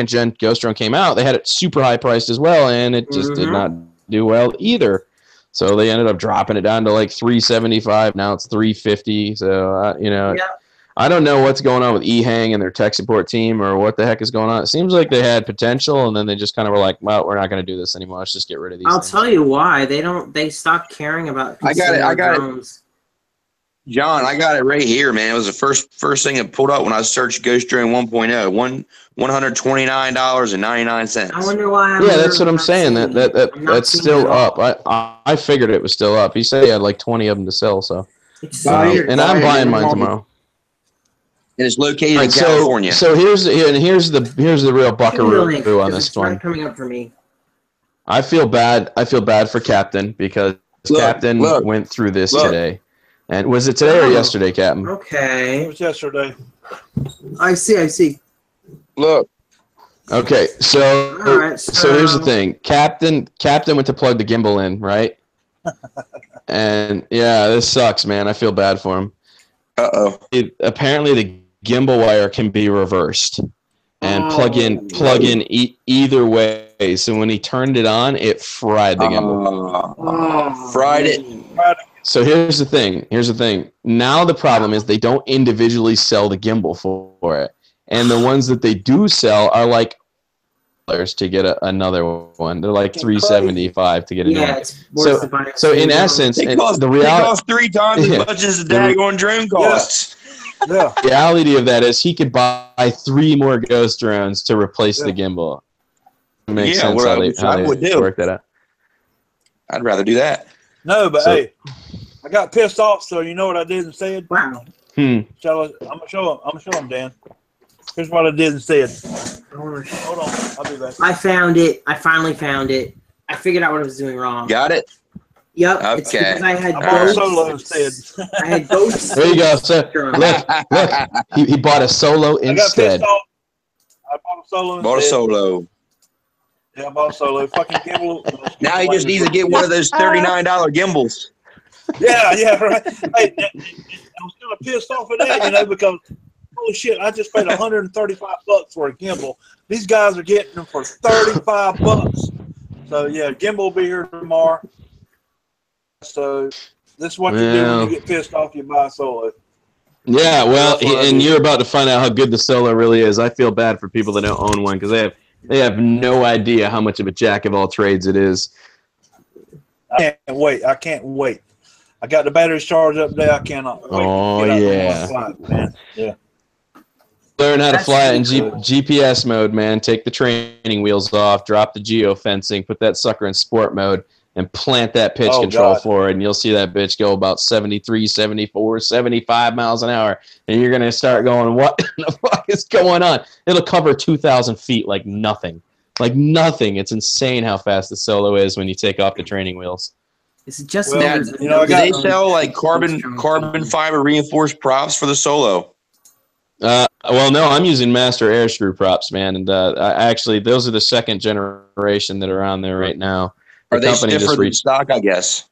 gen Ghost Drone came out, they had it super high priced as well, and it just did not do well either. So they ended up dropping it down to like $375. Now it's $350. So I don't know what's going on with eHang and their tech support team, or what the heck is going on. It seems like they had potential, and then they just kind of were like, "Well, we're not going to do this anymore. Let's just get rid of these." I'll tell you why. They stopped caring about. I got it. John, I got it right here, man. It was the first thing that pulled up when I searched Ghost Drone 1.0. $129.99. I wonder why. That's what I'm saying. That's still up. I figured it was still up. He said he had like 20 of them to sell. So, and I'm buying mine tomorrow. And it's located in California. So here's the real buckaroo on this one. Coming up for me. I feel bad for Captain because Captain went through this today. And was it today or yesterday, Captain? Okay. It was yesterday. I see. Look. Okay, so here's the thing. Captain went to plug the gimbal in, right? And yeah, this sucks, man. I feel bad for him. Apparently the gimbal wire can be reversed and plug in either way. So when he turned it on, it fried the gimbal. Fried it. So here's the thing. Now the problem is they don't individually sell the gimbal for it, and the ones that they do sell are like to get another one. They're like $375 to get a new one. So in essence, they cost 3 times as much as the daggone drone costs. Yeah. The reality of that is he could buy 3 more Ghost Drones to replace the gimbal. It makes sense how they work that out. I'd rather do that. No, but hey, I got pissed off, so you know what I did and said? Wow. I'm gonna show him, Dan. Here's what I did and said. Hold on, I'll be back. I found it. I finally found it. I figured out what I was doing wrong. Got it? Yep. Okay. It's because I had Solo instead. I had ghosts. There you go. So look, he bought a Solo instead. I got pissed off. I bought a Solo instead. Bought a Solo. Yeah, I bought a Solo. Fucking gimbal. Now he just needs to get one of those $39 gimbals. Yeah, right. Hey, I'm still pissed off at that, because holy shit, I just paid $135 for a gimbal. These guys are getting them for $35. So yeah, gimbal will be here tomorrow. So this is what you do when you get pissed off. You buy a Solo. Yeah, well, and you're about to find out how good the Solo really is. I feel bad for people that don't own one because they have no idea how much of a jack of all trades it is. I can't wait. I got the batteries charged up there. I cannot wait. Oh, yeah. Flight, man. Yeah. Learn how to fly it in GPS mode, man. Take the training wheels off, drop the geofencing, put that sucker in sport mode, and plant that pitch control forward, and you'll see that bitch go about 73, 74, 75 miles an hour. And you're going to start going, what the fuck is going on? It'll cover 2,000 feet like nothing. Like nothing. It's insane how fast the Solo is when you take off the training wheels. Is it just do they sell like carbon fiber reinforced props for the Solo? Well, no, I'm using Master Air Screw props, man, and actually, those are the second generation that are on there right now. Are they stiffer than stock? I guess.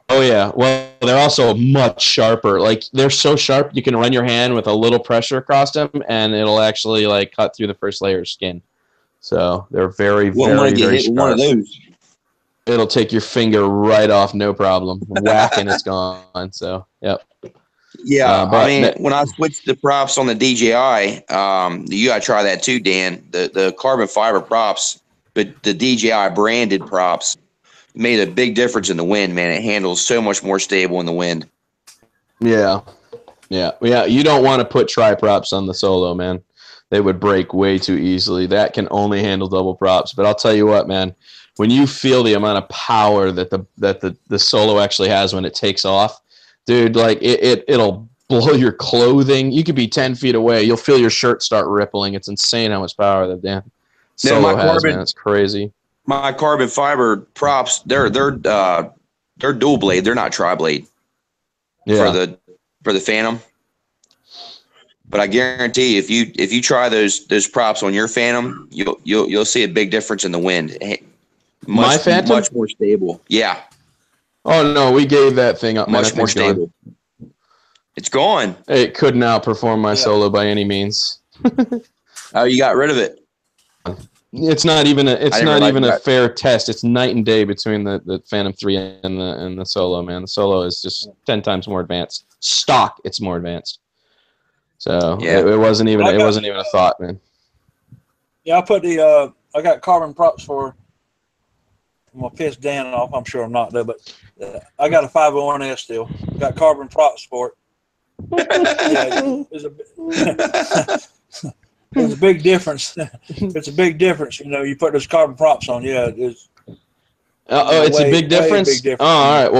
Oh yeah. Well, they're also much sharper. Like they're so sharp, you can run your hand with a little pressure across them, and it'll actually like cut through the first layer of skin. So they're very, very hit one of those. It'll take your finger right off, no problem. Whack and it's gone. So, yep. Yeah, I mean, when I switched the props on the DJI, you got to try that too, Dan. The carbon fiber props, but the DJI branded props made a big difference in the wind, man. It handles so much more stable in the wind. Yeah. You don't want to put tri-props on the Solo, man. They would break way too easily. That can only handle double props. But I'll tell you what, man. When you feel the amount of power that the Solo actually has when it takes off, dude, like it'll blow your clothing. You could be 10 feet away. You'll feel your shirt start rippling. It's insane how much power that damn Solo has, man. It's crazy. My carbon fiber props, they're dual blade. They're not tri-blade. Yeah. For the Phantom. But I guarantee if you try those props on your Phantom, you'll see a big difference in the wind. My Phantom? Much more stable. Yeah. Oh no, we gave that thing up. Much more stable. It's gone. It couldn't outperform my Solo by any means. Oh, you got rid of it. It's not even a fair test. It's night and day between the Phantom 3 and the Solo, man. The Solo is just 10 times more advanced. Stock, it's more advanced. So yeah. it wasn't even a thought, man. Yeah, I got carbon props for. I'm gonna piss Dan off. I'm sure I'm not though, but I got a 501S still. Got carbon props for it. Yeah, there's a big difference. It's a big difference. You know, you put those carbon props on. Yeah, it is. It's a big difference. Big difference. Oh, all right.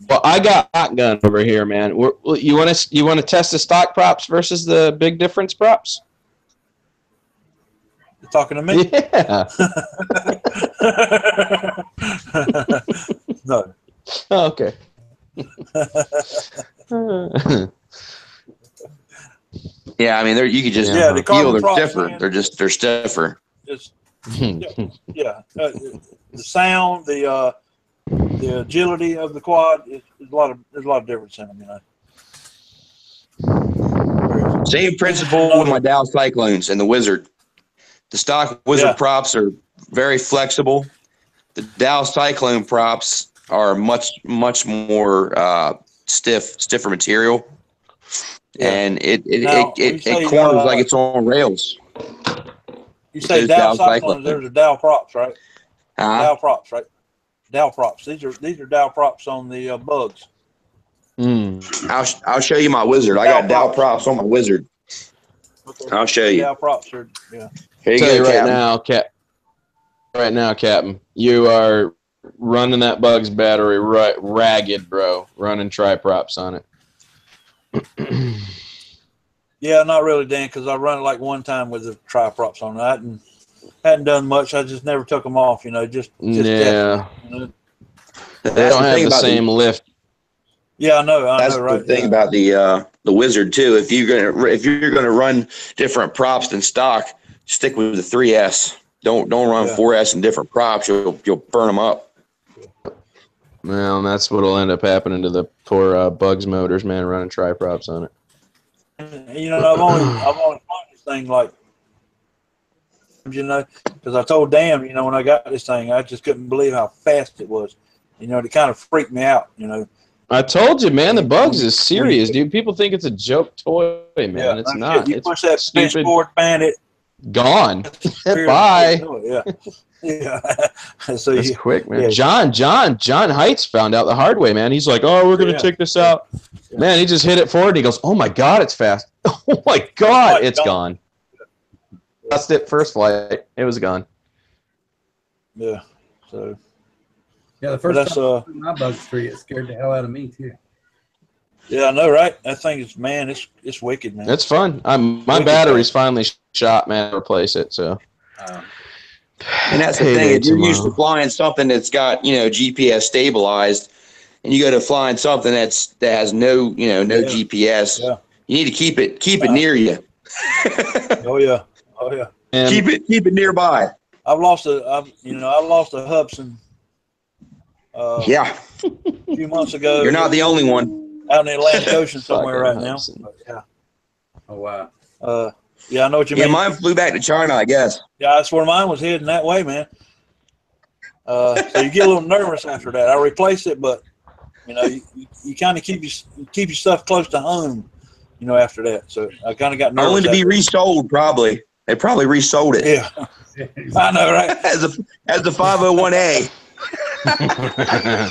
Well, I got hot gun over here, man. You want to test the stock props versus the big difference props? You're talking to me? Yeah. No. Oh, okay. Yeah, I mean, you could just feel they're different. They're stiffer. The sound, the agility of the quad, there's a lot of difference in them, you know. Same principle with my Dow Cyclones and the Wizard. The stock Wizard props are very flexible. The Dow Cyclone props are much more stiffer material, and it corners like it's on rails. You say Dow Cyclones? There's a Dow props, right? Dow props, right? Dow props. These are Dow props on the bugs. I'll show you my Wizard. I got Dow props on my Wizard. Okay. I'll show you. Dow props are Here you go, Captain. Right now, Captain, you are running that bug's battery ragged, bro. Running tri-props on it. Yeah, not really, Dan, because I run it like one time with the tri-props on that, and hadn't done much. I just never took them off, you know. Just yeah. Testing, you know? They don't have the same lift. Yeah, I know. That's the thing about the Wizard too. If you're gonna run different props than stock, stick with the 3S. Don't run 4S and different props. You'll burn them up. Well, and that's what'll end up happening to the poor Bugs motors, man, running tri-props on it. You know, I've only found this thing like, you know, because I told Dan, you know, when I got this thing, I just couldn't believe how fast it was. You know, it kind of freaked me out. You know. I told you, man, the Bugs is serious, dude. People think it's a joke toy, man. Yeah, it's not. You it's push that stupid Bandit. Gone. Bye. Yeah. So that's quick, man. Yeah. John Heights found out the hard way, man. He's like, "Oh, we're gonna take this out." Yeah. Man, he just hit it forward. And he goes, "Oh my god, it's fast! Oh my god, it's gone." Lost it first flight. It was gone. Yeah. So. Yeah, the first time my Bugs tree, it scared the hell out of me too. Yeah, I know, right? That thing is, man, it's wicked, man. It's fun. My battery's finally shot, man. To replace it, so. And that's the thing. If you're used to flying something that's got, you know, GPS stabilized, and you go to flying something that has no, you know, no GPS, you need to keep it near you. Oh yeah. Oh yeah. And keep it nearby. I've lost a Hubson. Yeah, A few months ago. you're not the only one. Out in the Atlantic Ocean somewhere Fucking right Hudson. now. But, yeah. Oh wow. Yeah, I know what you Yeah, mean. mine flew back to China, I guess. Yeah, that's where mine was heading that way, man. So you get a little nervous after that. I replaced it, but you kind of keep your stuff close to home, after that. So I kind of got nervous. Only to be after resold, probably. They probably resold it. Yeah, I know, right? As the 501A.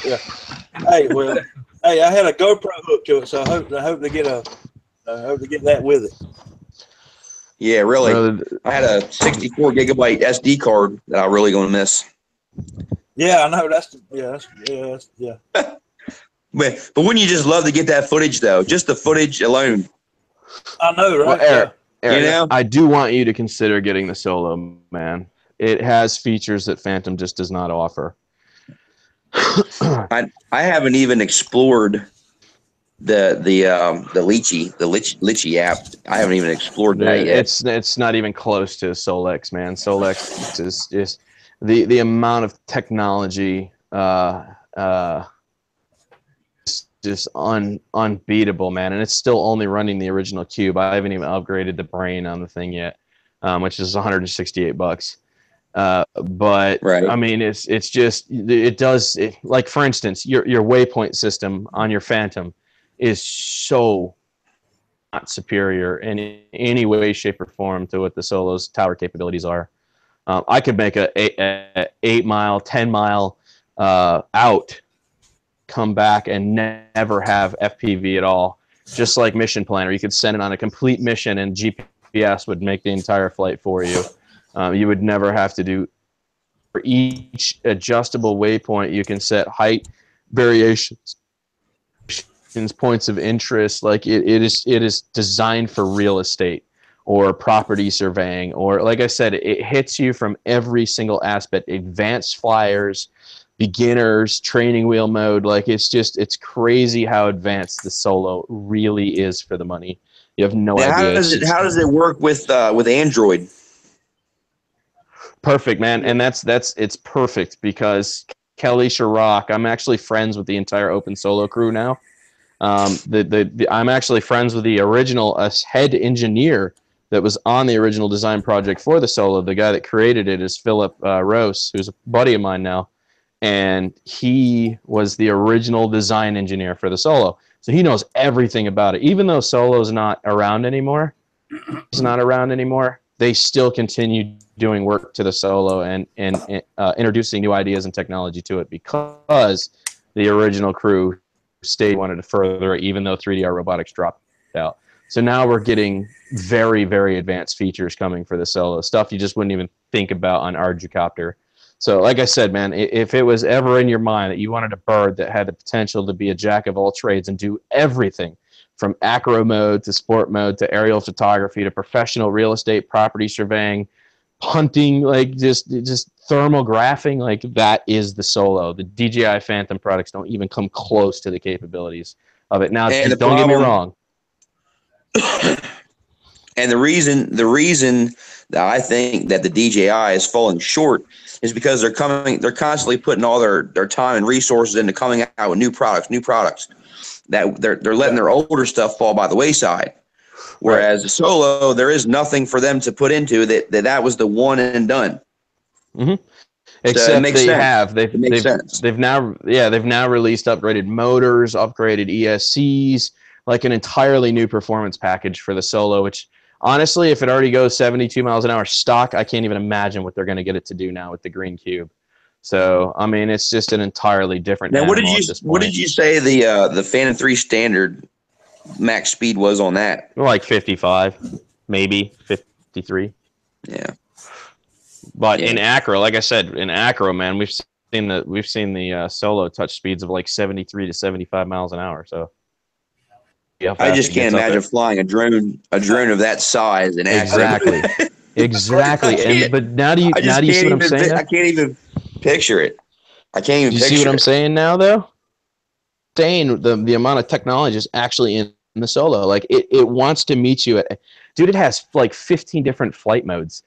Yeah. Hey, I had a GoPro hook to it, so I hope to get that with it. Yeah, really. I had a 64 gigabyte SD card that I'm really going to miss. Yeah, I know. Yeah. But wouldn't you just love to get that footage, though? Just the footage alone. I know, right? Well, Eric, You know? I do want you to consider getting the Solo, man. It has features that Phantom just does not offer. I haven't even explored the Litchi app. I haven't even explored that yet. It's not even close to Solex, man. Solex is the amount of technology just unbeatable, man. And it's still only running the original cube. I haven't even upgraded the brain on the thing yet, which is $168. But Right. I mean, it's just like, for instance, your waypoint system on your Phantom is so not superior in any way, shape, or form to what the Solo's tower capabilities are. I could make a 8 mile, 10 mile out, come back and never have FPV at all, just like Mission Planner. You could send it on a complete mission and GPS would make the entire flight for you. You would never have to do. For each adjustable waypoint, you can set height variations, points of interest. Like it is designed for real estate or property surveying, or, like I said, it hits you from every single aspect. Advanced flyers, beginners, training wheel mode. Like it's crazy how advanced the Solo really is for the money. You have no idea. How does it work with Android? Perfect, man. And it's perfect because Kelly Chirac, I'm actually friends with the entire Open Solo crew now. I'm actually friends with the original head engineer that was on the original design project for the Solo. The guy that created it is Philip Rose, who's a buddy of mine now. And he was the original design engineer for the Solo. So he knows everything about it. Even though Solo's not around anymore, they still continue doing work to the Solo and introducing new ideas and technology to it because the original crew wanted to further it, even though 3DR Robotics dropped out. So now we're getting very, very advanced features coming for the Solo, stuff you just wouldn't even think about on Arducopter. So like I said, man, if it was ever in your mind that you wanted a bird that had the potential to be a jack of all trades and do everything from acro mode to sport mode to aerial photography to professional real estate, property surveying, hunting, like just thermographing, like that is the Solo. The DJI Phantom products don't even come close to the capabilities of it. Now, don't get me wrong. And the reason that I think that the DJI is falling short is because they're constantly putting all their time and resources into coming out with new products. That they're letting their older stuff fall by the wayside. Whereas the Solo, there is nothing for them to put into that was the one and done. Mm-hmm. Except they've now released upgraded motors, upgraded ESCs, like an entirely new performance package for the Solo, which honestly, if it already goes 72 miles an hour stock, I can't even imagine what they're going to get it to do now with the green cube. So, I mean, it's just an entirely different animal at this point. What did you say the Phantom 3 standard max speed was on that? Like 55, maybe 53. Yeah. But in acro, like I said, man, we've seen the Solo touch speeds of like 73 to 75 miles an hour. So I just can't imagine flying a drone of that size in acro. Exactly. But now do you see what I'm saying? I can't even picture it. I can't even picture it. You see what I'm saying now, though? Saying the amount of technology is actually in the Solo. Like it wants to meet you at, dude, it has like 15 different flight modes,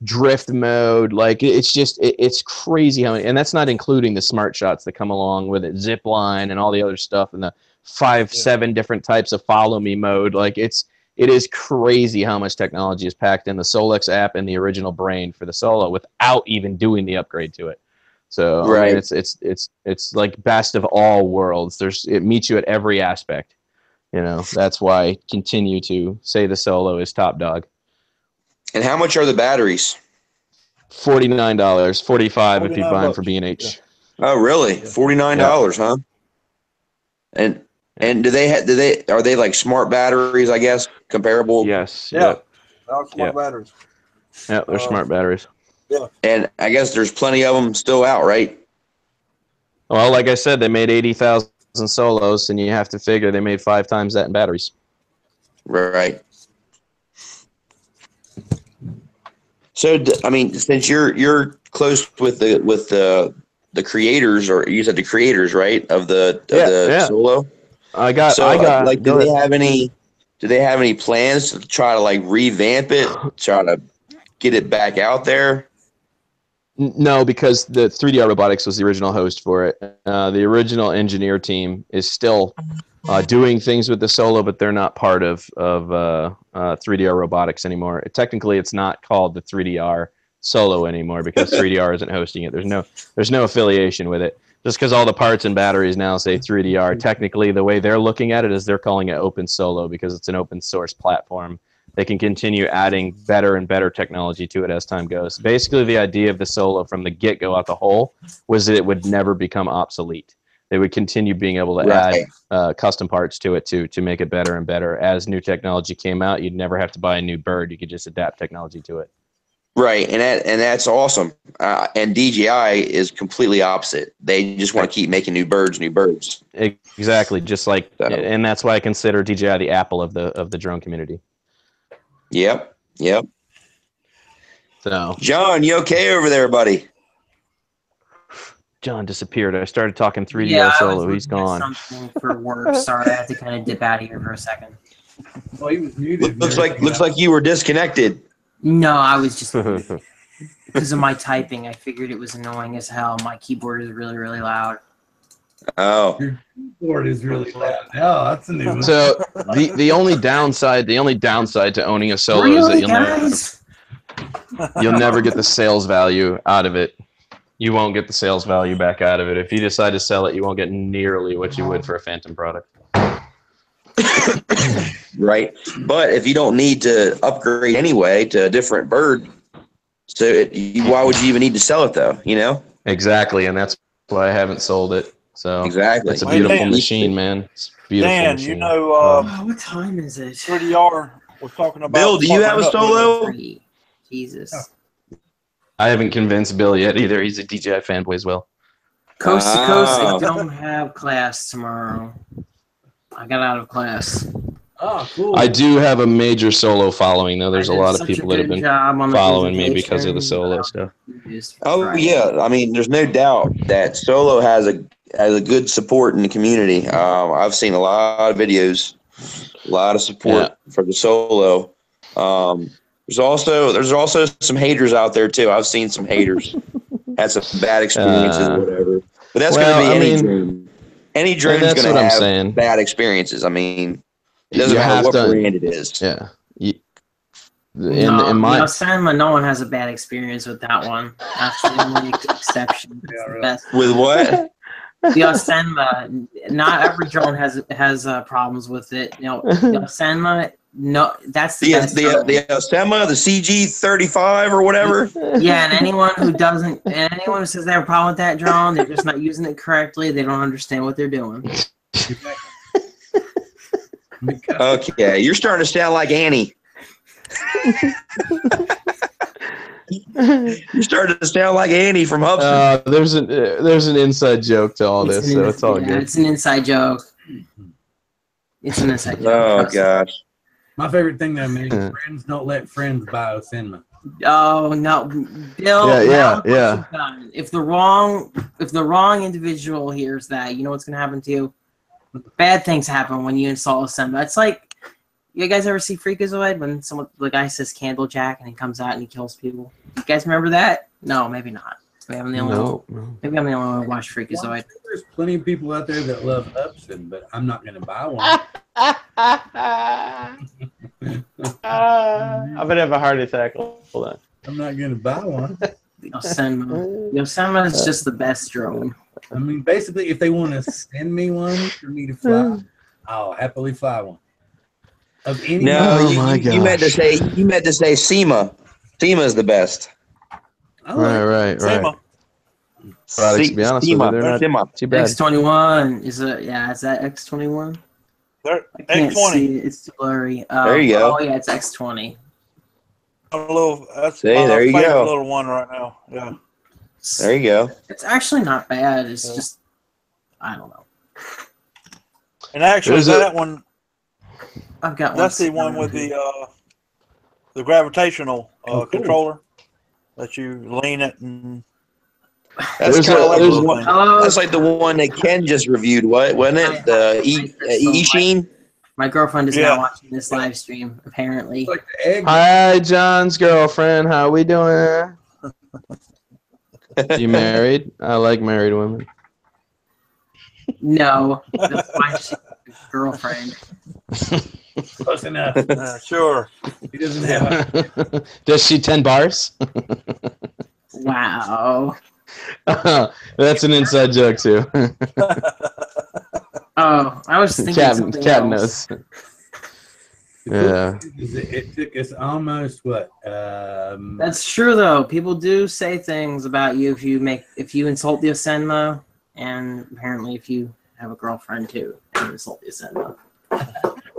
drift mode. Like it's just, it's crazy how many, and that's not including the smart shots that come along with it, zip line and all the other stuff, and the 7 different types of follow me mode. Like it is crazy how much technology is packed in the Solex app and the original brain for the Solo without even doing the upgrade to it. So Right. I mean, it's like best of all worlds. It meets you at every aspect. You know, that's why I continue to say the Solo is top dog. And how much are the batteries? $49, $45 if you buy them for B&H. Oh, really? $49, huh? And are they like smart batteries? I guess comparable. Yes. Yeah. Yep. Smart batteries. Yeah, they're smart batteries. Yeah. And I guess there's plenty of them still out, right? Well, like I said, they made 80,000 Solos, and you have to figure they made 5 times that in batteries. Right. So, I mean, since you're close with the creators, or you said the creators, right, of the Solo. I got. Like, do they have any plans to try to like revamp it, try to get it back out there? No, because the 3DR Robotics was the original host for it. The original engineer team is still doing things with the Solo, but they're not part of 3DR Robotics anymore. Technically, it's not called the 3DR Solo anymore because 3DR isn't hosting it. There's no affiliation with it. Just because all the parts and batteries now say 3DR, technically the way they're looking at it is they're calling it Open Solo because it's an open source platform. They can continue adding better and better technology to it as time goes. Basically, the idea of the Solo from the get-go out the hole was that it would never become obsolete. They would continue being able to add custom parts to it to make it better and better. As new technology came out, you'd never have to buy a new bird. You could just adapt technology to it. Right, and that's awesome. And DJI is completely opposite. They just want to keep making new birds. Exactly, just like, and that's why I consider DJI the Apple of the drone community. Yep. So, John, you okay over there, buddy? John disappeared. I started talking 3DR Solo. He's gone. Something for work. Sorry, I had to kind of dip out of here for a second. Well, he was muted. Looks like you were disconnected. No, I was just because of my typing. I figured it was annoying as hell. My keyboard is really, really loud. Oh, your keyboard is really loud. Oh, that's a new one. So the only downside to owning a Solo is that you'll never get the sales value out of it. You won't get the sales value back out of it. If you decide to sell it, you won't get nearly what you would for a Phantom product. Right. But if you don't need to upgrade anyway to a different bird, why would you even need to sell it though? You know? Exactly, and that's why I haven't sold it. So exactly, it's a beautiful machine, man. It's a beautiful Dan, machine. you know, what time is it? 3DR. We're talking about. Bill, do you have a Solo? Jesus. I haven't convinced Bill yet either. He's a DJI fanboy as well. Coast to coast, I don't have class tomorrow. I got out of class. Oh, cool. I do have a major Solo following, though. There's a lot of people that have been following me because of the Solo stuff. Oh yeah, I mean, there's no doubt that Solo has a good support in the community. I've seen a lot of videos, a lot of support for the Solo. There's also some haters out there too. I've seen some haters had some bad experiences, whatever. But that's going to be any drone. Any drone is going to have bad experiences. I mean, it doesn't matter what brand it is. Yeah. No one has a bad experience with that one. That's the only exception. With what? The Osenma. Not every drone has problems with it. You know, the Osenma. No, that's the best drone. The Osenma, the CG35 or whatever. Yeah, and anyone who says they have a problem with that drone, they're just not using it correctly. They don't understand what they're doing. Okay, you're starting to sound like Annie. You're starting to sound like Annie from Hubson. There's an inside joke to all this, so it's all good. It's an inside joke. It's an inside joke. Oh gosh. My favorite thing though, man, friends don't let friends buy Osenma. Oh no, Bill. Yeah. If the wrong individual hears that, you know what's gonna happen to you? bad things happen when you install a Simba. It's like, you guys ever see Freakazoid when the guy says Candle Jack and he comes out and he kills people? You guys remember that? No, maybe not. Maybe I'm the only one. Maybe I'm the only one who watched Freakazoid. There's plenty of people out there that love Hubson, but I'm not going to buy one. I'm gonna have a heart attack. Hold on. I'm not going to buy one. Yosemite is just the best drone. I mean, basically, if they want to send me one for me to fly, I'll happily fly one. Of any you meant to say SEMA. SEMA is the best. Right. SEMA. Products, to be honest with you, they're not too bad. X21 is that X21? They're I can't X20. see it. It's too blurry. There you go. Oh yeah, it's X20. That's See, my there you favorite go. little one right now. Yeah. There you go. It's actually not bad. It's just, I don't know. And actually, that one, I've got one. that's the one with the gravitational controller that you lean it and. That's kind of like the one. Hello? That's like the one that Ken just reviewed. Wasn't it? The E-Sheen. My girlfriend is now watching this live stream, apparently. Like the egg. Hi, John's girlfriend. How we doing? You married? I like married women. No, that's why she's a girlfriend. Close enough. Sure. He doesn't have Does she 10 bars? Wow. That's an inside joke too. Oh, I was thinking something else. knows. Yeah. It took us almost what? That's true though. People do say things about you if you insult the Asenmo, and apparently if you have a girlfriend too and insult the Asenmo.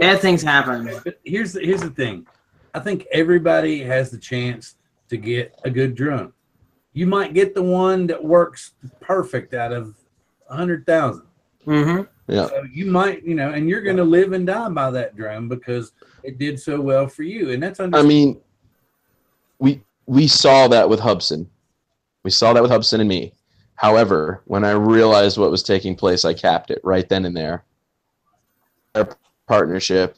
Bad things happen. But here's the thing. I think everybody has the chance to get a good drone. You might get the one that works perfect out of 100,000. Mm-hmm. Yeah. So you might, and you're going to live and die by that drone because it did so well for you, and that's I mean, we saw that with Hubson. We saw that with Hubson and me. However, when I realized what was taking place, I capped it right then and there. Our partnership,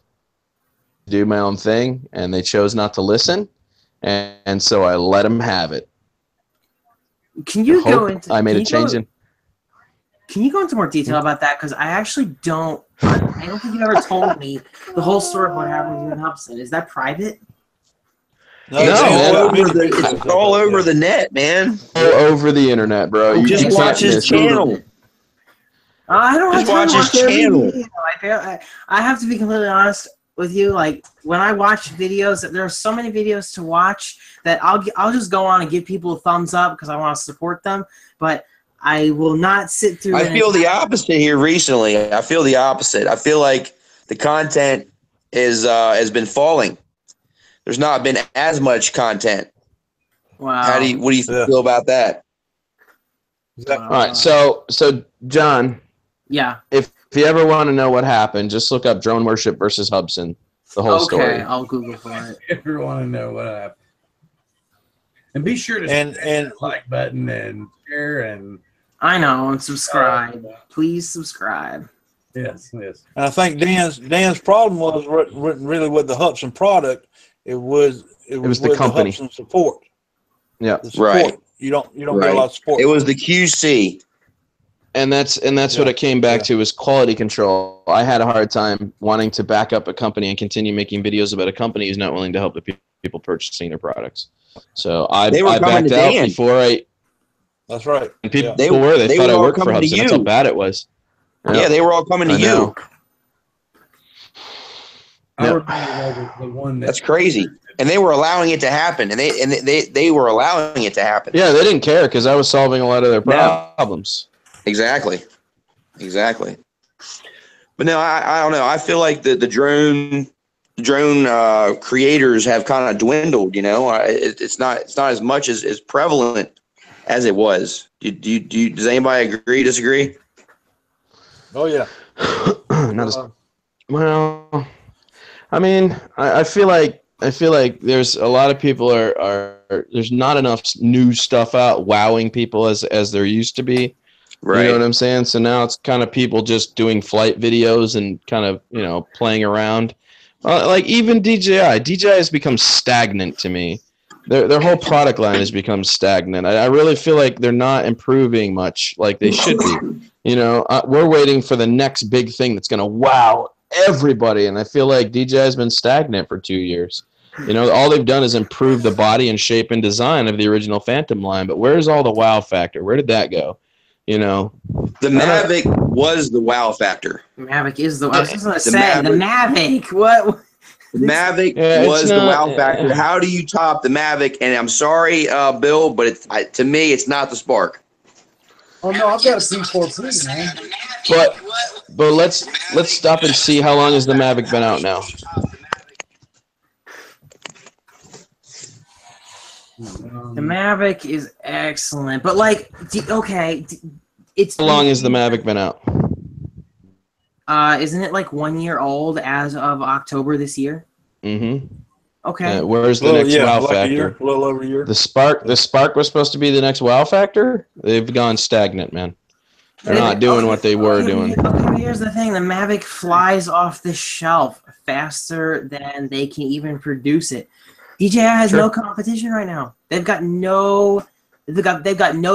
do my own thing, and they chose not to listen, and so I let them have it. Can you go into? I made a change in. Can you go into more detail about that? Because I actually don't. I don't think you ever told me the whole story of what happened with you and Hubson. Is that private? It's all over the net, man. All over the internet, bro. You just watch his channel. I don't have time to watch his channel. I have to be completely honest with you. Like when I watch videos, there are so many videos to watch that I'll just go on and give people a thumbs up because I want to support them. But I will not sit through. I feel the opposite here recently. I feel the opposite. I feel like the content has been falling. There's not been as much content. Wow. What do you feel about that? All right. So John. Yeah. If you ever want to know what happened, just look up DroneWorship versus Hubson. The whole story. Okay, I'll Google for it. If you want to know what happened. And be sure to and the like button and share and I know, and subscribe. Please subscribe. Yes. And I think Dan's problem was really with the Hubson product. It was the company. The Hubson support. Yeah. The support. Right. You don't get a lot of support. It was the QC. And that's what it came back to was quality control. I had a hard time wanting to back up a company and continue making videos about a company who's not willing to help the people purchasing their products. So I backed out before I. That's right. And people they thought I worked for Hubson. That's how bad it was. Yeah, they were all coming to you. I remember the one that's crazy. And they were allowing it to happen, and they were allowing it to happen. Yeah, they didn't care because I was solving a lot of their problems. Exactly. But no, I don't know. I feel like the drone creators have kind of dwindled. It's not as much as prevalent as it was. Does anybody agree? Disagree? Oh yeah. Not as well. I mean, I feel like there's a lot of people are there's not enough new stuff out wowing people as there used to be. Right. You know what I'm saying? So now it's kind of people just doing flight videos and kind of, you know, playing around. Like even DJI has become stagnant to me. Their whole product line has become stagnant. I really feel like they're not improving much like they should be. You know, we're waiting for the next big thing that's going to wow everybody, and I feel like DJI has been stagnant for 2 years. You know, all they've done is improve the body and shape and design of the original Phantom line, but where's all the wow factor? Where did that go? You know, the Mavic was the wow factor. Mavic is the. I was just gonna say the Mavic. What? The Mavic was the wow factor. How do you top the Mavic? And I'm sorry, Bill, but to me, it's not the Spark. Oh no, I've got a P4P, man. But let's stop and see how long has the Mavic been out now. The Mavic is excellent, but like, okay, it's how long has the Mavic been out? Isn't it like 1 year old as of October this year? Mm-hmm. Okay. Where's the next wow factor? A little over a year. The Spark was supposed to be the next wow factor. They've gone stagnant, man. They're not doing what they were doing. Okay, here's the thing: the Mavic flies off the shelf faster than they can even produce it. DJI has no competition right now. They've got no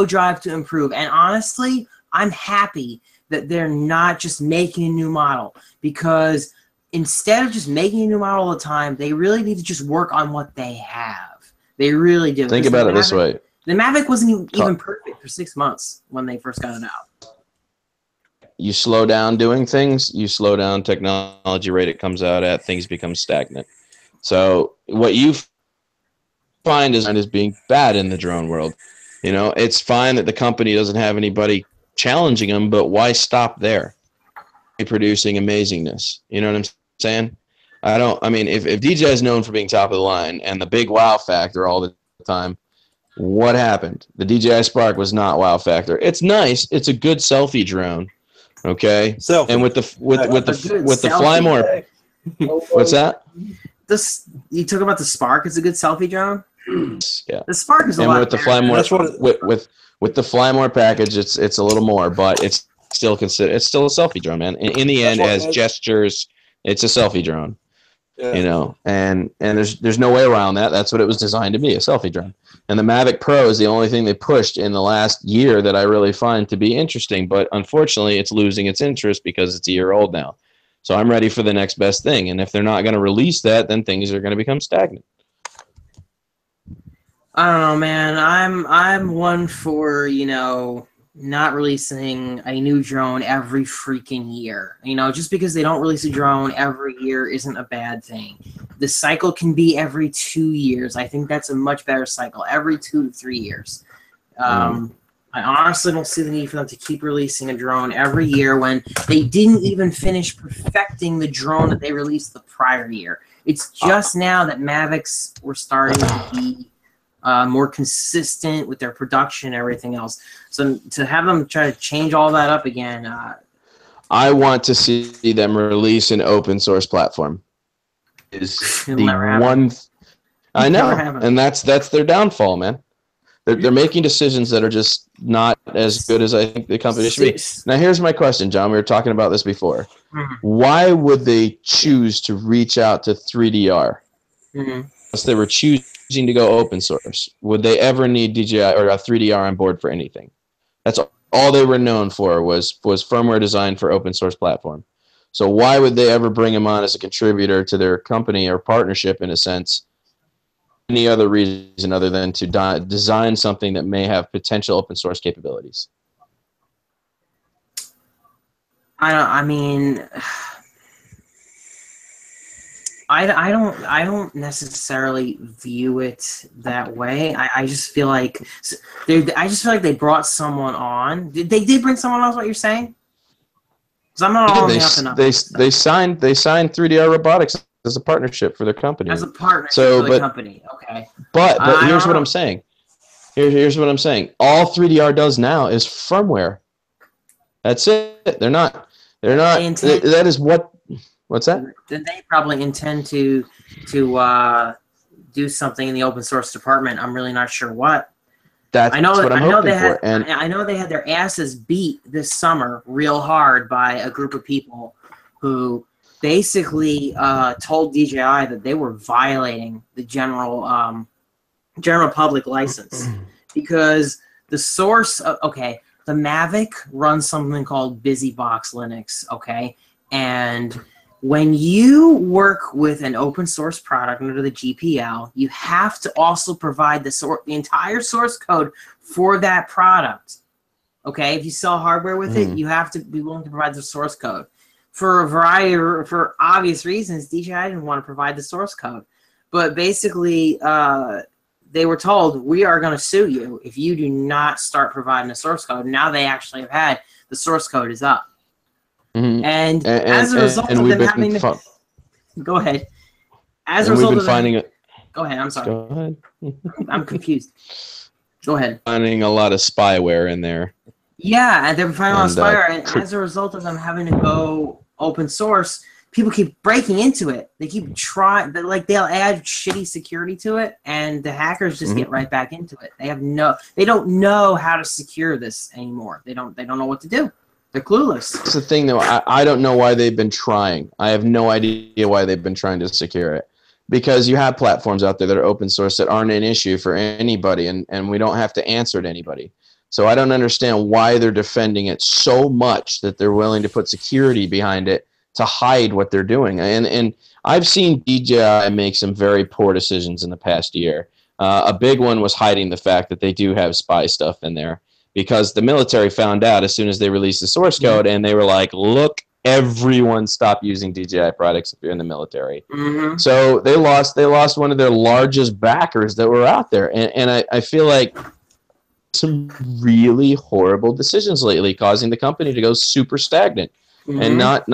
drive to improve. And honestly, I'm happy that they're not just making a new model, because instead of just making a new model all the time, they really need to just work on what they have. They really do. Think about it this way. The Mavic wasn't even perfect for 6 months when they first got it out. You slow down doing things, you slow down technology rate it comes out at, things become stagnant. So what you find is being bad in the drone world. You know, it's fine that the company doesn't have anybody challenging them, but why stop there? Producing amazingness. You know what I'm saying? I mean, if DJI is known for being top of the line and the big wow factor all the time, what happened? The DJI Spark was not wow factor. It's nice. It's a good selfie drone. Okay. Selfie. And with the Fly More. What's that? You talk about the Spark. It's a good selfie drone. Yeah. The Spark is a lot. And with the Fly More, with the Fly More package, it's a little more, but it's still a selfie drone, man. In the end, as gestures, it's a selfie drone. Yeah. You know, and there's no way around that. That's what it was designed to be, a selfie drone. And the Mavic Pro is the only thing they pushed in the last year that I really find to be interesting. But unfortunately, it's losing its interest because it's a year old now. So I'm ready for the next best thing. And if they're not going to release that, then things are going to become stagnant. I don't know, man. I'm one for, you know, not releasing a new drone every freaking year. You know, just because they don't release a drone every year isn't a bad thing. The cycle can be every 2 years. I think that's a much better cycle, every 2 to 3 years. I honestly don't see the need for them to keep releasing a drone every year when they didn't even finish perfecting the drone that they released the prior year. It's just now that Mavics were starting to be more consistent with their production and everything else. So to have them try to change all that up again. I want to see them release an open source platform. Is the one I know, and that's their downfall, man. They're making decisions that are just not as good as I think the company should be. Now, here's my question, John. We were talking about this before. Why would they choose to reach out to 3DR? Unless they were choosing to go open source, would they ever need DJI or a 3DR on board for anything? That's all they were known for was firmware designed for open source platform. So why would they ever bring him on as a contributor to their company or partnership in a sense? Any other reason other than to design something that may have potential open source capabilities? I mean, I don't necessarily view it that way. I just feel like they brought someone on. They did bring someone on, is what you're saying? Because I'm not all up and up. They signed 3DR Robotics as a partnership for their company. As a partnership for the company, okay. But here's what I'm saying. Here's what I'm saying. All 3DR does now is firmware. That's it. They're not. That is what. What's that? Then they probably intend to do something in the open source department. I'm really not sure what. That's what I'm hoping for. And I know they had their asses beat this summer real hard by a group of people who basically told DJI that they were violating the general public license because the source of, the Mavic runs something called BusyBox Linux, okay? And when you work with an open source product under the GPL, you have to also provide the entire source code for that product. Okay, if you sell hardware with it, you have to be willing to provide the source code. For obvious reasons, DJI didn't want to provide the source code. But basically, they were told, we are going to sue you if you do not start providing the source code. Now they actually have had the source code is up. And as a result of them having to... Go ahead. As a result of them... Go ahead, I'm sorry. Go ahead. I'm confused. Go ahead. Finding a lot of spyware in there. Yeah, and they're finding a lot of spyware, and as a result of them having to go open source, people keep breaking into it. They keep trying, like they'll add shitty security to it, and the hackers just get right back into it. They don't know how to secure this anymore. They don't know what to do. They're clueless. That's the thing, though. I don't know why they've been trying. I have no idea why they've been trying to secure it. Because you have platforms out there that are open source that aren't an issue for anybody, and we don't have to answer to anybody. So I don't understand why they're defending it so much that they're willing to put security behind it to hide what they're doing. And I've seen DJI make some very poor decisions in the past year. A big one was hiding the fact that they do have spy stuff in there, because the military found out as soon as they released the source code, and they were like, look, everyone stop using DJI products if you're in the military. So they lost one of their largest backers that were out there. And I feel like some really horrible decisions lately causing the company to go super stagnant and not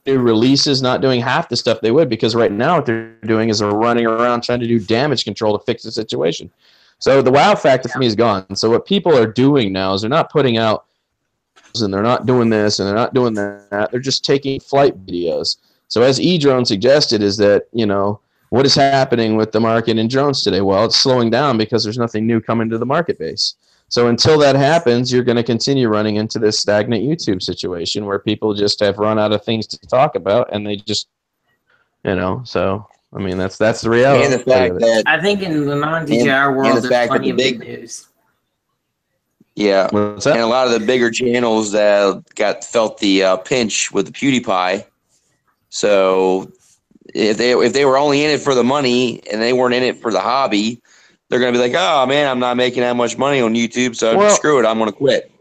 new releases, not doing half the stuff they would, because right now what they're doing is they're running around trying to do damage control to fix the situation. So the wow factor for me is gone. So what people are doing now is they're not putting out, and they're not doing this and they're not doing that. They're just taking flight videos. So as Edrone suggested, is that, what is happening with the market in drones today? Well, it's slowing down because there's nothing new coming to the market base. So until that happens, you're going to continue running into this stagnant YouTube situation where people just have run out of things to talk about, and they just, so I mean that's the reality. And the fact that I think in the non-DJI world, there's plenty of big news. Yeah, and a lot of the bigger channels that felt the pinch with the PewDiePie. So if they were only in it for the money and they weren't in it for the hobby, they're going to be like, oh, man, I'm not making that much money on YouTube, so screw it, I'm going to quit.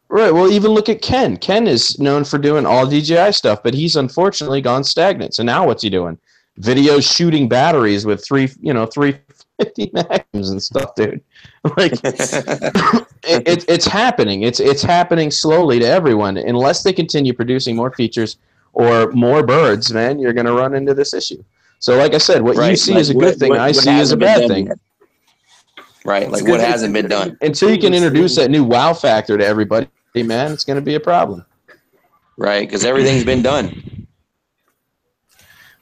Right, well, even look at Ken. Ken is known for doing all DJI stuff, but he's unfortunately gone stagnant. So now what's he doing? Videos shooting batteries with 350 magnums and stuff, dude. Like, it's happening. It's happening slowly to everyone. Unless they continue producing more features or more birds, man, you're going to run into this issue. So, like I said, what you see is a good thing. I see as a bad thing. Right, like what hasn't been done. Until you can introduce that new wow factor to everybody, man, it's going to be a problem. Right, because everything's been done.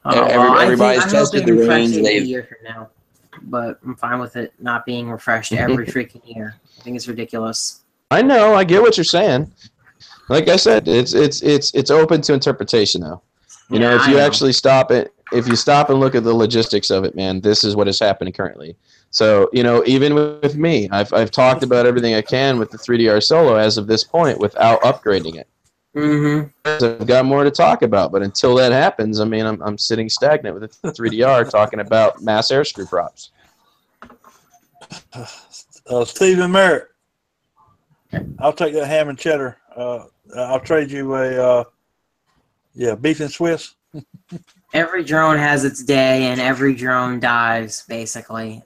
Everybody's tested the range. A year from now, but I'm fine with it not being refreshed every freaking year. I think it's ridiculous. I know. I get what you're saying. Like I said, it's open to interpretation, though. If you actually stop it, if you stop and look at the logistics of it, man, this is what is happening currently. So, even with me, I've talked about everything I can with the 3DR Solo as of this point without upgrading it. I've got more to talk about, but until that happens, I mean, I'm sitting stagnant with the 3DR talking about mass airscrew props. Stephen Merritt, I'll take that ham and cheddar. I'll trade you a beef and Swiss. Every drone has its day, and every drone dies, basically.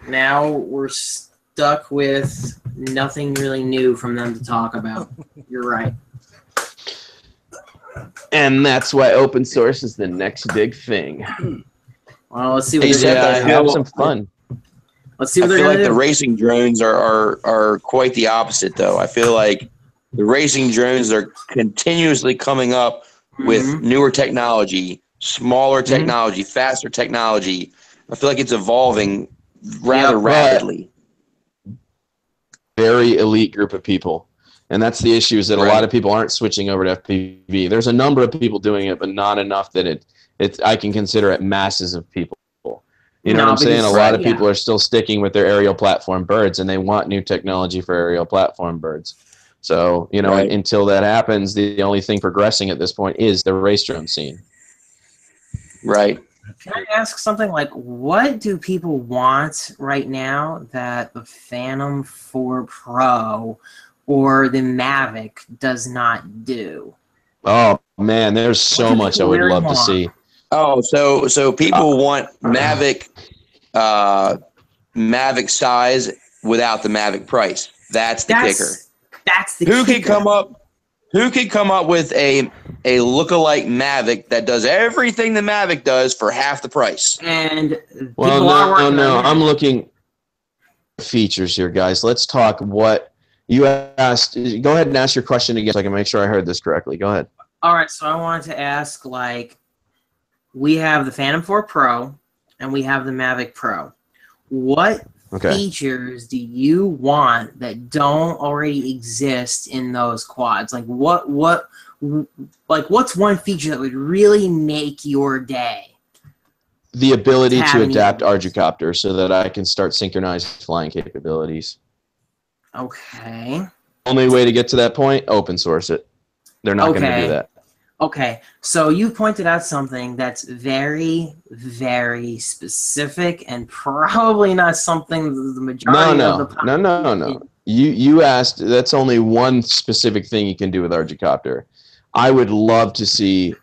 Now we're stuck with nothing really new from them to talk about. You're right. And that's why open source is the next big thing. Well, let's see what have some fun. Let's see what I feel like do. The racing drones are quite the opposite, though. I feel like the racing drones are continuously coming up with newer technology, smaller technology, faster technology. I feel like it's evolving rather rapidly. Very elite group of people. And that's the issue, is that a lot of people aren't switching over to FPV. There's a number of people doing it, but not enough that I can consider it masses of people. You know what I'm saying? A lot of people are still sticking with their aerial platform birds, and they want new technology for aerial platform birds. So, you know, until that happens, the only thing progressing at this point is the race drone scene. Right. Can I ask something like, what do people want right now that the Phantom 4 Pro or the Mavic does not do? Oh, man, there's so much I would love to see. Oh, so people want Mavic size without the Mavic price. That's the kicker. That's the kicker. Who could come up with a lookalike Mavic that does everything the Mavic does for half the price? And no, I'm looking at features here, guys. Let's talk what you asked. Go ahead and ask your question again so I can make sure I heard this correctly. Go ahead. All right, so I wanted to ask, like, we have the Phantom 4 Pro and we have the Mavic Pro. What features do you want that don't already exist in those quads? Like what's one feature that would really make your day? The ability to adapt Arducopter so that I can start synchronized flying capabilities. Okay. Only way to get to that point, open source it. They're not going to do that. Okay, so you pointed out something that's very, very specific and probably not something the majority of the population... No. You asked, that's only one specific thing you can do with Arducopter. I would love to see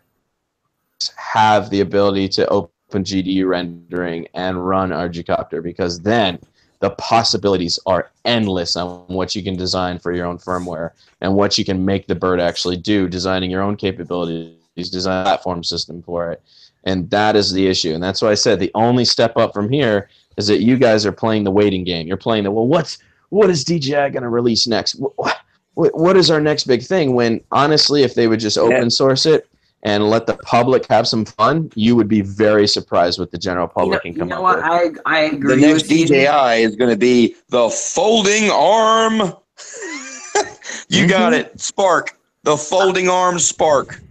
have the ability to open GDU rendering and run Arducopter, because then the possibilities are endless on what you can design for your own firmware and what you can make the bird actually do, designing your own capabilities, design a platform system for it. And that is the issue. And that's why I said the only step up from here is that you guys are playing the waiting game. You're playing the, well, what is DJI going to release next? What is our next big thing? When honestly, if they would just open source it and let the public have some fun, you would be very surprised what the general public can come up with. I agree. The next DJI is going to be the folding arm. You got it, Spark. The folding arm Spark.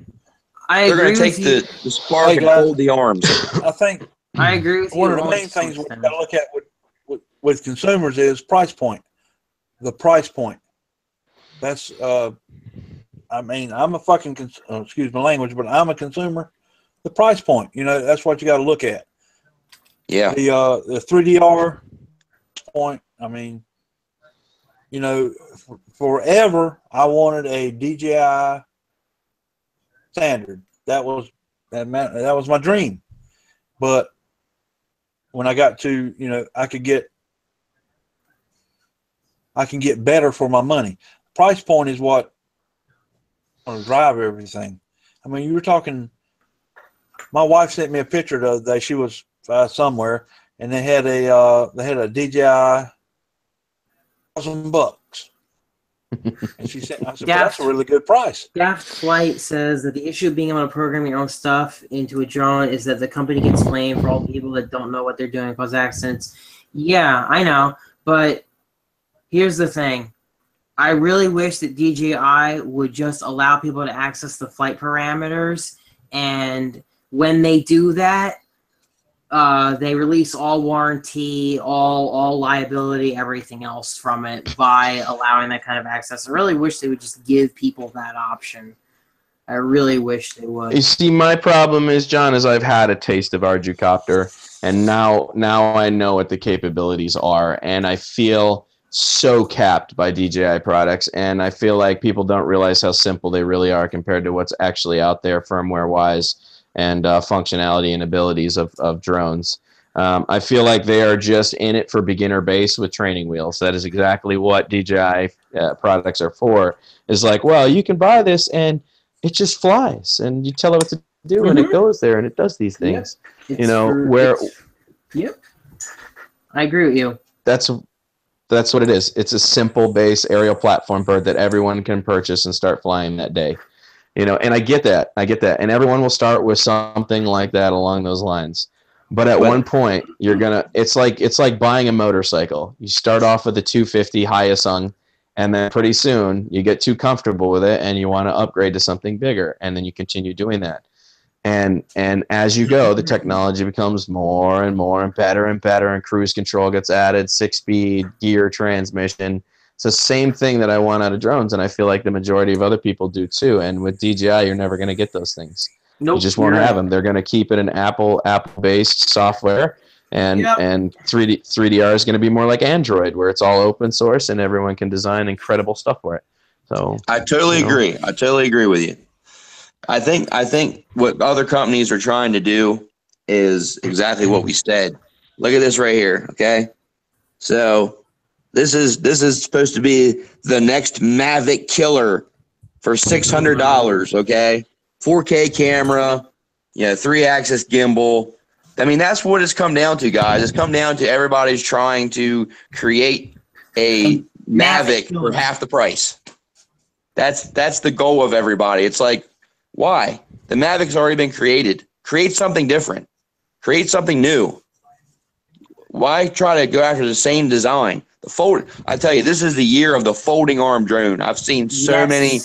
They're going to take the Spark and fold the arms. I think I agree with one of the main things we've got to look at with consumers is price point. The price point. That's I mean, I'm a fucking, excuse my language, but I'm a consumer. The price point, you know, that's what you got to look at. Yeah. The 3DR point, I mean, you know, forever I wanted a DJI standard. That was my dream. But when I got to, you know, I can get better for my money. Price point is what to drive everything. I mean, you were talking. My wife sent me a picture the other day. She was somewhere, and they had a DJI $1,000. And she said, I said, that's a really good price. Daft Flight says that the issue of being able to program your own stuff into a drone is that the company gets blamed for all people that don't know what they're doing, cause accidents. Yeah, I know, but here's the thing. I really wish that DJI would just allow people to access the flight parameters, and when they do that, they release all warranty, all liability, everything else from it by allowing that kind of access. I really wish they would just give people that option. I really wish they would. You see, my problem is, John, is I've had a taste of Arducopter, and now I know what the capabilities are, and I feel so capped by DJI products, and I feel like people don't realize how simple they really are compared to what's actually out there firmware-wise and functionality and abilities of drones. I feel like they are just in it for beginner base with training wheels. That is exactly what DJI products are for. Is like, well, you can buy this and it just flies, and you tell it what to do, and it goes there and it does these things. Yep. You know, Yep. I agree with you. That's what it is. It's a simple base aerial platform bird that everyone can purchase and start flying that day. You know, and I get that. And everyone will start with something like that along those lines. But at one point, you're gonna. It's like buying a motorcycle. You start off with a 250 Hyosung, and then pretty soon you get too comfortable with it, and you want to upgrade to something bigger, and then you continue doing that. And as you go, the technology becomes more and more and better, and cruise control gets added, 6-speed gear transmission. It's the same thing that I want out of drones, and I feel like the majority of other people do too. And with DJI, you're never going to get those things. Nope, you just won't have them. They're going to keep it an Apple-based software, and 3DR is going to be more like Android, where it's all open source and everyone can design incredible stuff for it. So I totally agree. I totally agree with you. I think what other companies are trying to do is exactly what we said. Look at this right here. Okay, so this is supposed to be the next Mavic killer for $600. Okay. 4K camera, 3-axis gimbal. I mean, that's what it's come down to, guys. It's come down to everybody's trying to create a Mavic for half the price. That's the goal of everybody. It's like, why? The Mavic's already been created. Create something different. Create something new. Why try to go after the same design? I tell you, this is the year of the folding arm drone. I've seen so many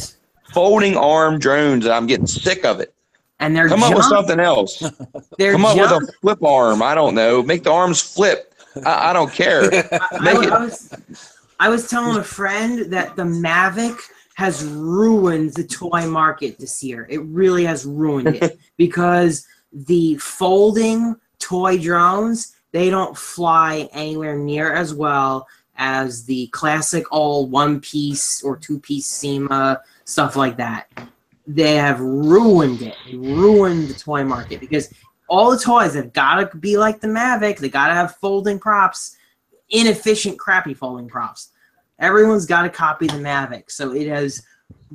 folding arm drones, I'm getting sick of it. And they're come up with something else. Come up with a flip arm. I don't know. Make the arms flip. I don't care. I was telling a friend that the Mavic has ruined the toy market this year. It really has ruined it because the folding toy drones, they don't fly anywhere near as well as the classic all one-piece or two-piece SEMA, stuff like that. They have ruined it. They ruined the toy market because all the toys have got to be like the Mavic. They got to have folding props, inefficient, crappy folding props. Everyone's got to copy the Mavic. So it has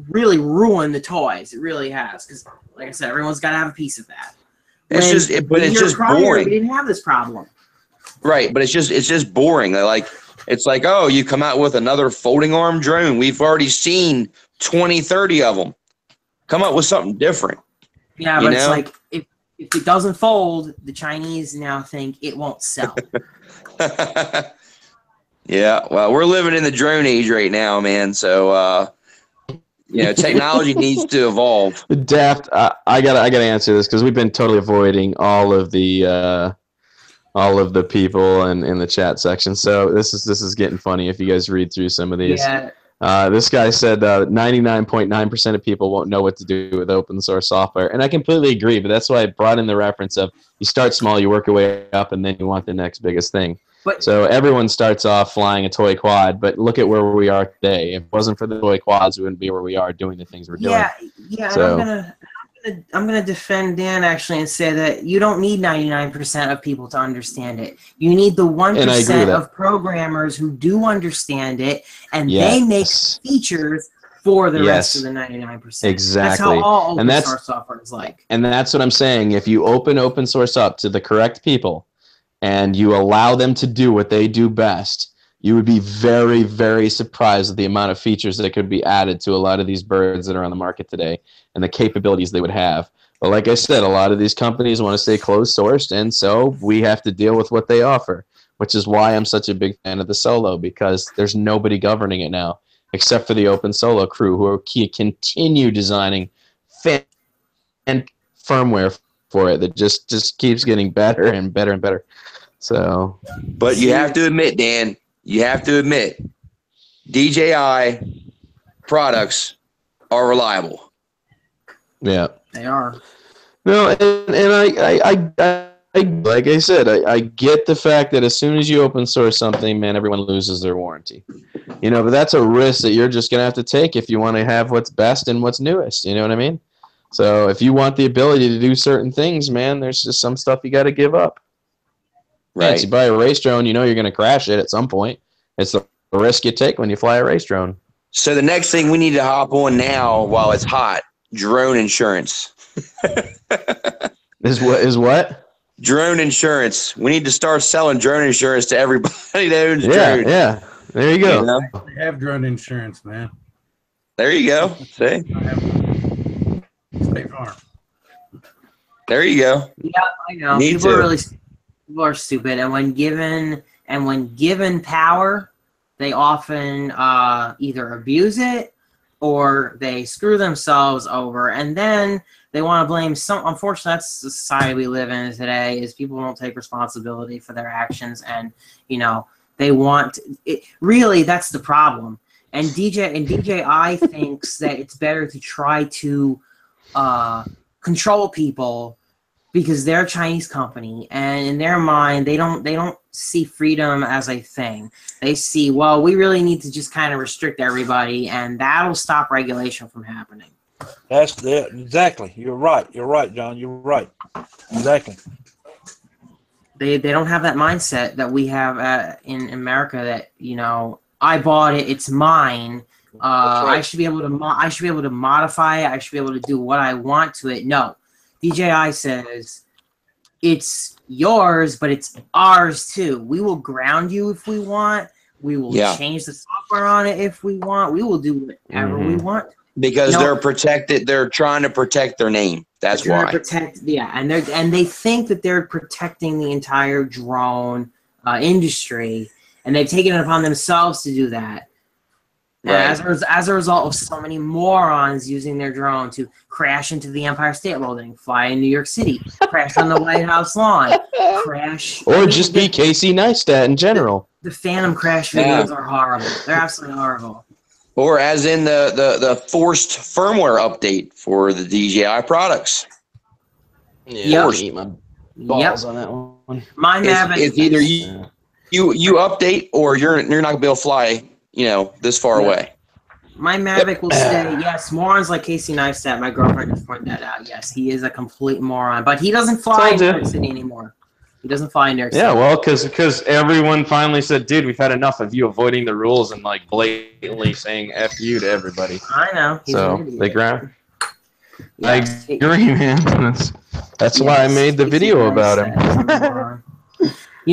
really ruined the toys. It really has. Because, like I said, everyone's got to have a piece of that. It's just boring. We didn't have this problem. Right, but it's just boring. It's like, oh, you come out with another folding arm drone. We've already seen 20, 30 of them. Come up with something different. Yeah, but it's like if it doesn't fold, the Chinese now think it won't sell. Yeah, well, we're living in the drone age right now, man. So, technology needs to evolve. Daft, I gotta answer this because we've been totally avoiding all of the people in the chat section. So this is getting funny if you guys read through some of these. Yeah. This guy said 99.9% of people won't know what to do with open source software. And I completely agree, but that's why I brought in the reference of you start small, you work your way up, and then you want the next biggest thing. So everyone starts off flying a toy quad, but look at where we are today. If it wasn't for the toy quads, we wouldn't be where we are doing the things we're doing. Yeah. So, I'm gonna defend Dan actually and say that you don't need 99% of people to understand it. You need the 1% of programmers who do understand it, and they make features for the rest of the 99%. Exactly. That's how all open source software is like. And that's what I'm saying. If you open source up to the correct people, and you allow them to do what they do best, you would be very, very surprised at the amount of features that could be added to a lot of these birds that are on the market today and the capabilities they would have. But like I said, a lot of these companies want to stay closed-sourced, and so we have to deal with what they offer, which is why I'm such a big fan of the Solo, because there's nobody governing it now except for the Open Solo crew, who are continue designing and firmware for it that just keeps getting better and better and better. So, but you have to admit, Dan, DJI products are reliable. Yeah, they are. No, and I like I said, I get the fact that as soon as you open source something, man, everyone loses their warranty. But that's a risk that you're just gonna have to take if you want to have what's best and what's newest. You know what I mean? So if you want the ability to do certain things, man, there's just some stuff you got to give up. Right. Yes, you buy a race drone, you're going to crash it at some point. It's the risk you take when you fly a race drone. So the next thing we need to hop on now while it's hot, drone insurance. Is what? Drone insurance. We need to start selling drone insurance to everybody that owns drones. Yeah. There you go. They have drone insurance, man. There you go. See? State Farm. There you go. Yeah, I know. People are really People are stupid, and when given power, they often either abuse it or they screw themselves over, and then they want to blame some. Unfortunately, that's the society we live in today. Is people don't take responsibility for their actions, and they want it. Really, that's the problem. And DJI thinks that it's better to try to control people because they're a Chinese company, and in their mind, they don't see freedom as a thing. They see, well, we really need to just kind of restrict everybody, and that'll stop regulation from happening. That's it. Exactly. You're right. You're right, John. You're right. Exactly. They don't have that mindset that we have in America. That I bought it, it's mine. Right. I should be able to modify it. I should be able to do what I want to it. No, DJI says it's yours, but it's ours too. We will ground you if we want. We will change the software on it if we want. We will do whatever we want. Because they're protected. They're trying to protect their name. That's why. And they think that they're protecting the entire drone industry, and they've taken it upon themselves to do that. Right. As a result of so many morons using their drone to crash into the Empire State Building, fly in New York City, crash on the White House lawn, crash, or just be Casey Neistat in general. The Phantom crash videos are horrible. They're absolutely horrible. Or as in the forced firmware update for the DJI products. Yeah, I eat my balls on that one. My Mavic it's either you update or you're not gonna be able to fly, this far away. My Mavic will stay. Yes, morons like Casey Neistat, my girlfriend just pointed that out. Yes, he is a complete moron, but he doesn't fly in New York City anymore. He doesn't fly in New York City. Yeah, well, because everyone finally said, dude, we've had enough of you avoiding the rules and blatantly saying F you to everybody. I know. So they ground. I agree, man. That's why I made the video about him.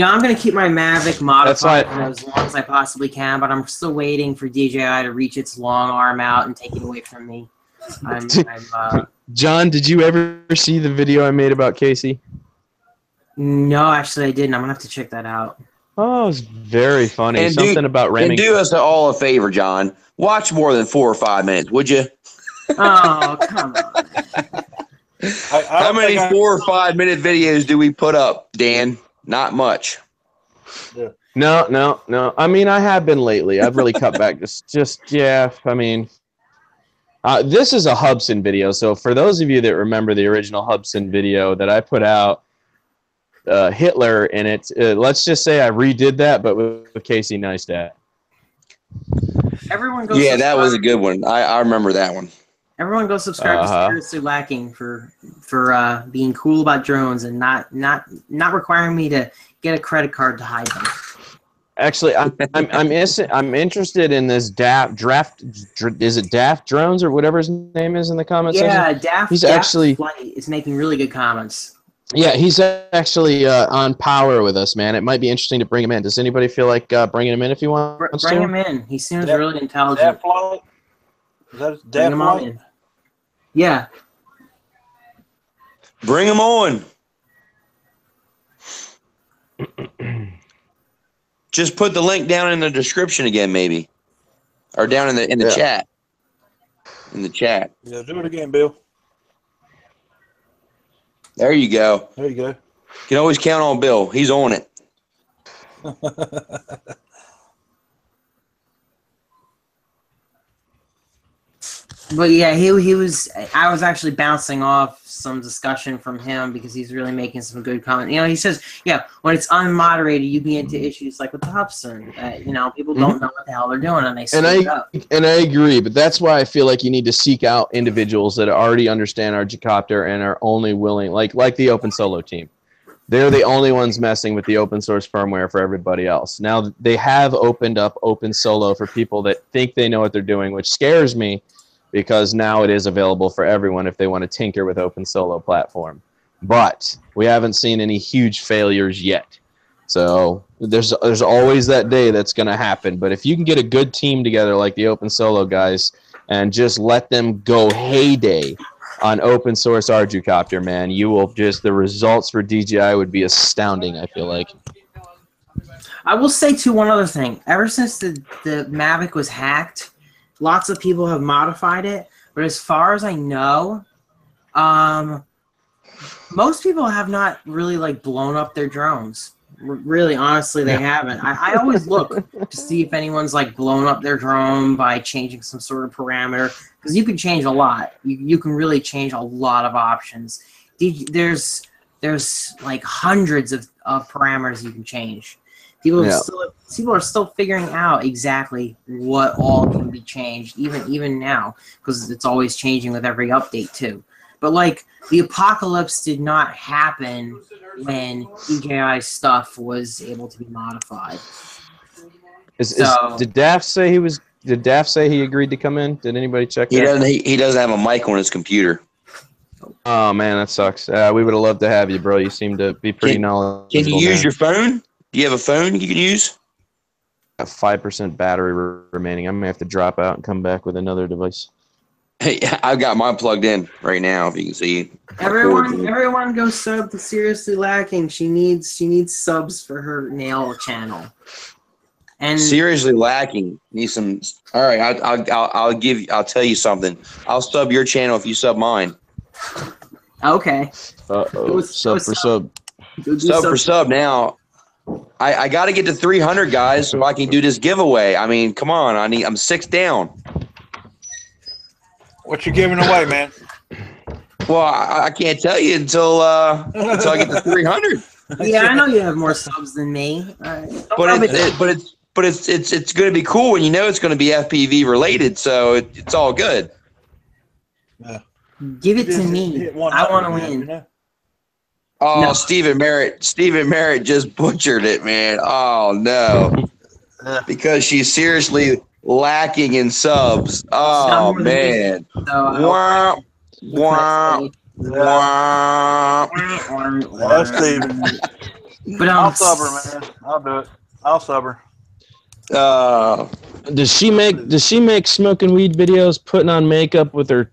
I'm going to keep my Mavic modified for as long as I possibly can, but I'm still waiting for DJI to reach its long arm out and take it away from me. John, did you ever see the video I made about Casey? No, actually I didn't. I'm going to have to check that out. Oh, it's very funny. And about ramming. And do us all a favor, John. Watch more than 4 or 5 minutes, would you? Oh, come on. How many 4 or 5 minute videos do we put up, Dan? Not much. Yeah. No. I mean, I have been lately. I've really cut back. I mean, this is a Hubson video. So for those of you that remember the original Hubson video that I put out, Hitler in it, let's just say I redid that, but with Casey Neistat. Everyone goes. Yeah, that was a good one. I remember that one. Everyone go subscribe to Seriously Lacking for being cool about drones and not requiring me to get a credit card to hide them. Actually, I'm interested in this Draft. Is it Daft Drones or whatever his name is in the comments? Yeah, section? Daft actually Flight is making really good comments. Yeah, he's actually on power with us, man. It might be interesting to bring him in. Does anybody feel like bringing him in if you want? Bring him in. He seems really intelligent. Is that Daft Flight? Yeah. Bring him on. Just put the link down in the description again, maybe, or down in the chat. In the chat. Yeah, do it again, Bill. There you go. There you go. You can always count on Bill. He's on it. But yeah, he was. I was actually bouncing off some discussion from him because he's really making some good comments. He says, when it's unmoderated, you get into issues like with the Hubson. People don't know what the hell they're doing, and they speak up. And I agree, but that's why I feel like you need to seek out individuals that already understand our Gcopter and are only willing, like the Open Solo team. They're the only ones messing with the open source firmware for everybody else. Now they have opened up Open Solo for people that think they know what they're doing, which scares me. Because now it is available for everyone if they want to tinker with Open Solo platform. But we haven't seen any huge failures yet. So there's always that day that's going to happen. But if you can get a good team together like the Open Solo guys and just let them go heyday, on open source Arducopter, man, you will just the results for DJI would be astounding. I feel like. I will say too one other thing. Ever since the Mavic was hacked, lots of people have modified it. But as far as I know, most people have not really like blown up their drones. Really, honestly, they haven't. I always look to see if anyone's like blown up their drone by changing some sort of parameter, because you can change a lot. You can really change a lot of options. There's like hundreds of parameters you can change. People are still figuring out exactly what all can be changed, even now, because it's always changing with every update too. But like the apocalypse did not happen when DJI stuff was able to be modified. Did Daft say he was? Did Daft say he agreed to come in? Did anybody check? He doesn't. He doesn't have a mic on his computer. Oh man, that sucks. We would have loved to have you, bro. You seem to be pretty knowledgeable. Can you use your phone? Do you have a phone you can use? 5% battery remaining. I'm gonna have to drop out and come back with another device. Hey, I've got mine plugged in right now. If you can see. Everyone go sub to Seriously Lacking. She needs subs for her nail channel. And Seriously Lacking. Need some. All right, I'll tell you something. I'll sub your channel if you sub mine. Okay. Sub for sub. Sub for sub now. I got to get to 300 guys so I can do this giveaway. I mean, come on. I'm 6 down. What you giving away, man? Well, I can't tell you until I get to 300. Yeah, I know you have more subs than me. But it's going to be cool when you know it's going to be FPV related, so it's all good. Yeah. Give it to me. I want to win. You know? Oh, No. Stephen Merritt just butchered it, man. Oh no, because she's seriously lacking in subs. Oh man. Wah, wah, wah. That's Steven. But I'll sub her, man. I'll do it. I'll sub her. Does she make smoking weed videos, putting on makeup with her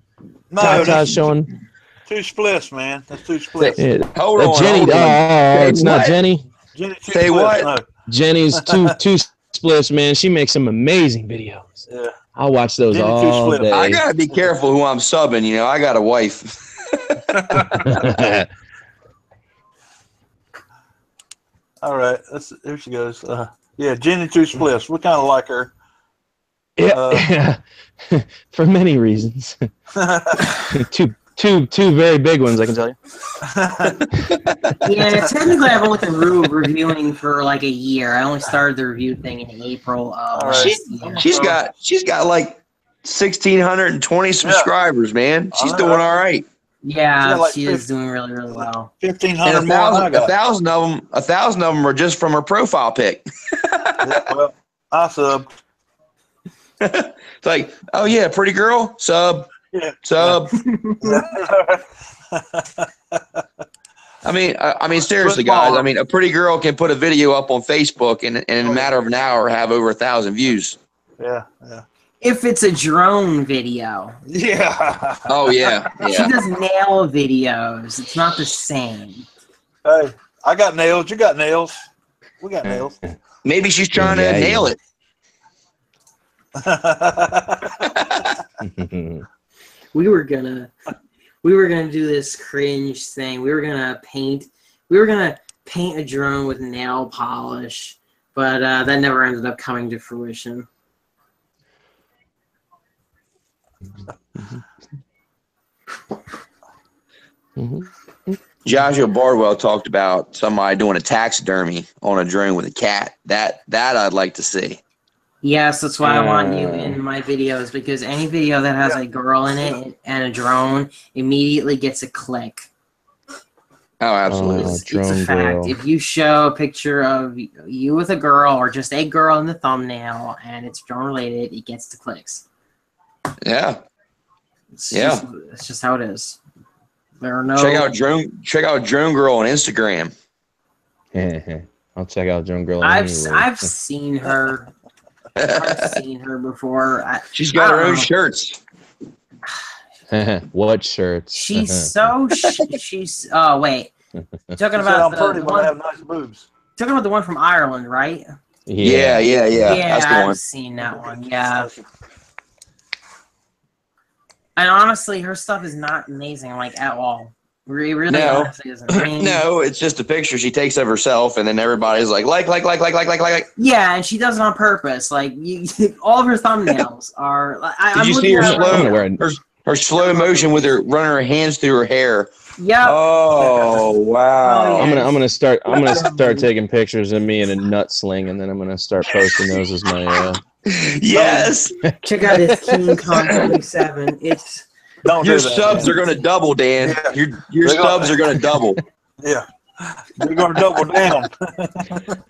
tatas showing? 2 splits, man. That's 2 splits. Hold on, Jenny. hold on. Oh, it's not Jenny. Jenny, 2 Say splits, what? no. Jenny's two splits, man. She makes some amazing videos. Yeah. I'll watch those Jenny, 2 all splits. day. I gotta be careful who I'm subbing. You know, I got a wife. All right. Here she goes. Yeah, Jenny 2 splits. We kind of like her. Yeah, for many reasons. Two very big ones, I can tell you. yeah, technically I've only been reviewing for like a year. I only started the review thing in April of last year. She's got like 1,620 subscribers, man. She's doing all right. Yeah, like she is doing really, really well. 1,500 And more than I got. 1,000 of them are just from her profile pic. Yeah, well, I subbed. It's like, oh yeah, pretty girl, sub. Yeah. Sub. I mean, seriously, guys. I mean, a pretty girl can put a video up on Facebook and in a matter of an hour have over 1,000 views. Yeah. If it's a drone video. Yeah. Oh yeah. She does nail videos. It's not the same. Hey, I got nails. You got nails. We got nails. Maybe she's trying to nail it. We were gonna do this cringe thing. We were gonna paint a drone with nail polish, but that never ended up coming to fruition. Joshua Bardwell talked about somebody doing a taxidermy on a drone with a cat. That I'd like to see. Yes, that's why I want you in my videos, because any video that has a girl in it and a drone immediately gets a click. Oh, absolutely. It's a fact. If you show a picture of you with a girl or just a girl in the thumbnail and it's drone related, it gets the clicks. Yeah. It's just how it is. There are no. Check out Drone Girl on Instagram. I'll check out Drone Girl. I've seen her. I've seen her before. She's got her own shirts. What shirts? She's so she's. Oh wait, you're talking She said about I'm pretty, the but I one. have nice boobs. Talking about the one from Ireland, right? Yeah. That's the I've one. seen that one. Yeah. And honestly, her stuff is not amazing, like at all. Really, No. honestly isn't. I mean, No, it's just a picture she takes of herself, and then everybody's like. Yeah, and she does it on purpose. Like all of her thumbnails are. Did you see her slow motion with her running her hands through her hair? Yep. Oh wow! Oh, yeah. I'm gonna start taking pictures of me in a nut sling, and then I'm gonna start posting those as my. Yes. Check out this King Kong 27. It's. Your subs are gonna double, Dan. Yeah. Your subs are gonna double. Yeah. They're gonna double down.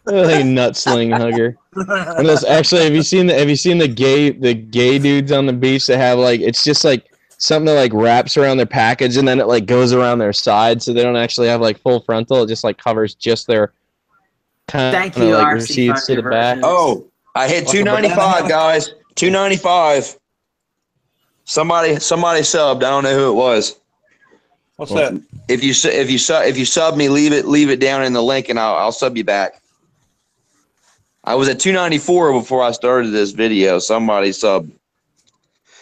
Like a nut sling hugger. And actually, have you seen the gay dudes on the beach that have like it's just like something that like wraps around their package and then it like goes around their side, so they don't actually have like full frontal. It just like covers just their Thank you, like RC recedes to the back. Oh, I hit 295, guys. 295. Somebody subbed. I don't know who it was. What's that? If you sub me, leave it down in the link, and I'll sub you back. I was at 294 before I started this video. Somebody subbed.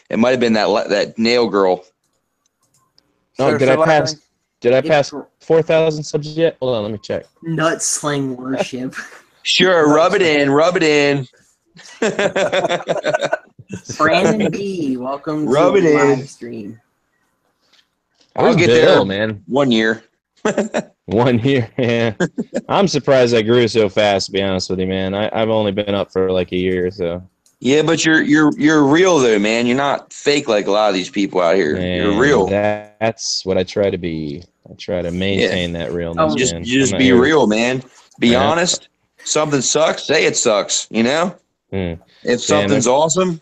It might have been that nail girl. No, did I pass 4,000 subs yet? Hold on, let me check. Nut sling worship. Sure, rub it in. Brandon B, welcome Rub to it the in. live stream. I'll get Bill, there, man. 1 year. 1 year, yeah. I'm surprised I grew so fast. To be honest with you, man, I've only been up for like a year, so. Yeah, but you're real though, man. You're not fake like a lot of these people out here. Man, you're real. That's what I try to be. I try to maintain that realness. Man. You just be real, man. Be honest. Something sucks, say it sucks. You know. If something's awesome,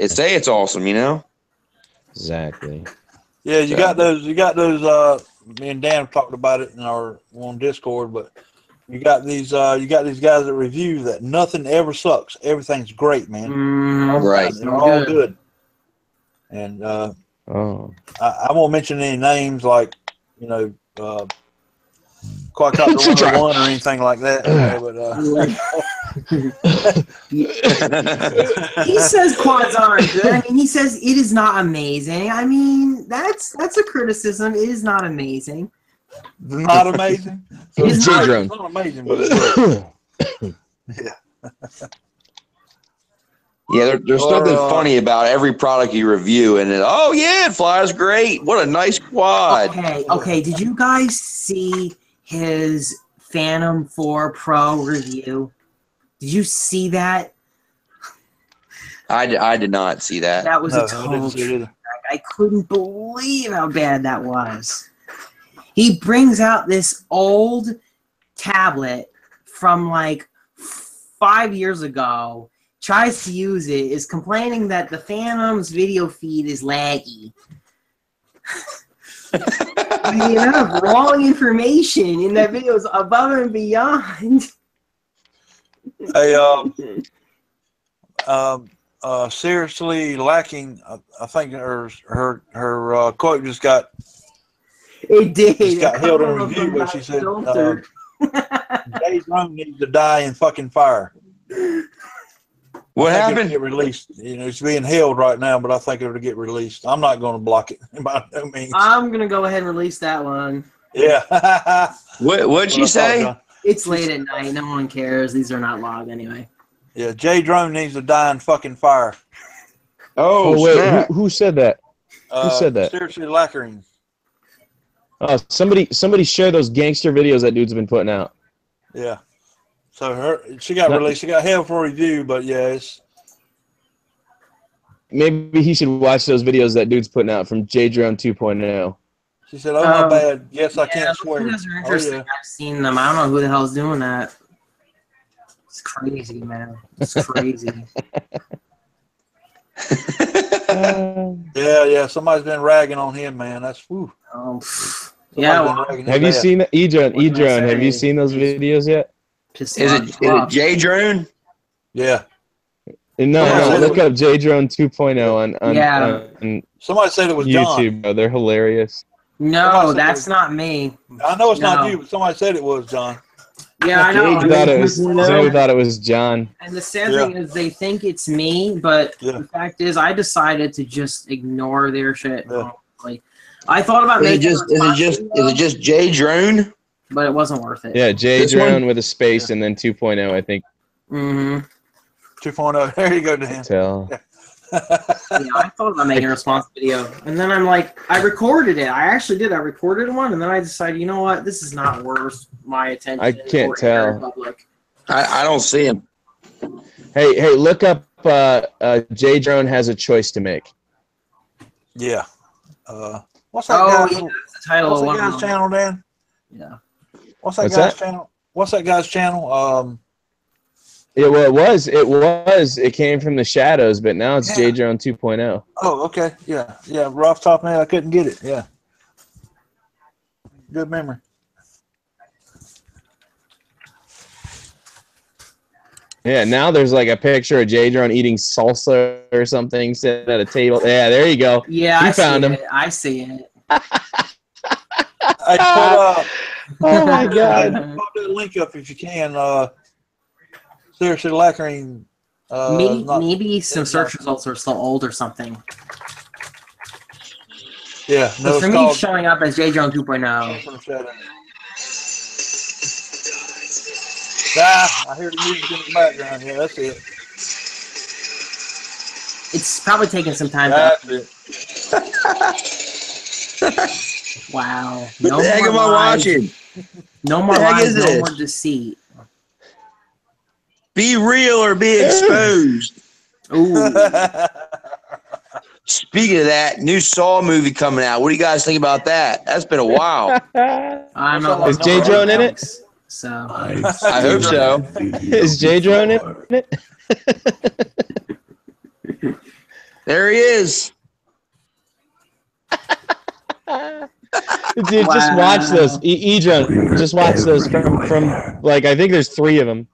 say it's awesome. You know. Exactly. Yeah, you got those. Me and Dan talked about it in our on Discord, but you got these guys that review that nothing ever sucks. Everything's great, man. Right. They're all good. And I won't mention any names like Quadcopter 101 or anything like that. He says quads aren't good. I mean, he says it is not amazing. I mean, that's a criticism. It is not amazing. Not amazing. It is not, it's not amazing, but it's good. Yeah. Yeah, there's something funny about every product you review, and it flies great. What a nice quad. Okay. Did you guys see his Phantom 4 Pro review? Did you see that? I did not see that. That was a total track. I couldn't believe how bad that was. He brings out this old tablet from like 5 years ago, tries to use it, is complaining that the Phantom's video feed is laggy. The amount of wrong information in that video is above and beyond. Hey, seriously lacking. I think her quote just got. It did. Just got held in review, but she said, "Edrone needs to die in fucking fire." What happened? Get released. It's being held right now, but I think it'll get released. I'm not going to block it by no means. I'm gonna go ahead and release that one. Yeah. What'd she say? It's late at night. No one cares. These are not logged anyway. Yeah, Edrone needs to die in fucking fire. Oh wait, who said that? Who said that? Seriously lacquering. Oh, somebody share those gangster videos that dude's been putting out. Yeah. So she got released. She got held for review, but yeah, it's. Maybe he should watch those videos that dude's putting out from Edrone 2.0. She said, "Oh my bad. Yes, I can't swear." Those are interesting. I've seen them. I don't know who the hell's doing that. It's crazy, man. It's crazy. Yeah. Somebody's been ragging on him, man. That's woo. Yeah. Have you seen Edrone? Have you seen those videos yet? Is it J-Drone? Yeah. No, look up Jdrone 2.0 on Somebody said it was YouTube, John. bro. They're hilarious. No, that's not me. I know it's not you, but somebody said it was John. Yeah, I know. Zoe thought it was John. And the sad thing is they think it's me, but the fact is I decided to just ignore their shit. Yeah. Like, I thought about making Is it just Jdrone? but it wasn't worth it. Yeah, Jdrone with a space and then 2.0, I think. Mm-hmm. 2.0. There you go, Dan. Tell. Yeah, I thought about making a response video, and then I'm like, I recorded it. I actually did. I recorded one, and then I decided, you know what? This is not worth my attention. I can't tell. I don't see him. Hey, look up Jdrone has a choice to make. Yeah. What's that guy? Yeah, that's the title What's of that one. guy's channel, Dan? Yeah. What's that What's guy's that? channel? What's that guy's channel? It was. It came from the shadows, but now it's Jdrone 2.0. Oh, okay. Yeah. Rough top man, I couldn't get it. Yeah. Good memory. Yeah, now there's like a picture of Jdrone eating salsa or something, sitting at a table. Yeah, there you go. Yeah, you I found him. I see it. Hey, oh my God! Pop that link up if you can. Seriously, lacquering. Maybe some search results are still old or something. Yeah, no. For me, it's showing up as Jdrone 2.0. I hear the music in the background. Yeah, that's it. It's probably taking some time. That's it. Wow. What the heck am I watching? No more lies, no more deceit. Be real or be exposed. Ooh. Speaking of that, new Saw movie coming out. What do you guys think about that? That's been a while. I'm not. Is Jdrone in it? So I hope so. Is Jdrone in it? There he is. Dude, just watch those. Edrone, just watch those from like, I think there's 3 of them.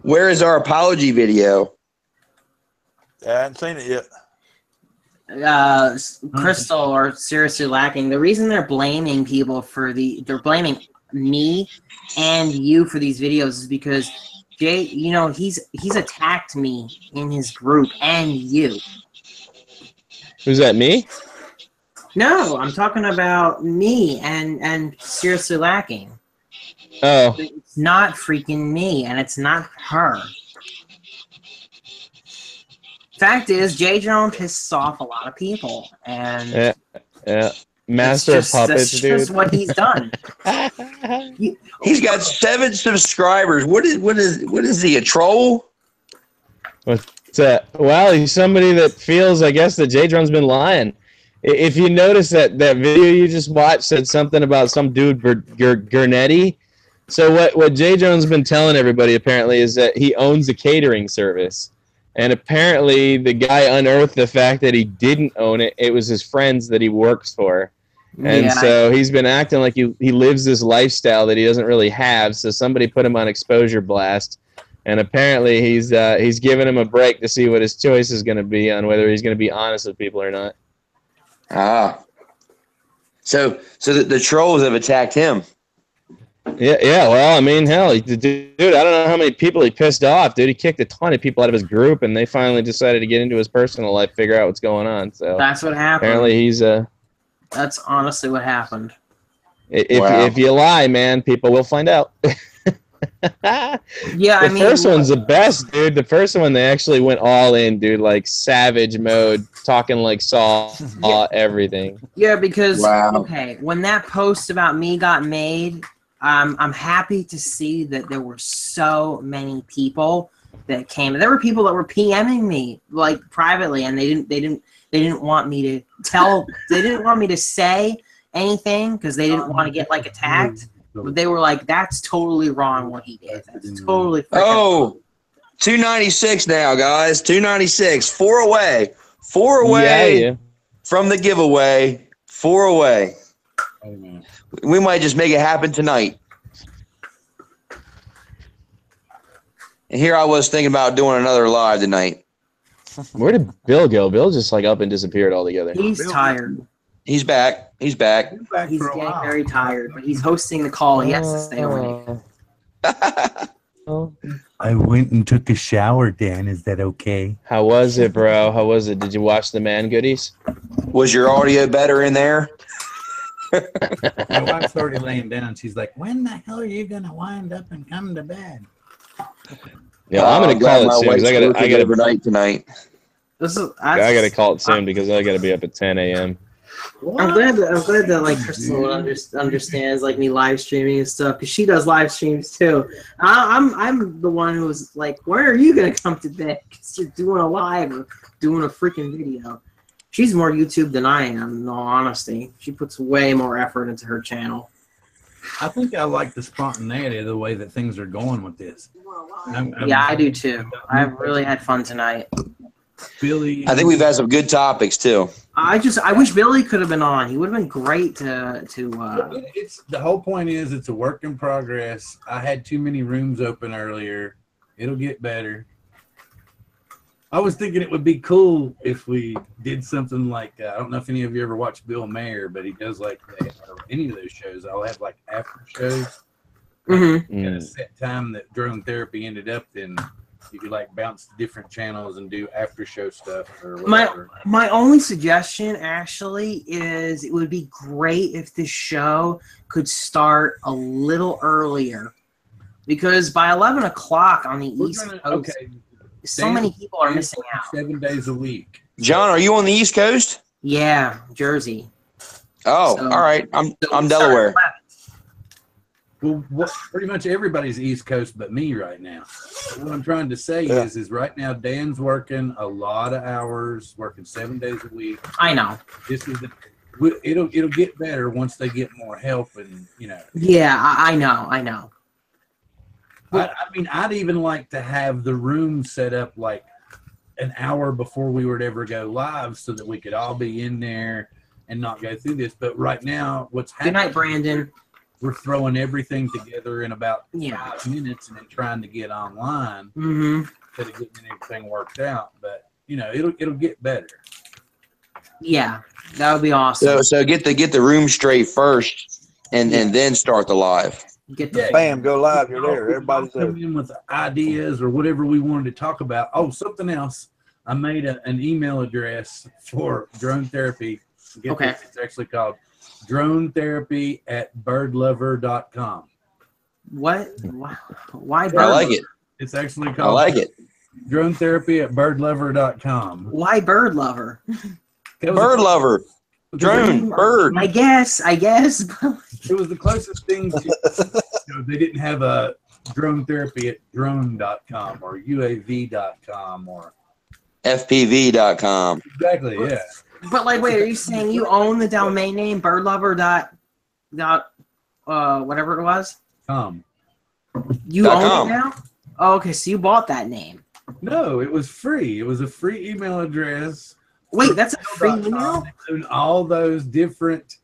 Where is our apology video? I haven't seen it yet. Crystal are seriously lacking. The reason they're blaming people for they're blaming me and you for these videos is because Jay, he's attacked me in his group and you. Who's that, me? No, I'm talking about me and seriously lacking. Oh. It's not freaking me, and it's not her. Fact is, Jdrone pisses off a lot of people, and yeah. Master of puppets, that's dude. just what he's done. He's got 7 subscribers. What is he, a troll? What's that? Well, he's somebody that feels, I guess, that Jdrone's been lying. If you notice that video you just watched said something about some dude Gurnetti. So what Jdrone's been telling everybody apparently is that he owns a catering service. And apparently the guy unearthed the fact that he didn't own it. It was his friends that he works for. And so he's been acting like he lives this lifestyle that he doesn't really have. So somebody put him on exposure blast. And apparently he's giving him a break to see what his choice is going to be on whether he's going to be honest with people or not. Ah. So the trolls have attacked him. Yeah. Well, I mean, hell, dude, I don't know how many people he pissed off, dude. He kicked a ton of people out of his group, and they finally decided to get into his personal life, figure out what's going on. So that's what happened. Apparently, he's That's honestly what happened. If you lie, man, people will find out. Yeah, the first one's the best, dude. The first one, they actually went all in, dude, like savage mode, talking like Saw, everything. Yeah, because okay, when that post about me got made, I'm happy to see that there were so many people that came. There were people that were PMing me like privately, and they didn't want me to tell. They didn't want me to say anything because they didn't want to get like attacked. But they were like, "That's totally wrong what he did. That's totally." Oh, 296 now, guys. 296. 4 away. 4 away from the giveaway. 4 away. We might just make it happen tonight. And here I was thinking about doing another live tonight. Where did Bill go? Bill just like up and disappeared altogether. He's tired. He's back. He's back. He's getting very tired, but he's hosting the call. He has to stay awake. I went and took a shower, Dan. Is that okay? How was it, bro? How was it? Did you watch the Man Goodies? Was your audio better in there? My wife's already laying down. She's like, when the hell are you going to wind up and come to bed? Yeah, I'm gonna call it soon because I gotta overnight tonight. I gotta call it soon because I gotta be up at 10 a.m. I'm glad that like Crystal understands like me live streaming and stuff because she does live streams too. I'm the one who's like, where are you gonna come to bed? Because you're doing a live or doing a freaking video. She's more YouTube than I am, in all honesty. She puts way more effort into her channel. I think I like the spontaneity of the way that things are going with this. Yeah, I do too. I've really had fun tonight. Billy, I think we've had some good topics too. I wish Billy could have been on. He would have been great to. It's the whole point is it's a work in progress. I had too many rooms open earlier. It'll get better. I was thinking it would be cool if we did something like I don't know if any of you ever watched Bill Mayer, but he does like any of those shows. I'll have like after shows. Mm-hmm. At a set time that drone therapy ended up, then you could like bounce to different channels and do after show stuff or whatever. My only suggestion actually is it would be great if the show could start a little earlier, because by 11 o'clock on the East Coast, so many people are missing out. 7 days a week. John, are you on the East Coast? Yeah, Jersey. Oh, all right. I'm Delaware. Well, pretty much everybody's East Coast but me right now. What I'm trying to say is right now Dan's working a lot of hours, working 7 days a week. I know. This is it'll get better once they get more help and Yeah, I know. I mean, I'd even like to have the room set up like an hour before we would ever go live so that we could all be in there and not go through this. But right now, what's happening? Good night, Brandon. We're throwing everything together in about 5 minutes and then trying to get online instead of getting everything worked out. But it'll get better. Yeah, that would be awesome. So get the room straight first, and then start the live. Bam, go live. You're there. Everybody's there. Come in with ideas or whatever we wanted to talk about. Oh, something else. I made an email address for drone therapy. This, it's actually called DroneTherapy@birdlover.com. What? Why bird? I like it. It's actually called. I like it. DroneTherapy@birdlover.com. Why bird lover? Bird lover. Drone. Bird. I guess. It was the closest thing to. They didn't have a DroneTherapy@drone.com or UAV.com or FPV.com. Exactly. Yeah. But wait, are you saying you own the domain name birdlover whatever it was? You own it now? Oh, okay, so you bought that name. No, it was free. It was a free email address. Wait, that's a free email? And all those different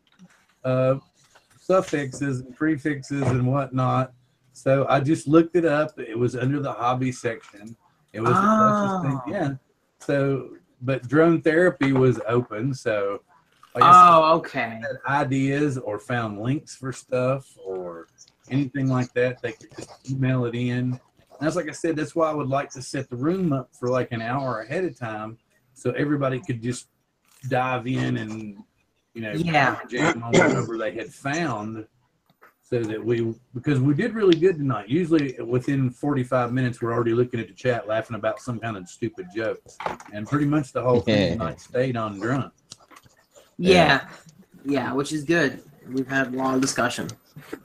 suffixes and prefixes and whatnot. So I just looked it up. It was under the hobby section. It was the closest thing. Yeah. So, but drone therapy was open. So, like okay. Had ideas or found links for stuff or anything like that, they could just email it in. And that's like I said, that's why I would like to set the room up for like an hour ahead of time, so everybody could just dive in and jam on whatever they had found. So that because we did really good tonight. Usually within 45 minutes, we're already looking at the chat, laughing about some kind of stupid joke. And pretty much the whole thing tonight stayed on drone. Yeah, which is good. We've had a long discussion.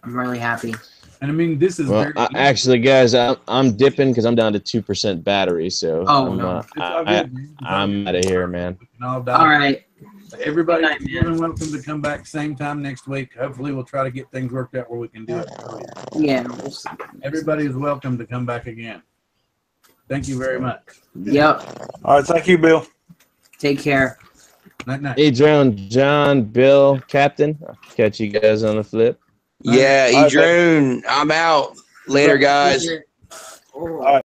I'm really happy. And I mean, this is actually, guys, I'm dipping because I'm down to 2% battery. So I'm out of here, man. All right. Everybody, you're welcome to come back same time next week. Hopefully, we'll try to get things worked out where we can do it. Yeah. Everybody is welcome to come back again. Thank you very much. Yep. All right. Thank you, Bill. Take care. Night. Hey, John, Bill, Captain. I'll catch you guys on the flip. Yeah, Edrone, I'm out. Later, guys. All right.